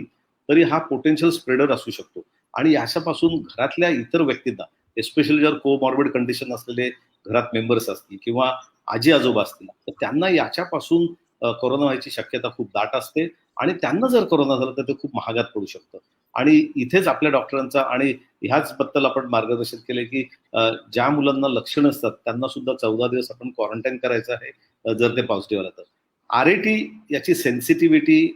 तरी हा पोटेन्शियल स्प्रेडर असू शकतो आणि याच्यापासून घरातल्या इतर व्यक्तींना, एस्पेशली जर कोमॉर्बिड कंडिशन असलेले घरात मेंबर्स असतील किंवा आजी आजोबा असतील तर त्यांना याच्यापासून कोरोना व्हायची शक्यता खूप दाट असते आणि त्यांना जर कोरोना झाला तर ते खूप महागात पडू शकतं. आणि इथेच आपल्या डॉक्टरांचा आणि ह्याच बद्दल आपण मार्गदर्शन केले की ज्या मुलांना लक्षण असतात त्यांना सुद्धा 14 दिवस आपण क्वारंटाईन करायचं आहे जर ते पॉझिटिव्ह आलं तर. RAT याची सेन्सिटिव्हिटी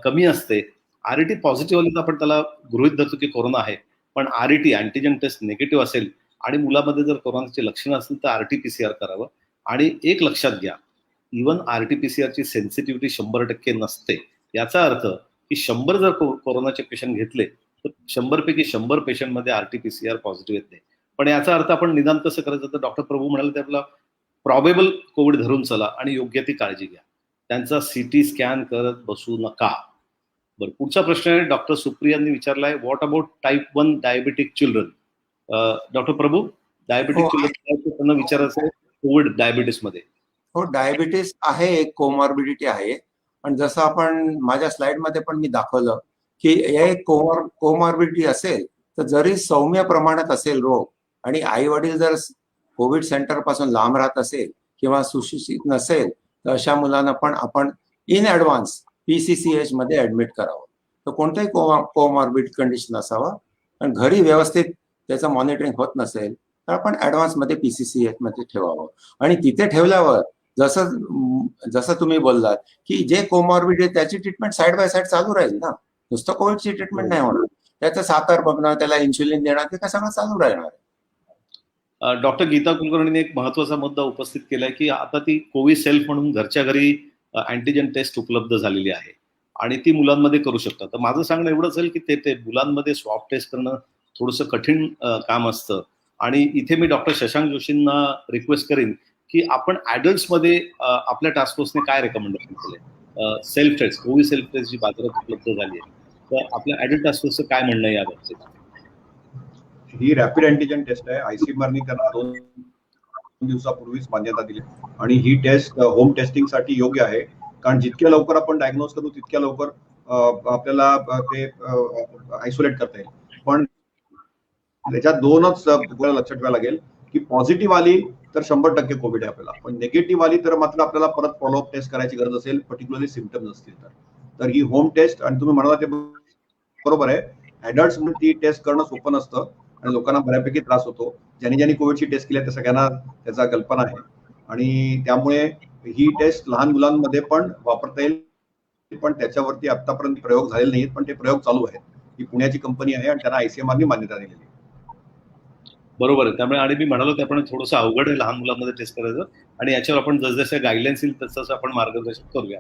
कमी असते. RAT पॉझिटिव्ह आली तर आपण त्याला गृहीत धरतो की कोरोना आहे, पण RAT अँटीजन टेस्ट निगेटिव्ह असेल आणि मुलामध्ये जर कोरोनाची लक्षणं असतील तर RT-PCR करावं. आणि एक लक्षात घ्या, इव्हन RT-PCR ची सेन्सिटिव्हिटी 100% नसते. याचा अर्थ की 100 जर कोरोनाचे पेशंट घेतले तर 100 पैकी 100 पेशंटमध्ये RT-PCR पॉझिटिव्ह येत नाही. पण याचा अर्थ आपण निदान कसं करायचं, तर डॉक्टर प्रभू म्हणाले ते आपला प्रॉबेबल कोविड धरून चला आणि योग्य ती काळजी घ्या. त्यांचा CT स्कॅन करत बसू नका. बरं, पुढचा प्रश्न आहे डॉक्टर सुप्रियांनी विचारलाय, what about type 1 diabetic children? Doctor Prabhu, diabetic children त्यांना विचारायचं आहे कोविड डायबिटीस मध्ये. हो, डायबिटीस आहे, एक कोमॉर्बिडिटी आहे. पण जसं आपण माझ्या स्लाइड मध्ये पण मी दाखवलं की हे कोमॉर्बिडिटी असेल तर जरी सौम्य प्रमाणात असेल रोग आणि आई वडील जर कोविड सेंटर पासून लांब राहत असेल किंवा सुशिक्षित नसेल तर अशा मुलांना पण आपण इन ऍडव्हान्स PCCH मध्ये ऍडमिट करावं. तर कोणतंही कोमॉर्बिड कंडिशन असावा आणि घरी व्यवस्थित त्याचं मॉनिटरिंग होत नसेल तर आपण ऍडव्हान्स मध्ये PCCH मध्ये ठेवावं. आणि तिथे ठेवल्यावर जसं तुम्ही बोललात की जे कोमॉर्बिड आहे त्याची ट्रीटमेंट साइड बाय साइड चालू राहील ना, नुसतं कोविडची ट्रीटमेंट नाही होणार. त्याचं साखर बघणं, त्याला इन्शुलिन देणं, ते काय सगळं चालू राहणार. डॉक्टर गीता कुलकर्णीने एक महत्वाचा मुद्दा उपस्थित केलाय की आता ती कोविसेल्फ म्हणून घरच्या घरी अँटीजन टेस्ट उपलब्ध झालेली आहे आणि ती मुलांमध्ये करू शकतात. तर माझं सांगणं एवढंच आहे की ते मुलांमध्ये स्वॅब टेस्ट करणं थोडंसं कठीण काम असतं. आणि इथे मी डॉक्टर शशांक जोशींना रिक्वेस्ट करेन की आपण ॲडल्ट्समध्ये आपल्या टास्क फोर्सने काय रेकमेंडेशन केले सेल्फ टेस्ट, कोविसेल्फ टेस्ट जी बाजारात उपलब्ध झाली आहे, तर आपल्या ॲडल्ट टास्क फोर्सचं काय म्हणणं आहे याबाबतीत? ही रॅपिड अँटीजन टेस्ट आहे. ICMR त्यांना 2 दिवसापूर्वीच मान्यता दिली आणि ही टेस्ट होम टेस्टिंग साठी योग्य आहे. कारण जितक्या लवकर आपण डायग्नोज करू तितक्या लवकर आपल्याला ते आयसोलेट करता येईल. पण त्याच्यात 2च लक्षात ठेवायला लागेल की पॉझिटिव्ह आली तर 100% कोविड आहे आपल्याला, पण निगेटिव्ह आली तर मात्र आपल्याला परत फॉलोअप टेस्ट करायची गरज असेल, पर्टिक्युलरली सिम्पटम्स असतील तर ही होम टेस्ट. आणि तुम्ही म्हणाला ते बरोबर आहे, ऍडल्ट्स मध्ये ती टेस्ट करणं सोपं नसतं आणि लोकांना बऱ्यापैकी त्रास होतो. ज्यांनी कोविडची टेस्ट केली त्या सगळ्यांना त्याचा कल्पना आहे आणि त्यामुळे ही टेस्ट लहान मुलांमध्ये पण वापरता येईल. पण त्याच्यावरती आतापर्यंत प्रयोग झालेले नाहीत, पण ते प्रयोग चालू आहेत. ही पुण्याची कंपनी आहे आणि त्यांना ICMR मान्यता दिलेली आहे. बरोबर आहे. त्यामुळे आणि मी म्हणालो की आपण थोडंसं अवघड आहे लहान मुलांमध्ये टेस्ट करायचं आणि याच्यावर आपण जसजसे गाईडलाईन्स येईल तसं आपण मार्गदर्शन करूया.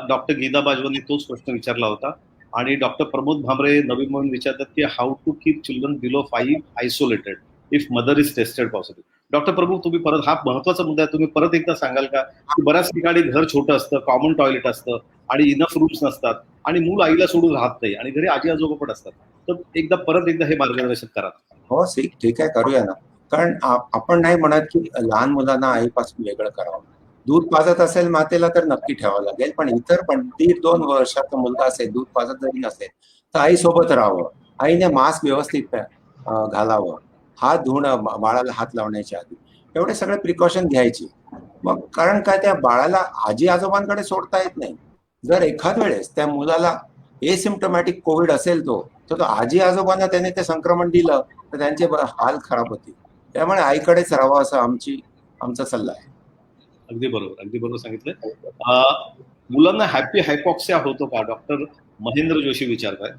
डॉक्टर गीता बाजवांनी तोच प्रश्न विचारला होता आणि डॉक्टर प्रमोद भामरे नवी म्हणून विचारतात की how to keep children below 5 isolated if mother is tested positive. Doctor Prabhu, तुम्ही परत हा महत्वाचा मुद्दा आहे, तुम्ही परत एकदा सांगाल का की बऱ्याच ठिकाणी घर छोटं असतं, कॉमन टॉयलेट असतं आणि इनफ रूम्स नसतात आणि मूल आईला सोडून राहत नाही आणि घरी आजी आजोबा पण असतात. तर परत एकदा हे मार्गदर्शन करा. हो ठीक आहे, करूया ना. कारण आपण नाही म्हणत की लहान मुलांना आईपासून वेगळं करावं. दूध पाजत असेल मातेला तर नक्की ठेवावं लागेल, पण इतर पण 1.5-2 वर्षाचा मुलगा असेल, दूध पाजत जरी नसेल तर आई सोबत राहावं. आईने मास्क व्यवस्थित घालावं, हात धुणं बाळाला हात लावण्याच्या आधी, एवढे सगळे प्रिकॉशन घ्यायची. मग कारण काय, त्या बाळाला आजी आजोबांकडे सोडता येत नाही. जर एखाद वेळेस त्या मुलाला एसिम्प्टोमॅटिक कोविड असेल तर तो आजी आजोबांना त्याने ते संक्रमण दिलं तर त्यांचे हाल खराब होतील. त्यामुळे आईकडेच राहावं असं आमचा सल्ला आहे. अगदी बरोबर सांगितलं. मुलांना हॅपी हायपॉक्सिया होतो का? डॉक्टर महेंद्र जोशी विचारताय.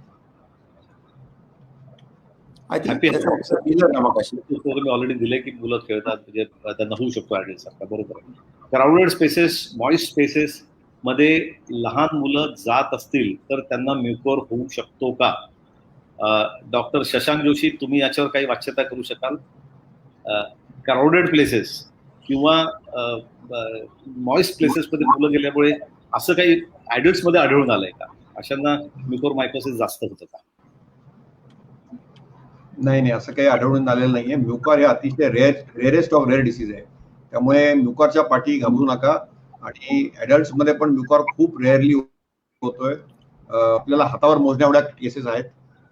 हॅपी हायपॉक्सिया दिलं ना मग अशी मी ऑलरेडी दिले की मुलं खेळतात म्हणजे त्यांना होऊ शकतो ऍडल्ट सारखा. बरोबर आहे. क्राऊडेड स्पेसेस, मॉइस्ट स्पेसेस मध्ये लहान मुलं जात असतील तर त्यांना म्युकोर होऊ शकतो का? डॉक्टर शशांक जोशी, तुम्ही याच्यावर काही वाच्यता करू शकाल? क्राऊडेड प्लेसेस किंवा मॉइस्ट प्लेसेस मध्ये मुलं गेल्यामुळे असं काही ऍडल्ट्स मध्ये आढळून आलंय का? अशांना म्युकोरमायकोसिस जास्त होतं का? नाही, असं काही आढळून आलेलं नाहीये. म्युकर हे अतिशय रेअरेस्ट ऑफ रेअर डिसीज आहे. त्यामुळे म्युकरच्या पाठी घाबरू नका. आणि ऍडल्ट्स मध्ये पण म्युकर खूप रेअरली होतोय. आपल्याला हातावर मोजण्या एवढ्या केसेस आहेत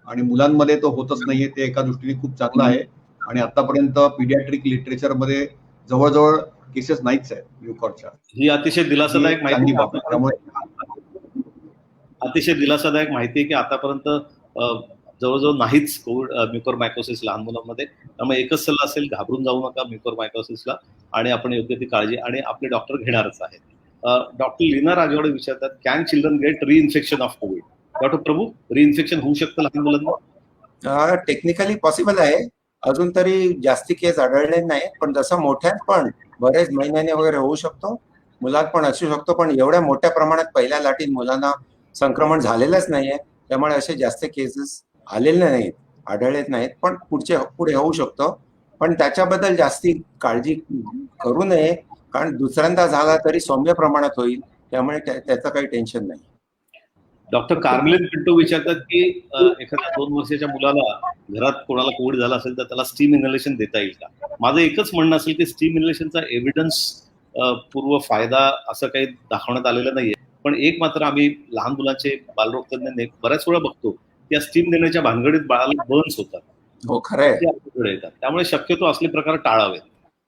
आणि मुलांमध्ये तो होतच नाहीये. ते एका दृष्टीने खूप चांगलं आहे. आणि आतापर्यंत पीडियाट्रिक लिटरेचर मध्ये जवळजवळ केसेस नाहीच आहेत म्युकरच्या. ही अतिशय दिलासादायक माहिती. त्यामुळे अतिशय दिलासादायक माहिती आहे की आतापर्यंत जवळजवळ नाहीच कोविड म्युकोरमायकोसिस लहान मुलांमध्ये. त्यामुळे एकच सल्ला असेल, घाबरून जाऊ नका म्युकोरमायकोसिसला आणि आपण योग्य ती काळजी, आणि आपले डॉक्टर घेणारच आहेत. डॉक्टर लीना राजवाडे विचारतात, can children get reinfection of COVID? Doctor Prabhu, reinfection होऊ शकतं लहान मुलांना? टेक्निकली पॉसिबल आहे. अजून तरी जास्ती केस आढळले नाही, पण जसं मोठ्यात पण बरेच महिन्याने वगैरे होऊ शकतो, मुलात पण असू शकतो. पण एवढ्या मोठ्या प्रमाणात पहिल्या लाटेत मुलांना संक्रमण झालेलंच नाहीये, त्यामुळे असे जास्त केसेस आलेले नाहीत, आढळलेत नाहीत. पण पुढे होऊ शकतो. पण त्याच्याबद्दल जास्ती काळजी करू नये, कारण दुसऱ्यांदा झाला तरी सौम्य प्रमाणात होईल, त्यामुळे त्याचं काही टेन्शन नाही. डॉक्टर कार्मेलिन पिंटो विचारतात की एखाद्या 2 वर्षाच्या मुलाला घरात कोणाला कोविड झाला असेल तर त्याला स्टीम इनहेलेशन देता येईल का? माझं एकच म्हणणं असेल की स्टीम इनहेलेशनचा एव्हिडन्स पूर्व फायदा असं काही दाखवण्यात आलेलं नाहीये. पण एक मात्र आम्ही लहान मुलांचे बालरोग तज्ञ बऱ्याच वेळा बघतो की स्टीम देण्याच्या भानगडीत बाळाला बर्न्स होतात. हो, खरंय. येतात. त्यामुळे शक्यतो असले प्रकार टाळावेत.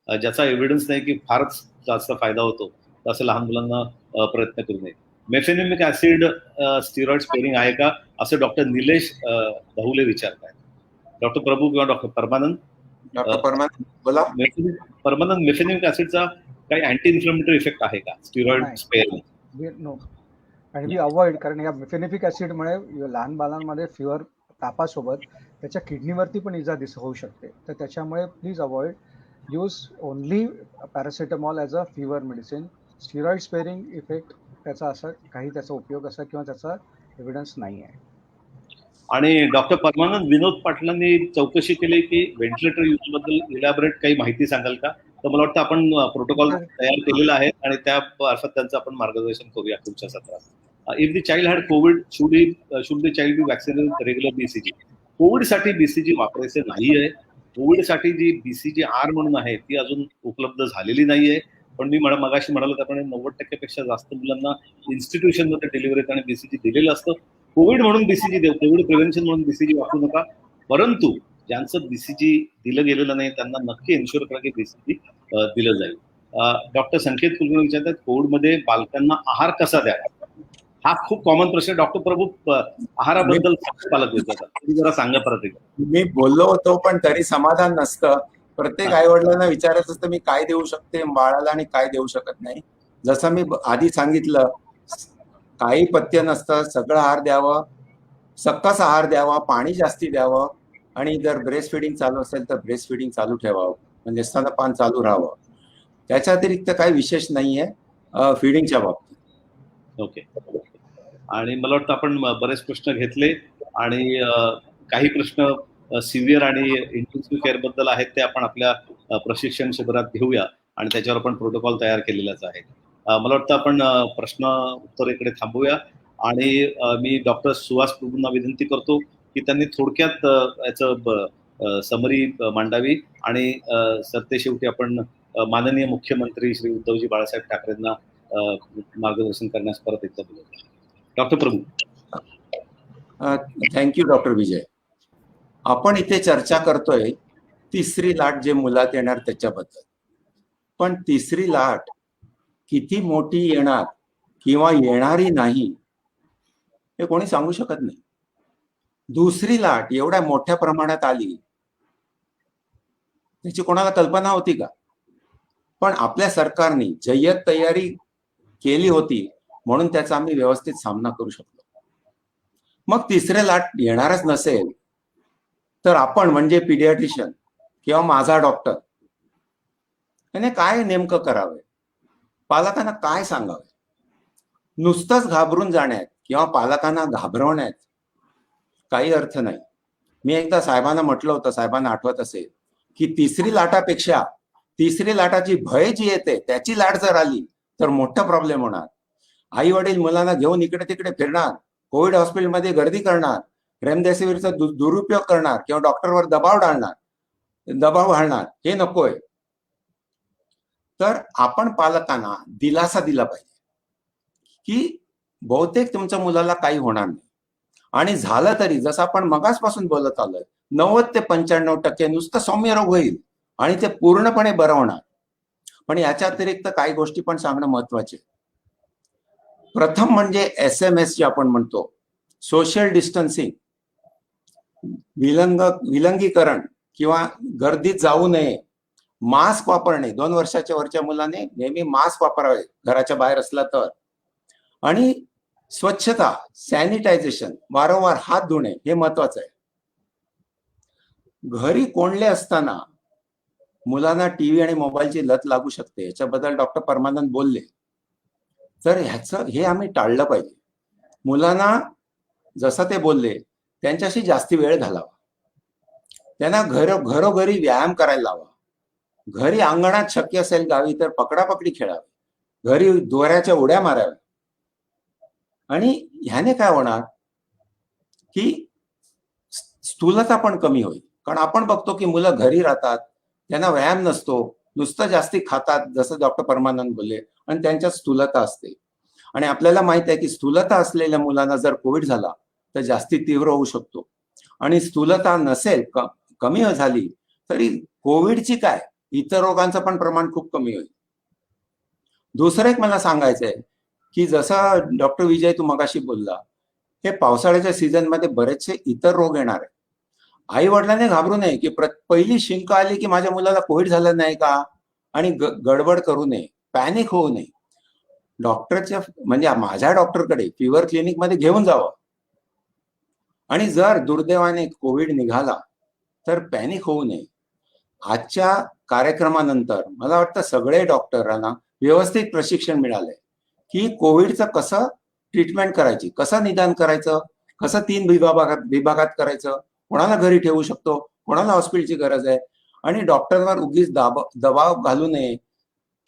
ज्याचा एव्हिडन्स नाही की फारच जास्त फायदा होतो असं लहान मुलांना प्रयत्न करू नये. मेफेनेमिक ऍसिड स्टिरॉइड स्पेअरिंग आहे का, असं डॉक्टर निलेश बहुले विचारतायत. डॉक्टर प्रभू किंवा डॉक्टर परमानंद? डॉक्टर परमानंद बोला. परमानंद, मेफेनेमिक ऍसिडचा काही अँटी इन्फ्लेमेटरी इफेक्ट आहे का स्टिरॉइड स्पेअरिंग? नो, आणि वी अवॉइड, कारण या मेफेनेमिक ऍसिडमुळे लहान बालांमध्ये फिवर, तापासोबत त्याच्या किडनीवरती पण इजा होऊ शकते. तर त्याच्यामुळे please avoid, use only paracetamol as a fever medicine. Steroid sparing effect त्याचा उपयोग असा किंवा त्याचा एव्हिडन्स नाही आहे. आणि डॉक्टर परमानंद, विनोद पाटलांनी चौकशी केली की व्हेंटिलेटर यूज बद्दल इलॅबोरेट काही माहिती सांगाल का? तर मला वाटतं आपण प्रोटोकॉल तयार केलेला आहे आणि त्या मार्फत त्यांचं आपण मार्गदर्शन करूया पुढच्या सत्रात. If the child had Covid, should the child B vaccinated regular BCG? कोविडसाठी BCG वापरायचे नाही आहे. कोविडसाठी जी BCG R म्हणून आहे ती अजून उपलब्ध झालेली नाहीये. पण मी मगाशी म्हणालो त्याप्रमाणे 90% पेक्षा जास्त मुलांना इन्स्टिट्यूशन मध्ये डिलिव्हरीत आणि BCG दिलेलं असतं. कोविड म्हणून BCG देऊ, कोविड प्रिव्हेन्शन म्हणून BCG वापरू नका. परंतु ज्यांचं BCG दिलं गेलेलं नाही त्यांना नक्की एन्श्योर करा की BCG दिलं जाईल. डॉक्टर संकेत कुलकर्णी विचारतात, कोविडमध्ये बालकांना आहार कसा द्यावा? हा खूप कॉमन प्रश्न. डॉक्टर प्रभू, आहाराबद्दल पालक विचारतात, तुम्ही जरा सांगा परत एकदा. मी बोललो होतो, पण तरी समाधान नसतं. प्रत्येक आई वडिलांना विचारायचं असतं मी काय देऊ शकते बाळाला आणि काय देऊ शकत नाही. जसं मी आधी सांगितलं, काही पथ्य नसतं, सगळं आहार द्यावं, सकस आहार द्यावा, पाणी जास्ती द्यावं, आणि जर ब्रेस्ट फिडिंग चालू असेल तर ब्रेस्ट फिडिंग चालू ठेवावं, म्हणजे स्तनपान चालू राहावं. त्याच्या अतिरिक्त काही विशेष नाहीये फिडिंगच्या बाबतीत. ओके. आणि मला वाटतं आपण बरेच प्रश्न घेतले आणि काही प्रश्न सिव्हिअर आणि इंटेन्सिव्ह केअर बद्दल आहेत ते आपण आपल्या प्रशिक्षण शिबिरात घेऊया आणि त्याच्यावर आपण प्रोटोकॉल तयार केलेलाच आहे. मला वाटतं आपण प्रश्न उत्तर इकडे थांबूया आणि मी डॉक्टर सुहास प्रभूंना विनंती करतो की त्यांनी थोडक्यात याचं समरी मांडावी आणि सरतेशेवटी आपण माननीय मुख्यमंत्री श्री उद्धवजी बाळासाहेब ठाकरेंना मार्गदर्शन करण्यास परत एकदा बोलवतो. डॉक्टर प्रभू. थँक्यू डॉक्टर विजय. आपण इथे चर्चा करतोय तिसरी लाट जे मुलात येणार त्याच्याबद्दल, पण तिसरी लाट किती मोठी येणार किंवा येणारी नाही हे कोणी सांगू शकत नाही. दुसरी लाट एवढ्या मोठ्या प्रमाणात आली त्याची कोणाला कल्पना होती का? पण आपल्या सरकारने जय्यत तयारी केली होती म्हणून त्याचा आम्ही व्यवस्थित सामना करू शकलो. मग तिसरे लाट येणारच नसेल तर आपण म्हणजे पीडियाट्रिशियन किंवा माझा डॉक्टर याने काय नेमकं करावे, पालकांना काय सांगावे? नुसतंच घाबरून जाण्यात किंवा पालकांना घाबरवण्यात काही अर्थ नाही. मी एकदा साहेबांना म्हटलं होतं, साहेबांना आठवत असेल की तिसरी लाटापेक्षा तिसरी लाटाची भय जी येते त्याची लाट जर आली तर मोठा प्रॉब्लेम होणार. आई वडील मुलांना घेऊन इकडे तिकडे फिरणार, कोविड हॉस्पिटलमध्ये गर्दी करणार, रेमडेसिवीरचा दुरुपयोग करणार किंवा डॉक्टरवर दबाव घालणार, हे नकोय. तर आपण पालकांना दिलासा दिला पाहिजे की बहुतेक तुमच्या मुलाला काही होणार नाही, आणि झालं तरी जसं आपण मगासपासून बोलत आलोय 90 ते 95% नुसतं सौम्य रोग होईल आणि ते पूर्णपणे बरं होणार. पण याच्या अतिरिक्त काही गोष्टी पण सांगणं महत्वाचे. प्रथम म्हणजे SMS जे आपण म्हणतो, सोशल डिस्टन्सिंग, विलंगीकरण किंवा गर्दीत जाऊ नये, मास्क वापरणे. 2 वर्षाच्या वरच्या मुलाने नेहमी मास्क वापरावे घराच्या बाहेर असला तर, आणि स्वच्छता, सॅनिटायझेशन, वारंवार हात धुणे हे महत्वाचं आहे. घरी कोंडले असताना मुलांना टीव्ही आणि मोबाईलची लत लागू शकते, याच्याबद्दल डॉक्टर परमानंद बोलले. तर हे आम्ही टाळलं पाहिजे. मुलांना जसं ते बोलले त्यांच्याशी जास्ती वेळ घालावा, त्यांना घरोघरी व्यायाम करायला लावा, घरी अंगणात शक्य असेल गावी तर पकडापकडी खेळावी, घरी दोऱ्याच्या उड्या माराव्या. आणि ह्याने काय होणार की स्थूलता पण कमी होईल. कारण आपण बघतो की मुलं घरी राहतात, त्यांना व्यायाम नसतो, नुसतं जास्ती खातात जसं डॉक्टर परमानंद बोलले, आणि त्यांच्यात स्थूलता असते. आणि आपल्याला माहित आहे की स्थूलता असलेल्या मुलांना जर कोविड झाला तर जास्ती तीव्र होऊ शकतो. आणि स्थूलता नसेल, कमी झाली तरी कोविडची काय इतर रोगांचं पण प्रमाण खूप कमी होईल. दुसरं एक मला सांगायचं आहे की जसं डॉक्टर विजय तू मगाशी बोलला, हे पावसाळ्याच्या सीझन मध्ये बरेचसे इतर रोग येणार आहे. आई वडिलांनी घाबरू नये की पहिली शिंक आली की माझ्या मुलाला कोविड झालं नाही का, आणि गडबड करू नये, पॅनिक होऊ नये. डॉक्टरच्या म्हणजे माझ्या डॉक्टरकडे फिव्हर क्लिनिक मध्ये घेऊन जावं. आणि जर दुर्दैवाने कोविड निघाला तर पॅनिक होऊ नये. आजच्या कार्यक्रमानंतर मला वाटतं सगळे डॉक्टरांना व्यवस्थित प्रशिक्षण मिळालंय की कोविडचं कसं ट्रीटमेंट करायची, कसं निदान करायचं, कसं 3 विभागात करायचं, कोणाला घरी ठेवू शकतो, कोणाला हॉस्पिटलची गरज आहे. आणि डॉक्टरवर उगीच दबाव घालू नये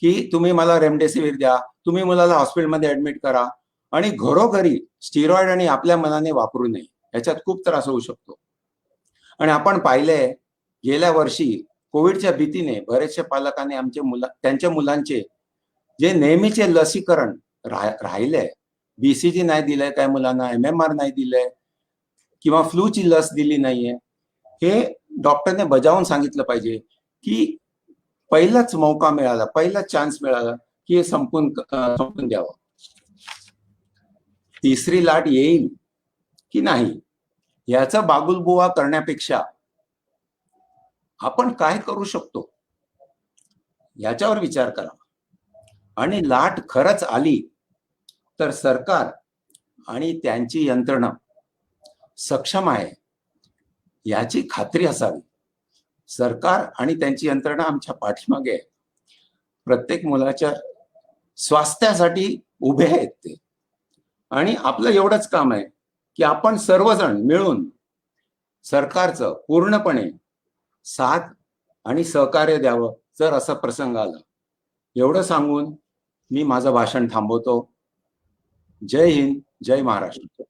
की तुम्ही मला रेमडेसिवीर द्या, तुम्ही मुलाला हॉस्पिटलमध्ये ऍडमिट करा, आणि घरोघरी स्टिरॉइड आणि आपल्या मनाने वापरू नये. याच्यात खूप त्रास होऊ शकतो. आणि आपण पाहिलंय गेल्या वर्षी कोविडच्या भीतीने बरेचसे पालकांनी त्यांच्या मुलांचे जे नेहमीचे लसीकरण राहिले, BCG नाही दिलंय, काही मुलांना MMR नाही दिलंय किंवा फ्लूची लस दिली नाहीये, हे डॉक्टरने बजावून सांगितलं पाहिजे की पहिलाच मौका मिळाला, पहिला चान्स मिळाला की हे संपून द्यावं. तिसरी लाट येईल की नाही याचा बागुलबुवा करण्यापेक्षा आपण काय करू शकतो याच्यावर विचार करा. आणि लाट खरंच आली तर सरकार आणि त्यांची यंत्रणा सक्षम आहे याची खात्री असावी. सरकार आणि त्यांची यंत्रणा आमच्या पाठीमागे आहे. प्रत्येक मुलाच्या स्वास्थ्यासाठी उभे आहेत ते. आणि आपलं एवढंच काम आहे की आपण सर्वजण मिळून सरकारचं पूर्णपणे साथ आणि सहकार्य द्यावं जर असा प्रसंग आला. एवढं सांगून मी माझं भाषण थांबवतो. जय हिंद, जय महाराष्ट्र.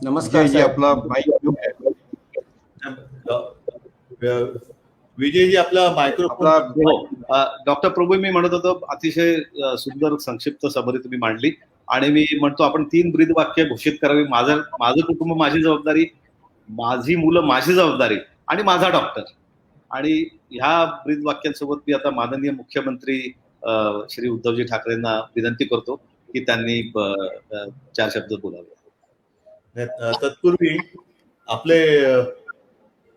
नमस्कार विजयजी साहेब. आपला माईक विजयजी आपला मायक्रोफोन. आपला डॉक्टर प्रभू, मी म्हणत होतो अतिशय सुंदर संक्षिप्त समरी तुम्ही मांडली आणि मी म्हणतो आपण 3 ब्रीद वाक्य घोषित करावी. माझं कुटुंब माझी जबाबदारी, माझी मुलं माझी जबाबदारी आणि माझा डॉक्टर. आणि ह्या ब्रीद वाक्यांसोबत मी आता माननीय मुख्यमंत्री श्री उद्धवजी ठाकरेंना विनंती करतो की त्यांनी 4 शब्द बोलावे. तत्पूर्वी आपले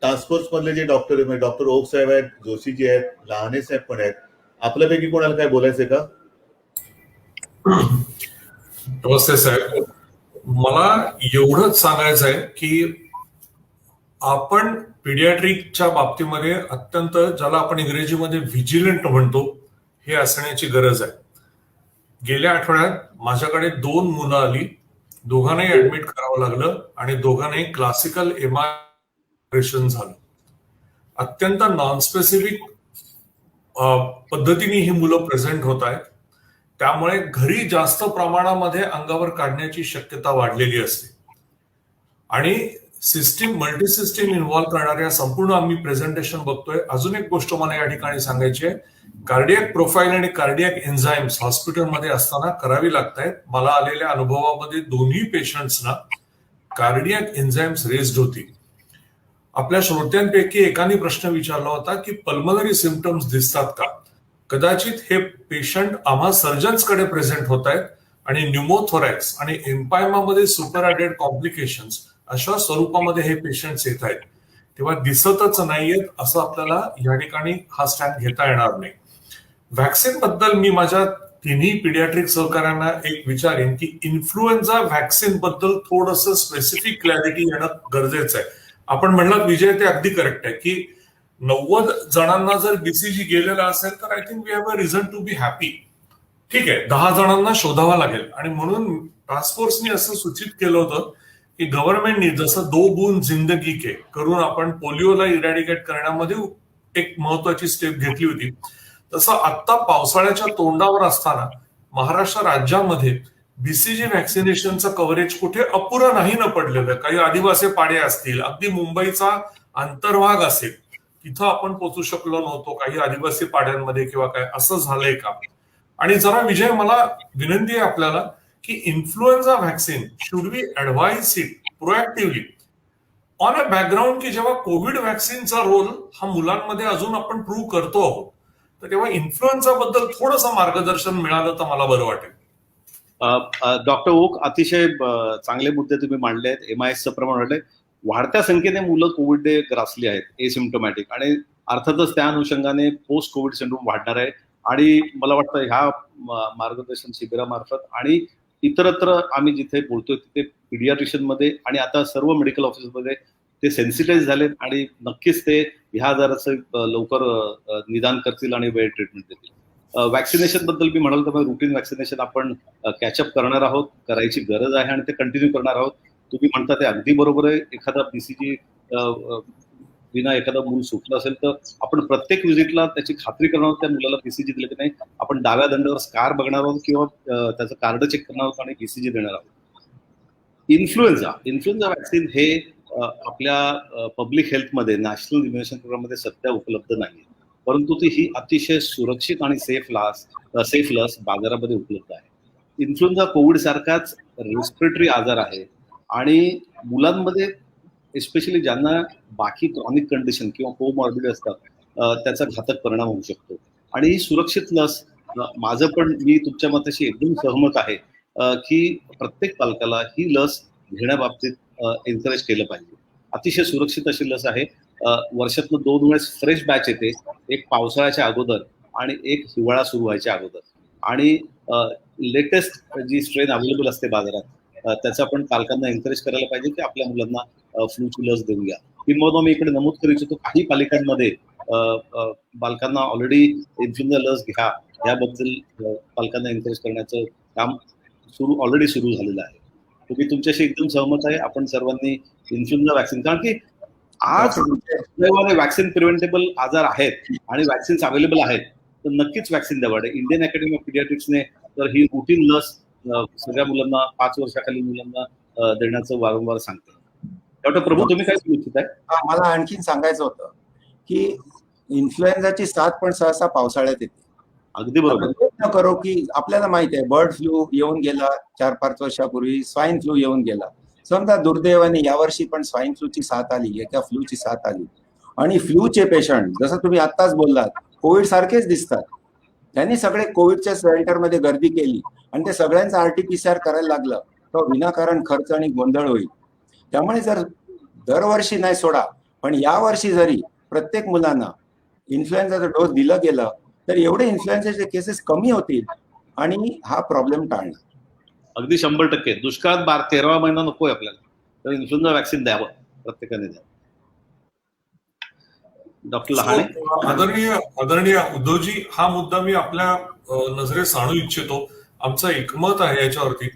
टास्क फोर्स मधले जे डॉक्टर आहेत, डॉक्टर ओक साहेब आहेत, जोशीजी आहेत, लहाने साहेब पण आहेत, आपल्यापैकी कोणाला काय बोलायचंय का? नमस्ते साहेब, मला एवढंच सांगायचं आहे की आपण पीडियाट्रिकच्या बाबतीमध्ये अत्यंत, ज्याला आपण इंग्रजीमध्ये व्हिजिलंट म्हणतो, हे असण्याची गरज आहे. गेल्या आठवड्यात माझ्याकडे 2 मुलं आली, दोघांनाही ऍडमिट करावं लागलं आणि दोघांनाही क्लासिकल एमआय ऑपरेशन झालं. अत्यंत नॉनस्पेसिफिक पद्धतीने ही मुलं प्रेझेंट होत आहेत. त्यामुळे घरी जास्त प्रमाणामध्ये अंगावर काढण्याची शक्यता वाढलेली असते आणि मल्टी सिस्टीम इन्व्हॉल्व्ह करणाऱ्या संपूर्ण आम्ही प्रेझेंटेशन बघतोय. अजून एक गोष्ट मला या ठिकाणी सांगायची आहे, कार्डियक प्रोफाईल आणि कार्डियक एन्झाईम्स हॉस्पिटलमध्ये असताना करावी लागतायत. मला आलेल्या अनुभवामध्ये दोन्ही पेशंट्सना कार्डियक एन्झाईम्स रेज्ड होती. आपल्या श्रोत्यांपैकी एकाने प्रश्न विचारला होता की पल्मनरी सिम्पटम्स दिसतात का? कदाचित हे पेशंट आम्हा सर्जन्सकडे प्रेझेंट होत आहेत आणि न्यूमोथोरॅक्स आणि एम्पायमामध्ये सुपरॲडेड कॉम्प्लिकेशन्स अशा स्वरूपामध्ये हे पेशंट्स येत आहेत, तेव्हा दिसतच नाहीयेत असं आपल्याला या ठिकाणी हा स्टँड घेता येणार नाही. व्हॅक्सिन बद्दल मी माझ्या तिन्ही पीडियाट्रिक सहकाऱ्यांना एक विचारेन की इन्फ्लुएन्झा व्हॅक्सिन बद्दल थोडंसं स्पेसिफिक क्लॅरिटी येणं गरजेचं आहे. आपण म्हणलात विजय, ते अगदी करेक्ट आहे की 90 जणांना जर बीसीजी गेलेला असेल तर I think we have a reason to be happy. ठीक आहे, 10 जणांना शोधावा लागेल आणि म्हणून टास्क फोर्सने असं सूचित केलं होतं की गव्हर्नमेंटनी जसं 2 बूंद जिंदगी के करून आपण पोलिओला इरॅडिकेट करण्यामध्ये एक महत्वाची स्टेप घेतली होती, तसं आत्ता पावसाळ्याच्या तोंडावर असताना महाराष्ट्र राज्यामध्ये बीसीजी व्हॅक्सिनेशनचं कव्हरेज कुठे अपुरं नाही न पडलेलं. काही आदिवासी पाडे असतील, अगदी मुंबईचा अंतर्भाग असेल, तिथं आपण पोहोचू शकलो नव्हतो काही आदिवासी पाड्यांमध्ये किंवा काय, असं झालंय का? आणि जरा विजय, मला विनंती आहे आपल्याला की influenza vaccine should be advise it proactively on a background की जेव्हा कोविड व्हॅक्सिनचा रोल हा मुलांमध्ये अजून आपण प्रूव्ह करतो आहोत, तर तेव्हा इन्फ्लुएन्झा बद्दल थोडंसं मार्गदर्शन मिळालं तर मला बरं वाटेल. डॉक्टर ओक, अतिशय चांगले मुद्दे तुम्ही मांडले आहेत. एमआयएसचं प्रमाण वाढलंय, वाढत्या संख्येने मुलं कोविडने ग्रासली आहेत, एसिम्प्टोमॅटिक, आणि अर्थातच त्या अनुषंगाने पोस्ट कोविड सिंड्रोम वाढणार आहे. आणि मला वाटतं ह्या मार्गदर्शन शिबिरामार्फत आणि इतरत्र आम्ही जिथे बोलतोय तिथे पीडियाट्रिशियन मध्ये आणि आता सर्व मेडिकल ऑफिसमध्ये ते सेन्सिटाईज झालेत आणि नक्कीच ते ह्या आजाराचं लवकर निदान करतील आणि वेळ ट्रीटमेंट देतील. वॅक्सिनेशन बद्दल मी म्हणाल तर रुटीन वॅक्सिनेशन आपण कॅचअप करणार आहोत, करायची गरज आहे आणि ते कंटिन्यू करणार आहोत. तुम्ही म्हणता ते अगदी बरोबर आहे. एखादा बीसीजी विना एखादं मूल सुटलं असेल तर आपण प्रत्येक व्हिजिटला त्याची खात्री करणार आहोत त्या मुलाला बीसीजी दिलं की नाही. आपण डाव्या दंडावर स्कार बघणार आहोत किंवा त्याचं कार्ड चेक करणार आहोत आणि बीसीजी देणार आहोत. इन्फ्लुएन्झा वॅक्सिन हे आपल्या पब्लिक हेल्थमध्ये नॅशनल इम्युनेशन प्रोग्राममध्ये सध्या उपलब्ध नाही, परंतु ती ही अतिशय सुरक्षित आणि सेफ लस बाजारामध्ये उपलब्ध आहे. इन्फ्लुएन्झा कोविड सारखाच रेस्पिरेटरी आजार आहे आणि मुलांमध्ये एस्पेशली ज्यांना बाकी क्रॉनिक कंडिशन किंवा कोमॉर्बिड असतात त्याचा घातक परिणाम होऊ शकतो. आणि ही सुरक्षित लस, मी तुमच्या मताशी एकदम सहमत आहे की प्रत्येक पालकाला ही लस घेण्याबाबतीत एन्करेज केलं पाहिजे. अतिशय सुरक्षित अशी लस आहे. वर्षातनं 2 वेळेस फ्रेश बॅच येते, एक पावसाळ्याच्या अगोदर आणि एक हिवाळा सुरू व्हायच्या अगोदर. आणि लेटेस्ट जी स्ट्रेन अवेलेबल असते बाजारात त्याचा आपण पालकांना एन्करेज करायला पाहिजे की आपल्या मुलांना फ्लूची लस देऊया. किंवा मी इकडे नमूद करू इच्छितो काही पालिकांमध्ये बालकांना ऑलरेडी इन्फ्लुएन्झा लस घ्या याबद्दल पालकांना एन्करेज करण्याचं काम ऑलरेडी सुरू झालेलं आहे. तुम्ही तुमच्याशी एकदम सहमत आहे. आपण सर्वांनी इन्फ्लुएन्झा वॅक्सिन, कारण की आज वॅक्सिन प्रिव्हेंटेबल आजार आहेत आणि वॅक्सिन्स अवेलेबल आहेत, तर नक्कीच वॅक्सिन द्यावं. इंडियन अकॅडमी ऑफ पीडियाट्रिक्सने तर ही रुटीन लस सगळ्या मुलांना, 5 वर्षाखालील मुलांना देण्याचं वारंवार सांगते. डॉक्टर प्रभू, तुम्ही काय सांगू इच्छित आहे? मला आणखीन सांगायचं होतं की इन्फ्लुएन्झाची साथ पण सहसा पावसाळ्यात येते. अगदी बरोबर. आपण प्रयत्न करू की आपल्याला माहिती आहे बर्ड फ्लू येऊन गेला 4-5 वर्षापूर्वी, स्वाईन फ्लू येऊन गेला. समजा दुर्दैवाने यावर्षी पण स्वाईन फ्लूची साथ आली, एका फ्लूची साथ आली आणि फ्लूचे पेशंट जसं तुम्ही आत्ताच बोललात कोविड सारखेच दिसतात. त्यांनी सगळे कोविडच्या सेंटरमध्ये गर्दी केली आणि ते सगळ्यांचं RT-PCR करायला लागलं तर विनाकारण खर्च आणि गोंधळ होईल. त्यामुळे जर दरवर्षी नाही सोडा पण यावर्षी जरी प्रत्येक मुलांना इन्फ्लुएन्झाचा डोस दिला गेला तर एवढे इन्फ्लुएन्झाचे केसेस कमी होतील आणि हा प्रॉब्लेम टाळणार. अगदी 100%. दुष्काळात 13वा महिना नकोय आपल्याला, तर इन्फ्लुएन्झा व्हॅक्सिन द्यावं, प्रत्येकाने द्यावं. डॉक्टर लहाने. आदरणीय उद्धवजी, हा मुद्दा मी आपल्या नजरेस आणू इच्छितो. आमचं एकमत आहे याच्यावरती.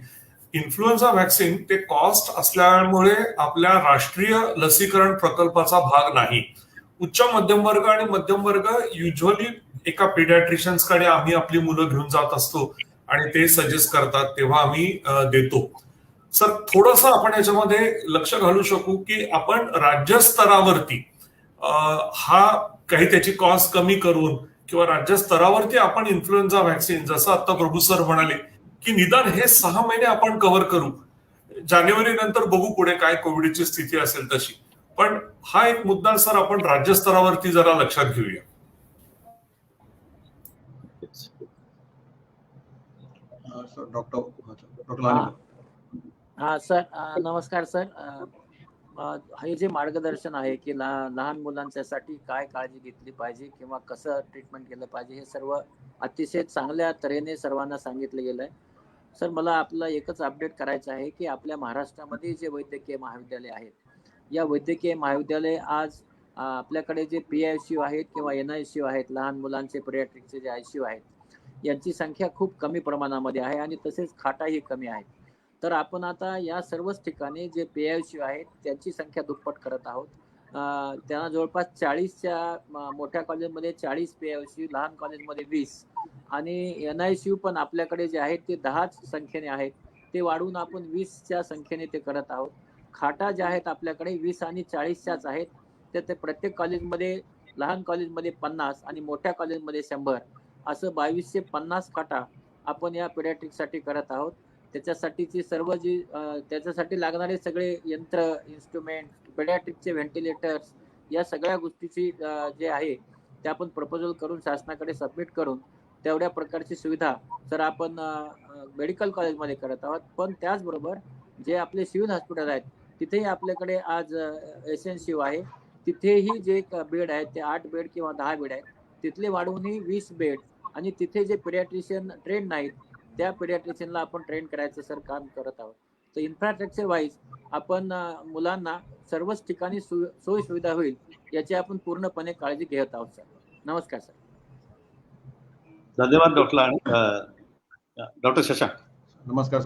इन्फ्लुएन्झा व्हॅक्सिन ते कॉस्ट असल्यामुळे आपल्या राष्ट्रीय लसीकरण प्रकल्पाचा भाग नाही. उच्च मध्यम वर्ग आणि मध्यम वर्ग युजली एका पिडियाट्रिशियन्स कडे आम्ही आपली मुलं घेऊन जात असतो आणि ते सजेस्ट करतात तेव्हा आम्ही देतो. सर, थोडंसं आपण याच्यामध्ये लक्ष घालू शकू की आपण राज्यस्तरावरती हा काही त्याची कॉस्ट कमी करून किंवा राज्यस्तरावरती आपण इन्फ्लुएन्झा व्हॅक्सिन, जसं आता प्रभू सर म्हणाले की निदान हे 6 महिने आपण कव्हर करू. जानेवारी नंतर बघू पुढे काय कोविडची स्थिती असेल तशी. पण हा एक मुद्दा सर आपण राज्यस्तरावरती जरा लक्षात घेऊया. हा सर, नमस्कार सर. हे जे मार्गदर्शन आहे की लहान मुलांच्यासाठी काय काळजी घेतली पाहिजे किंवा कसं ट्रीटमेंट केलं पाहिजे हे सर्व अतिशय चांगल्या तऱ्हेने सर्वांना सांगितलं गेलं आहे. सर, मला आपलं एकच अपडेट करायचं आहे की आपल्या महाराष्ट्रामध्ये जे वैद्यकीय महाविद्यालय आहेत, या वैद्यकीय महाविद्यालय आज आपल्याकडे जे PICU आहेत किंवा NICU आहेत, लहान मुलांचे पिडियाट्रिकचे जे ICU आहेत, यांची संख्या खूप कमी प्रमाणामध्ये आहे आणि तसेच खाटाही कमी आहेत. तर आपण आता या सर्वच ठिकाणी जे PICU आहेत त्यांची संख्या दुप्पट करत आहोत. त्यांना जवळपास 40च्या मोठ्या कॉलेजमध्ये 40 PICU, लहान कॉलेजमध्ये 20 आणि NICU पण आपल्याकडे जे आहेत ते 10च संख्येने आहेत. ते वाढवून आपण 20च्या संख्येने ते करत आहोत. खाटा ज्या आहेत आपल्याकडे 20 आणि 40च्याच आहेत. तर ते प्रत्येक कॉलेजमध्ये, लहान कॉलेजमध्ये 50 आणि मोठ्या कॉलेजमध्ये 100 असं 2250 खाटा आपण या पिडियाट्रिकसाठी करत आहोत. त्याच्यासाठीची सर्व जी त्याच्यासाठी लागणारे सगळे यंत्र, इन्स्ट्रुमेंट, पिडियाट्रिकचे व्हेंटिलेटर्स, या सगळ्या गोष्टीची जे आहे ते आपण प्रपोजल करून शासनाकडे सबमिट करून तेवढ्या प्रकारची सुविधा सर आपण मेडिकल कॉलेजमध्ये करत आहोत. पण त्याचबरोबर जे आपले सिव्हिल हॉस्पिटल आहेत तिथेही आपल्याकडे आज SNCU आहे. तिथेही जे बेड आहेत ते 8 बेड किंवा 10 बेड आहेत. तिथले वाढवूनही 20 बेड आणि तिथे जे पिडियाट्रिशियन ट्रेन नाहीत त्या पिडियाट्रिशियनला आपण ट्रेन करायचं सर काम करत आहोत. तर इन्फ्रास्ट्रक्चर वाईज आपण मुलांना सर्वच ठिकाणी सोयी सुविधा होईल याची आपण पूर्णपणे काळजी घेत आहोत सर. नमस्कार सर. धन्यवाद डॉक्टर शशांक. नमस्कार.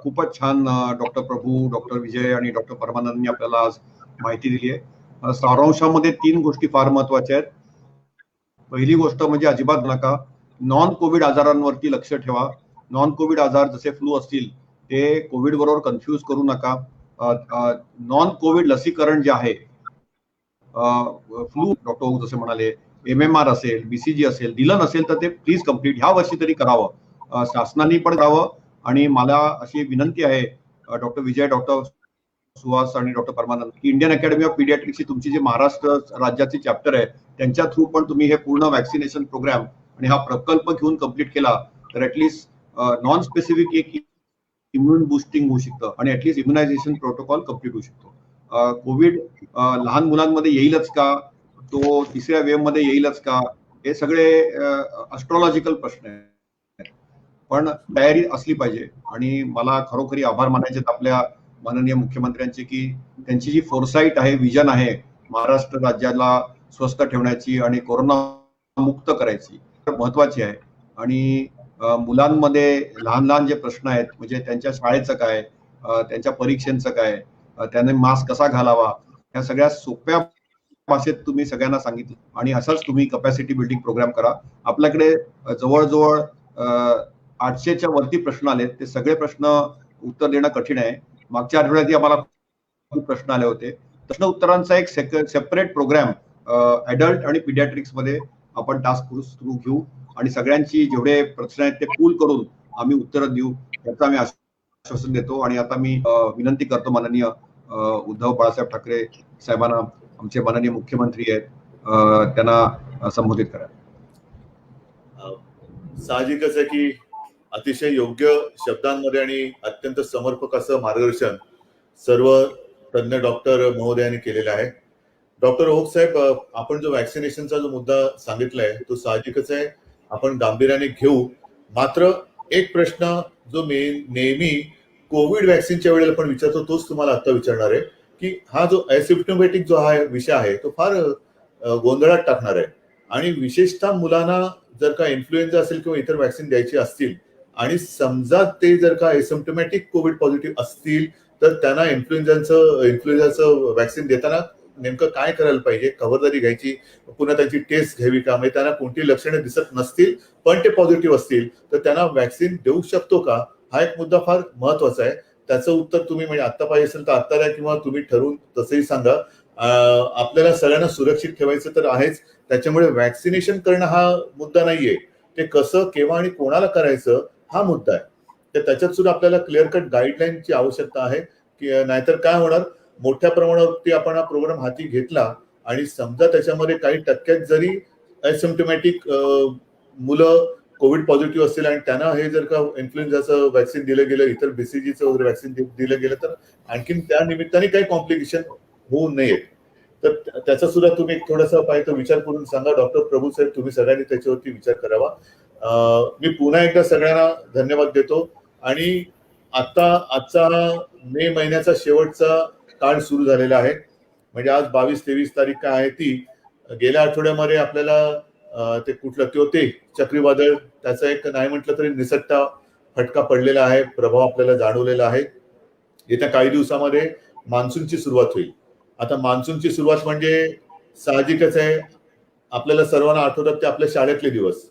खूपच छान डॉक्टर प्रभू, डॉक्टर विजय आणि डॉक्टर परमानंदनी आपल्याला आज माहिती दिली आहे. सारांशामध्ये 3 गोष्टी फार महत्वाच्या आहेत. पहिली गोष्ट म्हणजे अजिबात नका नॉन कोविड आजारांवरती लक्ष ठेवा. नॉन कोविड आजार जसे फ्लू असतील ते कोविड बरोबर कन्फ्यूज करू नका. नॉन कोविड लसीकरण जे आहे, फ्लू डॉक्टर जसे म्हणाले, MMR असेल, BCG असेल, दिलं नसेल तर ते प्लीज कम्प्लीट ह्या वर्षी तरी करावं. शासनाने पण करावं. आणि मला अशी विनंती आहे डॉक्टर विजय, डॉक्टर सुहास आणि डॉक्टर परमानंद की इंडियन अकॅडमी ऑफ पिडियाट्रिक्सची तुमची जी महाराष्ट्र राज्याची चॅप्टर आहे त्यांच्या थ्रू पण तुम्ही हे पूर्ण वॅक्सिनेशन प्रोग्राम आणि हा प्रकल्प घेऊन कम्प्लीट केला तर ऍटलीस्ट नॉन स्पेसिफिक एक इम्युन बुस्टिंग होऊ शकतं आणि ऍटलीस्ट इम्युनायझेशन प्रोटोकॉल कम्प्लीट होऊ शकतो. कोविड लहान मुलांमध्ये येईलच का, तो 3ऱ्या वेव्ह मध्ये येईलच का, हे सगळे ॲस्ट्रॉलॉजिकल प्रश्न आहेत. पण तयारी असली पाहिजे आणि मला खरोखरी आभार मानायचे आपल्या माननीय मुख्यमंत्र्यांचे की त्यांची जी फोरसाईट आहे, विजन आहे महाराष्ट्र राज्याला स्वस्थ ठेवण्याची आणि कोरोना मुक्त करायची महत्वाची आहे. आणि मुलांमध्ये लहान लहान जे प्रश्न आहेत म्हणजे त्यांच्या शाळेचं काय, त्यांच्या परीक्षेचं काय, त्याने मास्क कसा घालावा, ह्या सगळ्या सोप्या भाषेत तुम्ही सगळ्यांना सांगितलं आणि असंच तुम्ही कपॅसिटी बिल्डिंग प्रोग्राम करा. आपल्याकडे जवळजवळ 800च्या वरती प्रश्न आलेत. ते सगळे प्रश्न उत्तर देणं कठीण आहे. मागच्या आठवड्यातही आम्हाला खूप प्रश्न आले होते. प्रश्न उत्तरांचा एक सेपरेट प्रोग्राम ऍडल्ट आणि पिडियाट्रिक्स मध्ये आपण टास्क फोर्स थ्रू घेऊ आणि सगळ्यांची जेवढे प्रश्न आहेत ते पूल करून आम्ही उत्तरं देऊ याचं आम्ही आश्वासन देतो. आणि आता मी विनंती करतो माननीय उद्धव बाळासाहेब ठाकरे साहेबांना, आमचे माननीय मुख्यमंत्री आहेत, त्यांना संबोधित करा. साहजिकच आहे की अतिशय योग्य शब्दांमध्ये आणि अत्यंत समर्पक असं मार्गदर्शन सर्व तज्ञ डॉक्टर महोदयांनी केलेलं आहे. डॉक्टर ओक साहेब, आपण जो व्हॅक्सिनेशनचा जो मुद्दा सांगितलाय तो साहजिकच आहे, आपण गांभीर्याने घेऊ. मात्र एक प्रश्न जो मी नेहमी कोविड व्हॅक्सिनच्या वेळेला पण विचारतो तोच तुम्हाला आता विचारणार आहे की हा जो असिम्प्टोमॅटिक जो हा विषय आहे तो फार गोंधळात टाकणार आहे. आणि विशेषतः मुलांना जर का इन्फ्लुएन्झा असेल किंवा इतर व्हॅक्सिन द्यायची असतील आणि समजा ते जर का एसिम्प्टोमॅटिक कोविड पॉझिटिव्ह असतील तर त्यांना इन्फ्लुएन्झाचं व्हॅक्सिन देताना नेमकं काय करायला पाहिजे, खबरदारी घ्यायची, पुन्हा त्यांची टेस्ट घ्यावी का, म्हणजे त्यांना कोणती लक्षणे दिसत नसतील पण ते पॉझिटिव्ह असतील तर त्यांना व्हॅक्सिन देऊ शकतो का, हा एक मुद्दा फार महत्वाचा आहे. त्याचं उत्तर तुम्ही म्हणजे आत्ता पाहिजे असेल तर आत्ता द्या किंवा तुम्ही ठरवून तसंही सांगा. आपल्याला सगळ्यांना सुरक्षित ठेवायचं तर आहेच, त्याच्यामुळे व्हॅक्सिनेशन करणं हा मुद्दा नाहीये, ते कसं, केव्हा आणि कोणाला करायचं हा मुद्दा आहे. तर त्याच्यात सुद्धा आपल्याला क्लिअर कट गाईडलाईनची आवश्यकता आहे की नाहीतर काय होणार, मोठ्या प्रमाणावरती आपण हा प्रोग्राम हाती घेतला आणि समजा त्याच्यामध्ये काही टक्क्यात जरी असिम्प्टोमॅटिक मुलं कोविड पॉझिटिव्ह असतील आणि त्यांना हे जर का इन्फ्लुएन्झाचं व्हॅक्सिन दिलं गेलं, इतर बीसीजीचं वगैरे व्हॅक्सिन दिलं गेलं तर आणखीन त्या निमित्ताने काही कॉम्प्लिकेशन होऊ नयेत. तर त्याचा सुद्धा तुम्ही थोडासा पाहिजे विचार करून सांगा. डॉक्टर प्रभू साहेब, तुम्ही सगळ्यांनी त्याच्यावरती विचार करावा. मी पुन्हा एकदा सगळ्यांना धन्यवाद देतो. आणि आजचा मे महिन्याचा शेवटचा काळ सुरू झालेला आहे. म्हणजे आज 22-23 तारीख काय आहे ती, गेल्या आठवड्यामध्ये आपल्याला ते कुठलं ते चक्रीवादळ, त्याचा एक नाही म्हटलं तरी निसट्टा फटका पडलेला आहे, प्रभाव आपल्याला जाणवलेला आहे. येत्या काही दिवसामध्ये मान्सूनची सुरुवात होईल. आता मान्सूनची सुरुवात म्हणजे साहजिकच आहे, आपल्याला सर्वांना आठवतात ते आपल्या शाळेतले दिवस.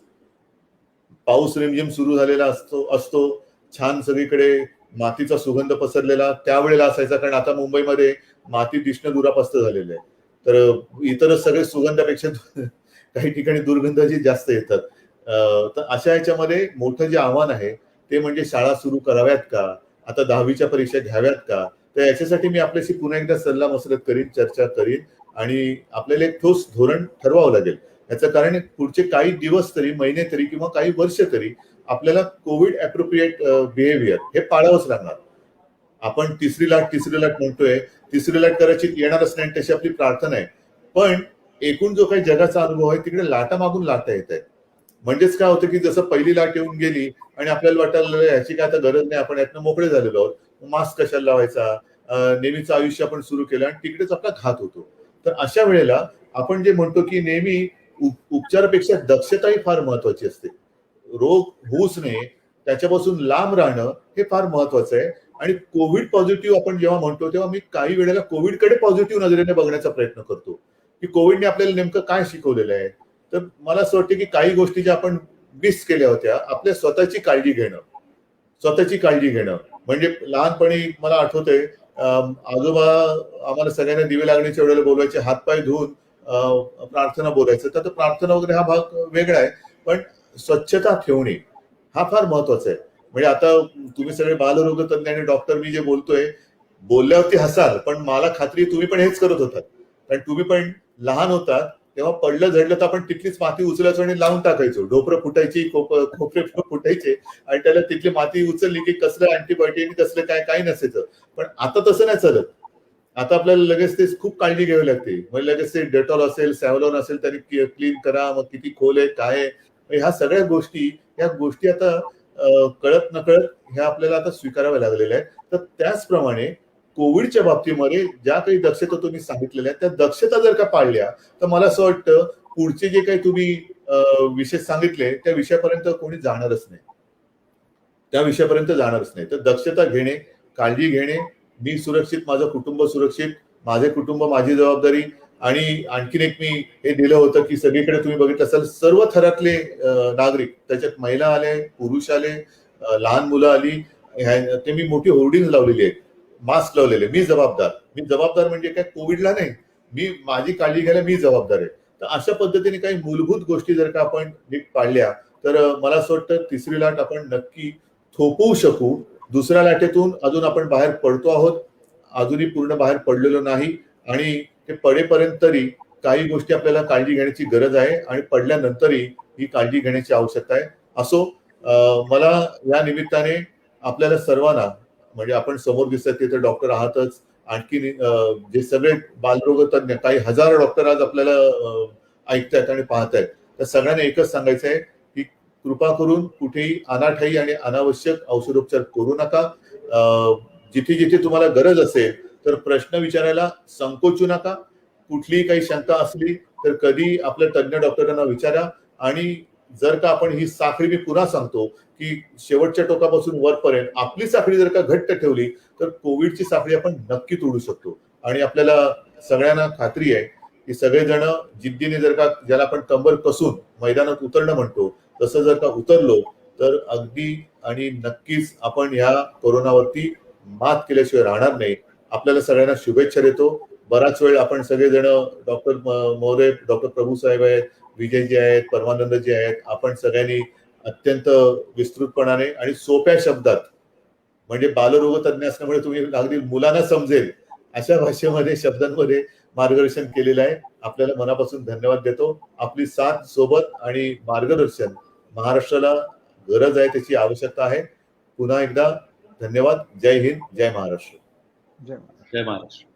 पाऊस रिमझिम सुरू झालेला असतो, छान सगळीकडे मातीचा सुगंध पसरलेला त्यावेळेला असायचा, कारण आता मुंबईमध्ये माती दिसणं दुरापास्त झालेलं आहे. तर इतर सगळे सुगंधापेक्षा काही ठिकाणी दुर्गंध जी जास्त येतात. तर अशा याच्यामध्ये मोठं जे आव्हान आहे ते म्हणजे शाळा सुरू कराव्यात का, आता 10वीच्या परीक्षा घ्याव्यात का. तर याच्यासाठी मी आपल्याशी पुन्हा एकदा सल्ला मसलत करीन, चर्चा करीन आणि आपल्याला एक ठोस धोरण ठरवावं लागेल. याचं कारण पुढचे काही दिवस तरी, महिने तरी किंवा काही वर्ष तरी आपल्याला कोविड अप्रोप्रिएट बिहेवियर हे पाळावंच लागणार. आपण तिसरी लाट म्हणतोय, तिसरी लाट करायची येणारच नाही तशी आपली प्रार्थना आहे. पण एकूण जो काही जगाचा अनुभव आहे तिकडे लाटा मागून लाटा येत आहेत. म्हणजेच काय होतं की जसं पहिली लाट येऊन गेली आणि आपल्याला वाटायला ह्याची काय आता गरज नाही, आपण यातनं मोकळे झालेलो आहोत, मास्क कशाला लावायचा, नेहमीचं आयुष्य आपण सुरू केलं आणि तिकडेच आपला घात होतो. तर अशा वेळेला आपण जे म्हणतो की नेहमी उपचारापेक्षा दक्षताही फार महत्वाची असते. रोग होऊच नये त्याच्यापासून लांब राहणं हे फार महत्वाचं आहे. आणि कोविड पॉझिटिव्ह आपण जेव्हा म्हणतो तेव्हा मी काही वेळेला कोविडकडे पॉझिटिव्ह नजरेने बघण्याचा प्रयत्न करतो की कोविडने आपल्याला नेमकं काय शिकवलेलं आहे. तर मला असं वाटतं की काही गोष्टी ज्या आपण मिस केल्या होत्या, आपल्या स्वतःची काळजी घेणं म्हणजे लहानपणी मला आठवतंय आजोबा आम्हाला सगळ्यांना दिवे लागण्याच्या वेळेला बोलवायचे, हातपाय धुवून प्रार्थना बोलायचं. तर प्रार्थना वगैरे हा भाग वेगळा आहे, पण स्वच्छता ठेवणे हा फार महत्वाचा आहे. म्हणजे आता तुम्ही सगळे बालरोग तज्ञ आणि डॉक्टर मी जे बोलल्यावरती हसाल, पण मला खात्री तुम्ही पण हेच करत होतात. कारण तुम्ही पण लहान होतात तेव्हा पडलं झडलं तर आपण तिथलीच माती उचलायचो आणि लावून टाकायचो. ढोपरं फुटायची, खोपरे फुटायचे आणि त्याला तिथली माती उचलली की कसलं अँटीबायोटिक कसलं काय नसायचं. पण आता तसं नाही चालत. आता आपल्याला लगेच ते खूप काळजी घ्यावी लागते. म्हणजे लगेच ते डेटॉल असेल, सॅव्हलॉन असेल तरी क्लीन करा, मग किती खोल आहे काय आहे, ह्या सगळ्या गोष्टी आता कळत नकळत ह्या आपल्याला आता स्वीकाराव्या लागलेल्या आहेत. तर त्याचप्रमाणे कोविडच्या बाबतीमध्ये ज्या काही दक्षता तुम्ही सांगितलेल्या आहेत त्या दक्षता जर का पाळल्या तर मला असं वाटतं पुढचे जे काही तुम्ही विषय सांगितले त्या विषयापर्यंत कोणी जाणारच नाही. तर दक्षता घेणे, काळजी घेणे, मी सुरक्षित, माझं कुटुंब सुरक्षित, माझे कुटुंब माझी जबाबदारी. आणि आणखीन एक मी हे दिलं होतं की सगळीकडे तुम्ही बघितलं असाल सर्व थरातले नागरिक, त्याच्यात महिला आले, पुरुष आले, लहान मुलं आली ते मी मोठी होर्डिंग लावलेली आहे, मास्क लावलेले, मी जबाबदार म्हणजे काय कोविडला नाही, मी माझी काळजी घ्यायला मी जबाबदार आहे. तर अशा पद्धतीने काही मूलभूत गोष्टी जर का आपण नीट पाळल्या तर मला असं वाटतं तिसरी लाट आपण नक्की थोपवू शकू. दुसऱ्या लाटेतून अजून आपण बाहेर पडतो आहोत, अजूनही पूर्ण बाहेर पडलेलो नाही आणि ते पडेपर्यंत तरी काही गोष्टी आपल्याला काळजी घेण्याची गरज आहे आणि पडल्यानंतरही ही काळजी घेण्याची आवश्यकता आहे. असो, मला या निमित्ताने आपल्याला सर्वांना, म्हणजे आपण समोर दिसतात तिथे डॉक्टर आहातच, आणखी जे सगळे बालरोग तज्ञ, काही हजार डॉक्टर आज आपल्याला ऐकतायत आणि पाहतायत, तर सगळ्यांना एकच सांगायचं आहे की कृपा करून कुठेही अनाठाई आणि अनावश्यक औषधोपचार करू नका. जिथे जिथे तुम्हाला गरज असेल तर प्रश्न विचारायला संकोचू नका. कुठलीही काही शंका असली तर कधी आपल्या तज्ञ डॉक्टरांना विचारा. आणि जर का आपण ही साखळी, मी पुन्हा सांगतो की शेवटच्या टोकापासून वरपर्यंत आपली साखळी जर का घट्ट ठेवली तर कोविडची साखळी आपण नक्की तोडू शकतो. आणि आपल्याला सगळ्यांना खात्री आहे की सगळेजण जिद्दीने जर का, ज्याला आपण कंबर कसून मैदानात उतरणं म्हणतो, तसं जर का उतरलो तर अगदी आणि नक्कीच आपण ह्या कोरोनावरती मात केल्याशिवाय राहणार नाही. आपल्याला सगळ्यांना शुभेच्छा देतो. बराच वेळ आपण सगळेजण डॉक्टर महोदय, डॉक्टर प्रभू साहेब आहेत, विजयजी आहेत, परमानंदजी आहेत, आपण सगळ्यांनी अत्यंत विस्तृतपणाने आणि सोप्या शब्दात, म्हणजे बालरोग तज्ञ असल्यामुळे तुम्ही अगदी मुलांना समजेल अशा भाषेमध्ये, शब्दांमध्ये मार्गदर्शन केलेलं आहे. आपल्याला मनापासून धन्यवाद देतो. आपली साथ, सोबत आणि मार्गदर्शन महाराष्ट्राला गरज आहे, त्याची आवश्यकता आहे. पुन्हा एकदा धन्यवाद. जय हिंद, जय महाराष्ट्र. जय महाराष्ट्र. जय महाराष्ट्र.